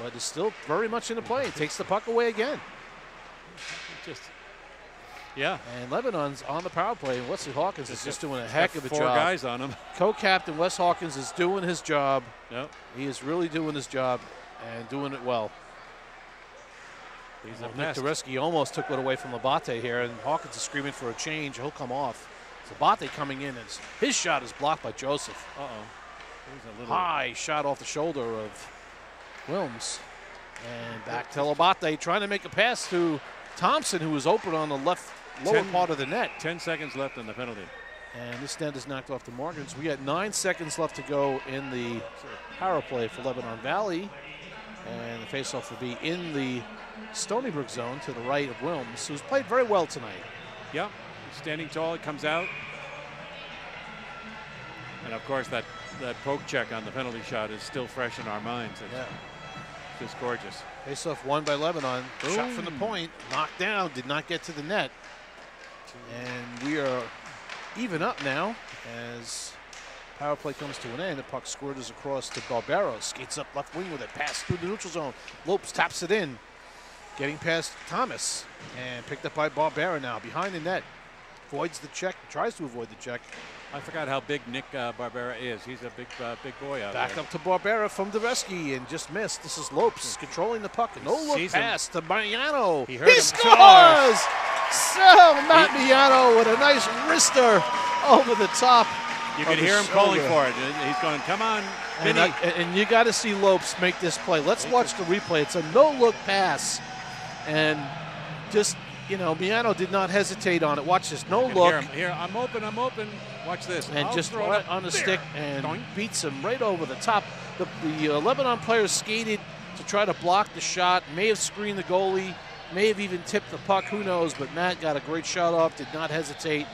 But is still very much in the play. Takes the puck away again. And Lebanon's on the power play. And Wesley Hawkins is just doing a heck of a job. 4 guys on him. Co-captain Wes Hawkins is doing his job. Yep. He is really doing his job and doing it well. Nick Tereski almost took it away from Labate here, and Hawkins is screaming for a change. He'll come off. Labate coming in, as his shot is blocked by Joseph. High shot off the shoulder of Wilms. And back to Labate, trying to make a pass to Thompson, who was open on the lower part of the net. 10 seconds left on the penalty. And this net is knocked off the Morgans. We got 9 seconds left to go in the power play for Lebanon Valley. And the faceoff will be in the Stony Brook zone to the right of Wilms, who's played very well tonight. Yeah, standing tall, it comes out. And of course, that poke check on the penalty shot is still fresh in our minds. It's just gorgeous. Faceoff won by Lebanon. Boom. Shot from the point, knocked down, did not get to the net. And we are even up now as power play comes to an end. The puck squirters across to Barbero. Skates up left wing with it. Pass through the neutral zone. Lopes taps it in. Getting past Thomas. And picked up by Barbera now. Behind the net. Avoids the check. Tries to avoid the check. I forgot how big Nick Barbera is. He's a big boy out there. Back up to Barbera from Deveski and just missed. This is Lopes controlling the puck. No look pass to Mariano. He scores! So Matt Miano with a nice wrister over the top. You can hear him calling for it. He's going, come on, Vinny. And you got to see Lopes make this play. Let's watch the replay. It's a no-look pass. And just, Miano did not hesitate on it. Watch this. No look. Here, I'm open. Watch this. And just right on the stick and beats him right over the top. The Lebanon players skated to try to block the shot. May have screened the goalie. May have even tipped the puck. Who knows? But Matt got a great shot off. Did not hesitate.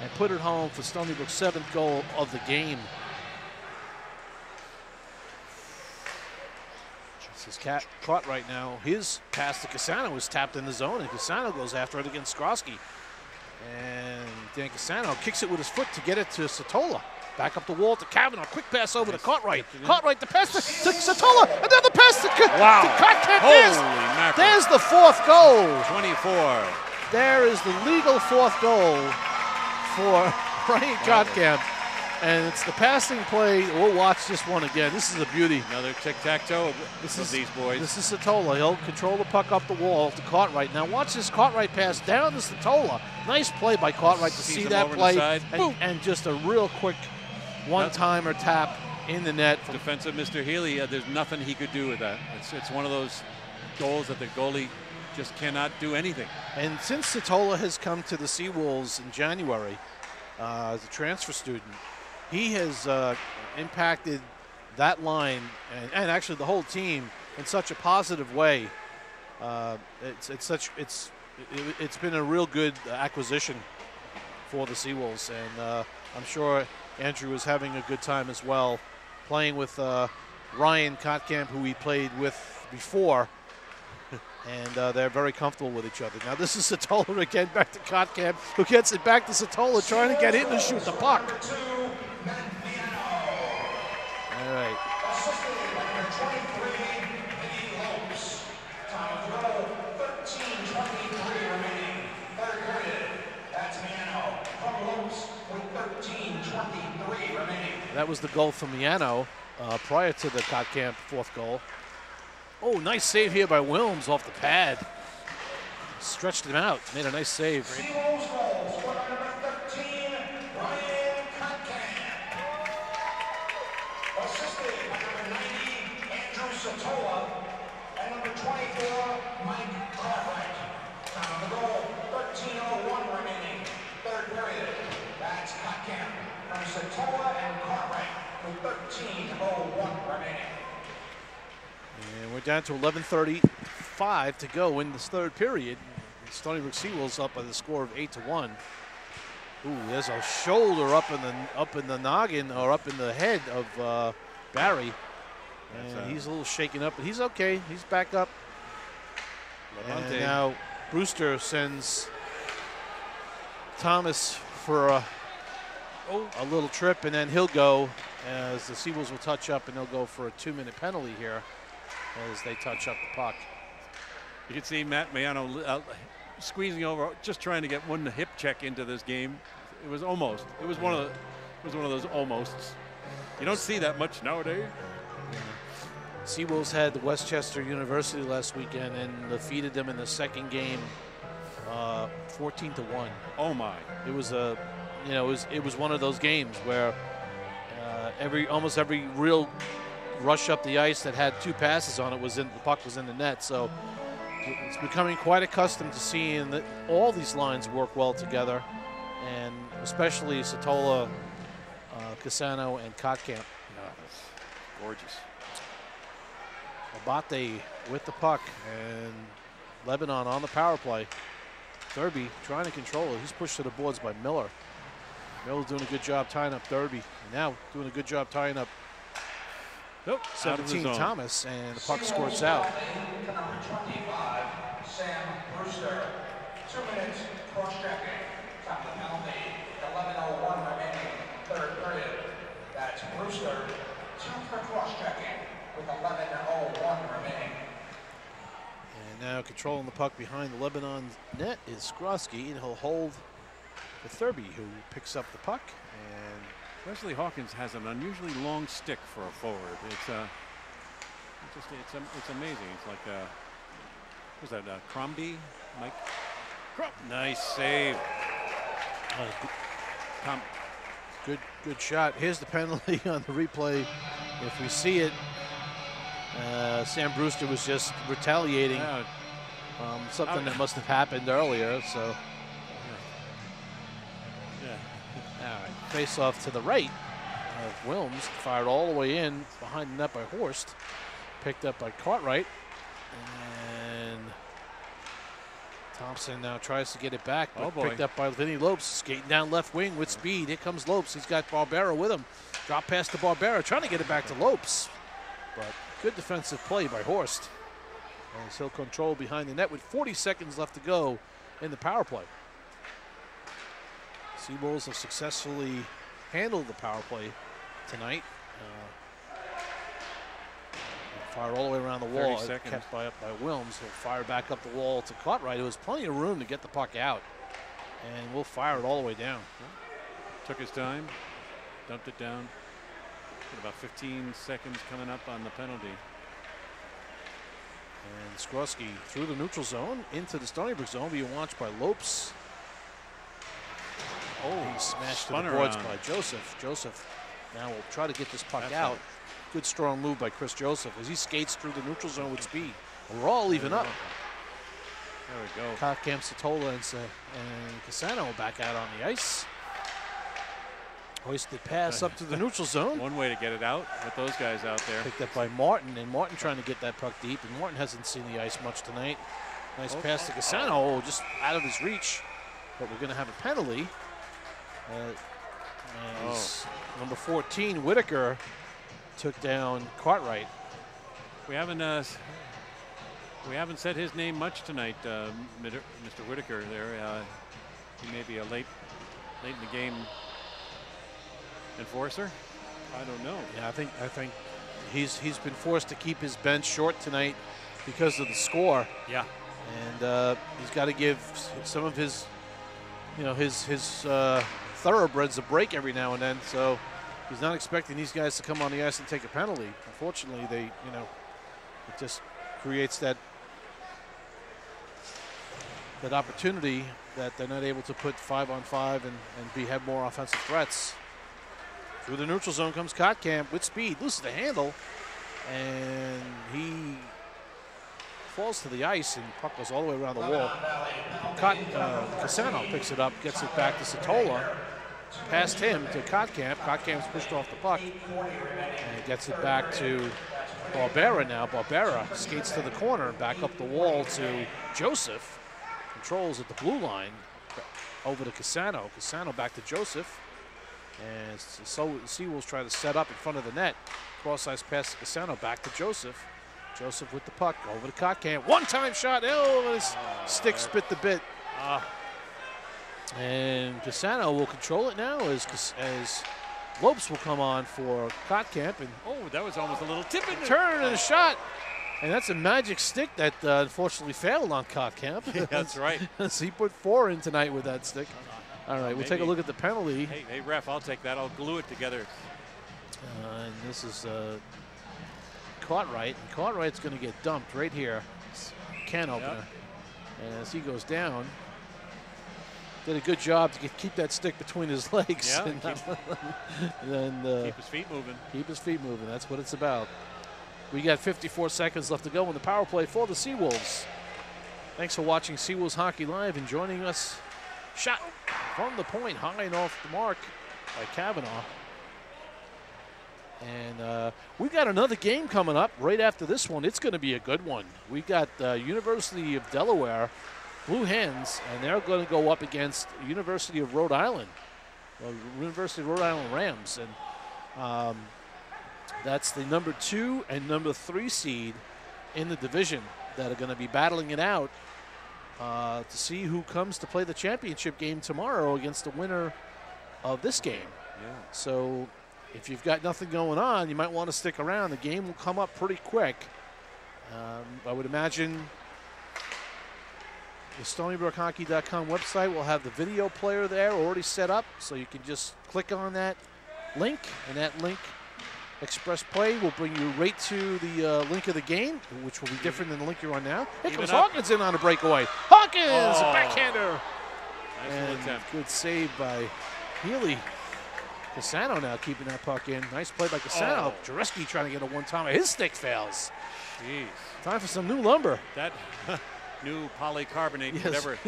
And put it home for Stony Brook's 7th goal of the game. This is caught right now. His pass to Cassano is tapped in the zone, and Cassano goes after it against Skrosky. And Dan Cassano kicks it with his foot to get it to Satola. Back up the wall to Kavanaugh. Quick pass over to Cartwright. Cartwright, the pass to Satola. Another pass to Cartwright. There's the 4th goal. 24. There is the legal 4th goal for Brian Kotkamp. And it's the passing play. We'll watch this one again. This is a beauty. Another tic-tac-toe of these boys. This is Satola. He'll control the puck up the wall to Cartwright. Now watch this Cartwright pass down to Satola. Nice play by Cartwright to see that play. And just a real quick one-timer tap in the net. Defensive Mr. Healy, there's nothing he could do with that. It's one of those goals that the goalie just cannot do anything. And since Satola has come to the Seawolves in January as a transfer student, he has impacted that line and actually the whole team in such a positive way. It's been a real good acquisition for the Seawolves, and I'm sure Andrew is having a good time as well, playing with Ryan Kotkamp, who he played with before, and they're very comfortable with each other. Now this is Satola again, back to Kotkamp, who gets it back to Satola, trying to get in and shoot the puck. All right. That was the goal from Miano prior to the Kotkamp fourth goal. Oh, nice save here by Wilms off the pad. Stretched him out, made a nice save. And we're down to 11:35 to go in this third period. Stony Brook Seawolves up by the score of 8-1. Ooh, there's a shoulder up in the noggin, or up in the head of Barry. And he's a little shaken up, but he's okay. He's back up. And now Brewster sends Thomas for a little trip, and then he'll go as the Seawolves will touch up, and they'll go for a 2-minute penalty here as they touch up the puck. You can see Matt Miano squeezing over, just trying to get one hip check into this game. It was almost. It was one of those almosts. You don't see that much nowadays. Seawolves had the Westchester University last weekend and defeated them in the second game, 14-1. Oh my! It was it was one of those games where almost every real rush up the ice that had two passes on it the puck was in the net. So it's becoming quite accustomed to seeing that all these lines work well together, and especially Satola, Casano, and Kotkamp. Yeah, that's gorgeous. Abate with the puck, and Lebanon on the power play. Thurby trying to control it. He's pushed to the boards by Miller. Miller's doing a good job tying up Thurby. And now doing a good job tying up 17 Thomas, and the puck squirts out. Number 25, Sam Brewster. 2 minutes cross-checking. Top of the penalty. 11:01 remaining. Third period. That's Brewster. 2 for cross-checking with 11:01 remaining. And now controlling the puck behind the Lebanon net is Skrosky, and he'll hold for Thurby, who picks up the puck. And Wesley Hawkins has an unusually long stick for a forward. It's amazing. It's like who's that? Crombie, Mike. Nice save. Good shot. Here's the penalty on the replay. If we see it, Sam Brewster was just retaliating something that must have happened earlier. So. All right, face off to the right of Wilms, fired all the way in behind the net by Horst, picked up by Cartwright, and Thompson now tries to get it back, but picked up by Vinny Lopes, skating down left wing with speed. Here comes Lopes. He's got Barbera with him. Drop pass to Barbera, trying to get it back to Lopes, but good defensive play by Horst, as he'll control behind the net with 40 seconds left to go in the power play. Seawolves have successfully handled the power play tonight. Fired all the way around the wall, kept up by Wilms. He'll fire back up the wall to Cartwright, who has plenty of room to get the puck out. And we'll fire it all the way down. Took his time. dumped it down. About 15 seconds coming up on the penalty. And Skrosky through the neutral zone into the Stony Brook zone, being watched by Lopes. Oh, he smashed to the boards by Joseph. Joseph now will try to get this puck out. Good strong move by Chris Joseph as he skates through the neutral zone with speed. We're all even up. There we go. Kotkam, Satola, and Cassano back out on the ice. Hoisted pass up to the neutral zone. One way to get it out with those guys out there. Picked up by Martin, and Martin trying to get that puck deep, and Martin hasn't seen the ice much tonight. Nice pass to Cassano, just out of his reach. But we're going to have a penalty. Number 14, Whitaker, took down Cartwright. We haven't said his name much tonight, Mr. Whitaker. There, he may be a late in the game enforcer. I don't know. Yeah, I think he's been forced to keep his bench short tonight because of the score. Yeah, and he's got to give some of his, his thoroughbreds a break every now and then. So he's not expecting these guys to come on the ice and take a penalty. Unfortunately, it just creates that opportunity that they're not able to put 5-on-5 and have more offensive threats. Through the neutral zone comes Kotkam with speed, loses the handle, and he falls to the ice, and the puck goes all the way around the wall. Cassano picks it up, gets it back to Satola, past him to Kotkam. Kotkam's pushed off the puck, and gets it back to Barbera now. Barbera skates to the corner, back up the wall to Joseph, controls at the blue line, over to Cassano. Cassano back to Joseph. And so Seawolves try to set up in front of the net. Cross-ice pass to Cassano, back to Joseph. Joseph with the puck, over to Kotkam. One-time shot, his stick spit the bit. And Cassano will control it now as Lopes will come on for Kotkam. And that was almost a little tip in turn and a shot. And that's a magic stick that unfortunately failed on Kotkam. Yeah, that's right. So he put 4 in tonight with that stick. All right, we'll take a look at the penalty. Hey, ref, I'll take that. I'll glue it together. And this is Cartwright. And Cartwright's going to get dumped right here. Can opener. Yep. And as he goes down, did a good job to keep that stick between his legs. Yeah, and keep his feet moving. Keep his feet moving. That's what it's about. We got 54 seconds left to go in the power play for the Seawolves. Thanks for watching Seawolves Hockey Live and joining us. Shot from the point, high and off the mark by Kavanaugh. And we've got another game coming up right after this one. It's going to be a good one. We got University of Delaware Blue Hens, and they're going to go up against University of Rhode Island, University of Rhode Island Rams. And that's the number 2 and number 3 seed in the division that are going to be battling it out to see who comes to play the championship game tomorrow against the winner of this game. Yeah. So if you've got nothing going on, you might want to stick around. The game will come up pretty quick. I would imagine the StonyBrookHockey.com website will have the video player there already set up, so you can just click on that link, and that link, Express Play, will bring you right to the link of the game, which will be different than the link you're on now. Here comes Hawkins in on a breakaway. Hawkins, a backhander. Nice attempt. Good save by Healy. Cassano now keeping that puck in. Nice play by Cassano. Jareski trying to get a one-timer. His stick fails. Jeez. Time for some new lumber. That new polycarbonate, yes. whatever.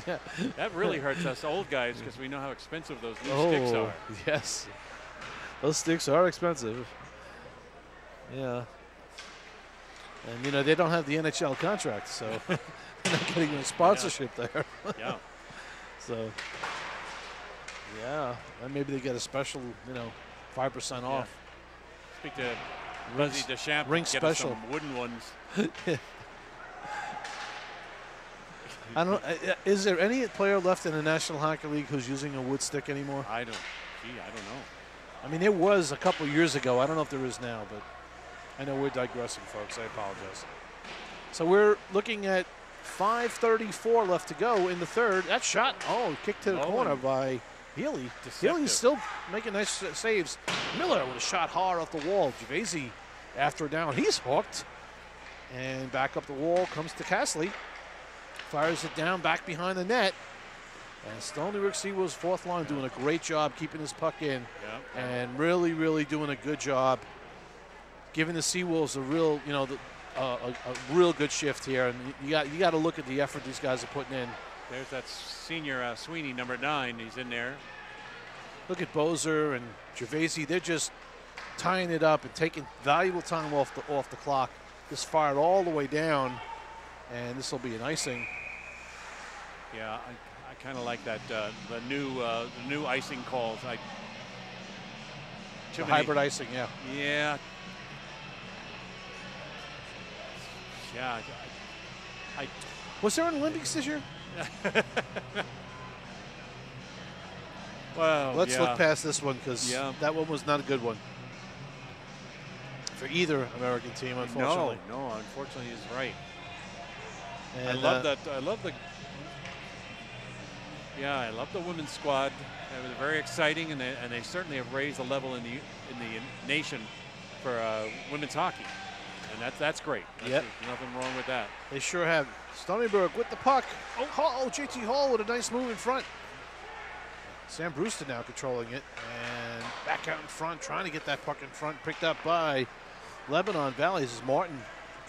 Yeah. That really hurts us old guys because we know how expensive those new sticks are. Yes. Those sticks are expensive. Yeah. And, they don't have the NHL contract, so they're not getting a sponsorship there. Yeah. So, yeah. And maybe they get a special, 5% off. Speak to Buzzy Deschamps. Ring get special. Us some wooden ones. I don't. Is there any player left in the National Hockey League who's using a wood stick anymore? I don't know. I mean, there was a couple years ago. I don't know if there is now, but I know we're digressing, folks. I apologize. So we're looking at 5:34 left to go in the third. That shot, kicked to the corner by Healy's still making nice saves. Miller with a shot hard off the wall. Gervaisi after down. He's hooked. And back up the wall comes to Castley. Fires it down back behind the net. And Stony Brook Seawolves fourth line doing a great job keeping this puck in. And really, really doing a good job giving the Seawolves a real, a real good shift here. And you got to look at the effort these guys are putting in. There's that senior Sweeney, number 9. He's in there. Look at Bozer and Gervaisi. They're just tying it up and taking valuable time off the clock. Just fired all the way down, and this will be an icing. Yeah, I kind of like that. The new icing calls. Hybrid icing, yeah. Yeah. Yeah. Was there an Olympics this year? Well, let's look past this one because that one was not a good one for either American team, unfortunately. No, unfortunately, he's right. And I love that. I love the women's squad. They were very exciting, and they certainly have raised the level in the nation for women's hockey, and that's great. There's nothing wrong with that. They sure have. Stony Brook with the puck. Oh, JT Hall with a nice move in front. Sam Brewster now controlling it, and back out in front, trying to get that puck in front, picked up by Lebanon Valley. This is Martin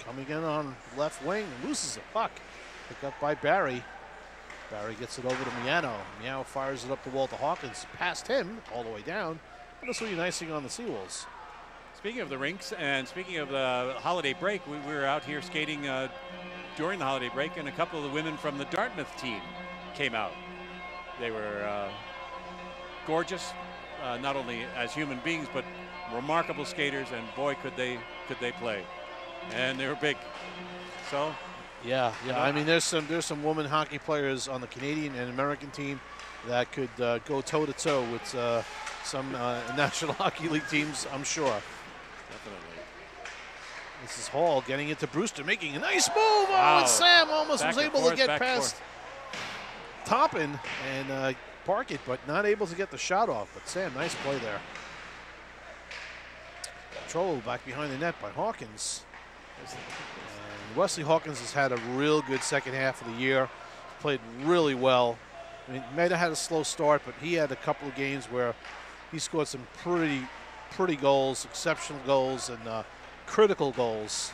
coming in on left wing, loses the puck. Picked up by Barry. Barry gets it over to Miano. Miano fires it up the wall to Hawkins, past him, all the way down. And this will be an icing on the Seawolves. Speaking of the rinks, and speaking of the holiday break, we were out here skating during the holiday break, and a couple of the women from the Dartmouth team came out. They were gorgeous, not only as human beings, but remarkable skaters, and boy, could they play. And they were big. So, yeah. I mean, there's some women hockey players on the Canadian and American team that could go toe-to-toe with some National Hockey League teams, I'm sure. Definitely. This is Hall getting it to Brewster, making a nice move. Oh, and Sam almost was able to get past Toppin and park it, but not able to get the shot off. But Sam, nice play there. Control back behind the net by Hawkins. And Wesley Hawkins has had a real good second half of the year. Played really well. I mean, may have had a slow start, but he had a couple of games where he scored some pretty goals, exceptional goals, and critical goals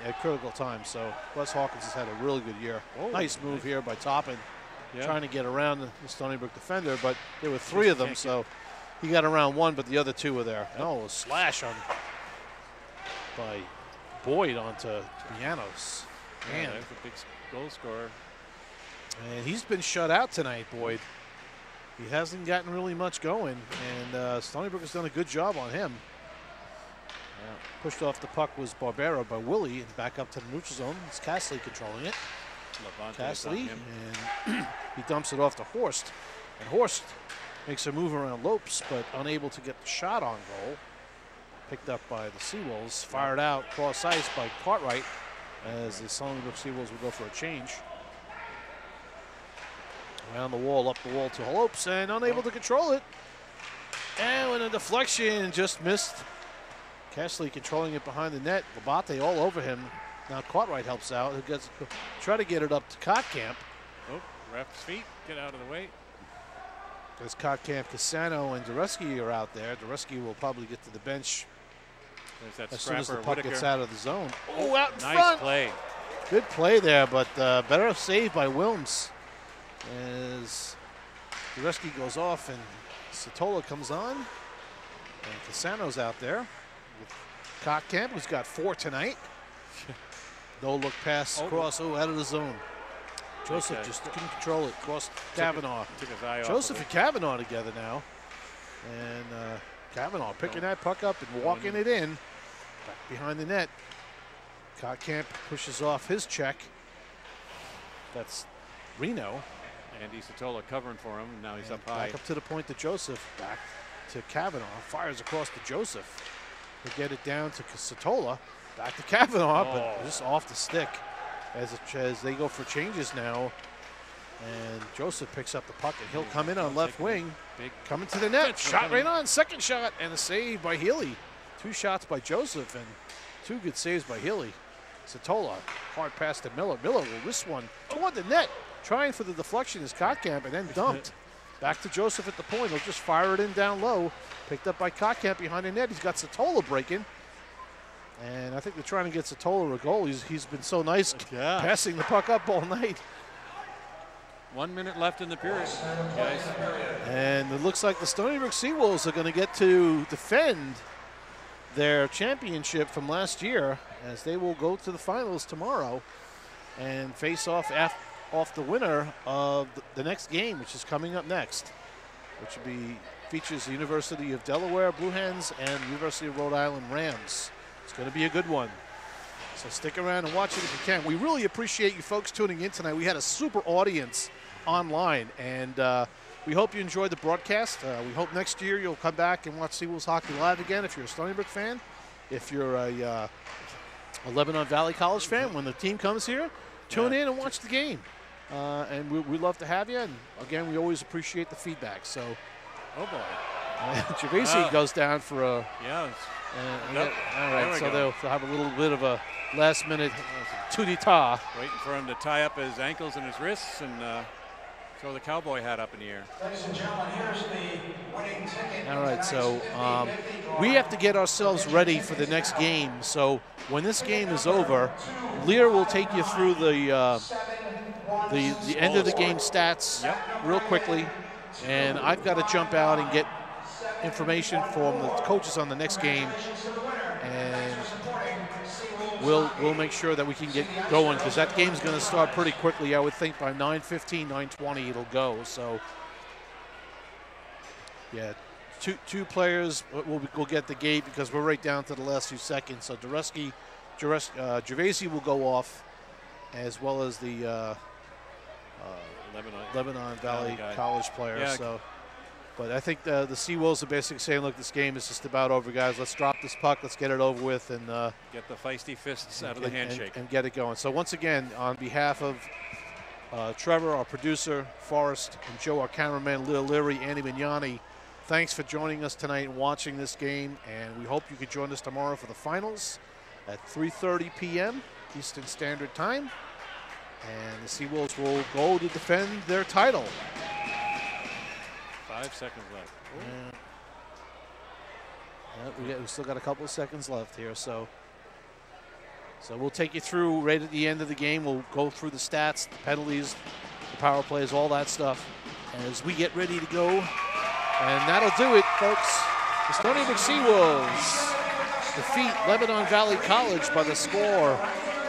at critical times. So Wes Hawkins has had a really good year. Nice move here by Toppin, trying to get around the Stony Brook defender, but there were 3 of them, so he got around one, but the other 2 were there. No, a slash by Boyd onto Pianos. Man, that's a big goal scorer. And he's been shut out tonight, Boyd. He hasn't gotten really much going, and Stony Brook has done a good job on him. Pushed off the puck was Barbero by Willie, and back up to the neutral zone. It's Castley controlling it. Castley, and he dumps it off to Horst. And Horst makes a move around Lopes, but unable to get the shot on goal. Picked up by the Seawolves, fired out cross ice by Cartwright as the Stony Brook Seawolves will go for a change. Around the wall, up the wall to Lopes, and unable to control it. And with a deflection, just missed. Castley controlling it behind the net. Labate all over him. Now Cartwright helps out. Who gets try to get it up to Kotkamp. Oh, ref's feet, get out of the way. As Kotkamp, Cassano, and Dureski are out there. Dureski will probably get to the bench as soon as the puck gets out of the zone. Oh, out in front. Nice play. Good play there, but better save by Wilms. As Dureski goes off and Satola comes on. And Cassano's out there with Kotkamp, who's got 4 tonight. No look pass across, out of the zone. Joseph just couldn't control it. Cross Kavanaugh. Took his eye Joseph off and Kavanaugh together now. And Kavanaugh picking that puck up and walking it in. Back behind the net. Kotkamp pushes off his check. That's Reno. Andy Satola covering for him. Now he's up high. Back up to the point to Joseph. Back to Kavanaugh. Fires across to Joseph. They get it down to Satola. Back to Kavanaugh, but just off the stick as they go for changes now. And Joseph picks up the puck, and he'll come in on left wing. Big Coming to the net. Shot right on. Second shot, and a save by Healy. 2 shots by Joseph, and 2 good saves by Healy. Satola, hard pass to Miller. Miller will wrist one toward the net. Trying for the deflection is Kottkamp, and then dumped. Back to Joseph at the point. He'll just fire it in down low. Picked up by Kottkamp behind the net. He's got Satola breaking. And I think they're trying to get Satola a goal. He's been so nice passing the puck up all night. 1 minute left in the period, guys. And it looks like the Stony Brook Seawolves are going to get to defend their championship from last year, as they will go to the finals tomorrow and face off the winner of the next game, which is coming up next, which will be features the University of Delaware Blue Hens and University of Rhode Island Rams. It's going to be a good one. So stick around and watch it if you can. We really appreciate you folks tuning in tonight. We had a super audience online, and we hope you enjoyed the broadcast. We hope next year you'll come back and watch Seawolves Hockey live again if you're a Stony Brook fan. If you're a Lebanon Valley College fan, when the team comes here, tune in and watch the game. And we'd love to have you. And again, we always appreciate the feedback. So, oh boy, Gervasi goes down for a. Yeah. All right, so they'll have a little bit of a last-minute tout-d'etat. Waiting for him to tie up his ankles and his wrists and throw the cowboy hat up in the air. Ladies and gentlemen, here's the winning ticket. All right, so we have to get ourselves ready for the next game. So when this game is over, Lear will take you through the end of the game stats real quickly, and I've got to jump out and get information from the coaches on the next game, and we'll make sure that we can get going, because that game's going to start pretty quickly. I would think by 9:15, 9:20 it'll go. So yeah, two players will get the gate, because we're right down to the last few seconds. So Gervasi will go off, as well as the Lebanon Valley College player. Yeah. So. But I think the Seawolves are basically saying, look, this game is just about over, guys. Let's drop this puck. Let's get it over with. And get the feisty fists out of the handshake. And get it going. So once again, on behalf of Trevor, our producer, Forrest, and Joe, our cameraman, Lil Leary, Andy Mignani, thanks for joining us tonight and watching this game. And we hope you could join us tomorrow for the finals at 3:30 p.m. Eastern Standard Time. And the Seawolves will go to defend their title. 5 seconds left. We still got a couple of seconds left here, so we'll take you through right at the end of the game. We'll go through the stats, the penalties, the power plays, all that stuff, as we get ready to go. And that'll do it, folks. The Stony Brook Seawolves defeat Lebanon Valley College by the score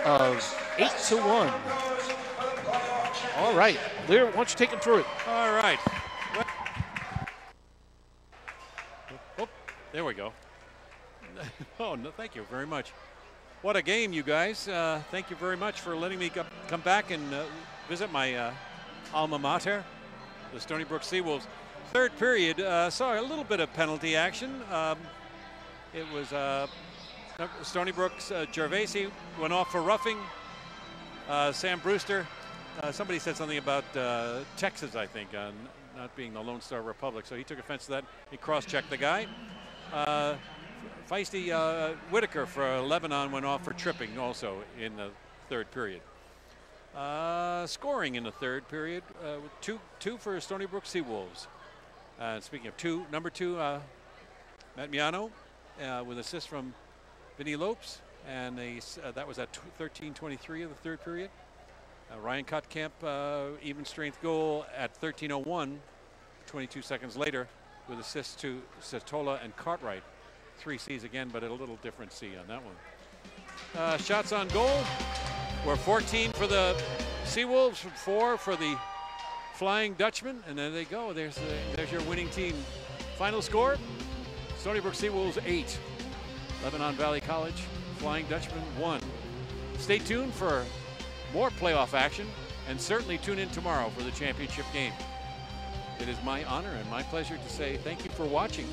of 8-1. All right, Lear, why don't you take them through it? All right. There we go. Oh, no, thank you very much. What a game, you guys. Thank you very much for letting me come back and visit my alma mater, the Stony Brook Seawolves. Third period, saw a little bit of penalty action. It was Stony Brook's Gervasi went off for roughing. Sam Brewster, somebody said something about Texas, I think, not being the Lone Star Republic, so he took offense to that. He cross-checked the guy. Feisty Whitaker for Lebanon went off for tripping also in the third period. Scoring in the third period, two for Stony Brook Seawolves. Speaking of two, number 2, Matt Miano with assist from Vinny Lopes, and that was at 13:23 of the third period. Ryan Kottkamp, even strength goal at 13:01, 22 seconds later, with assists to Satola and Cartwright. 3 C's again, but a little different C on that one. Shots on goal were 14 for the Seawolves, 4 for the Flying Dutchmen, and there they go. There's your winning team. Final score: Stony Brook Seawolves 8, Lebanon Valley College Flying Dutchmen 1. Stay tuned for more playoff action, and certainly tune in tomorrow for the championship game. It is my honor and my pleasure to say thank you for watching.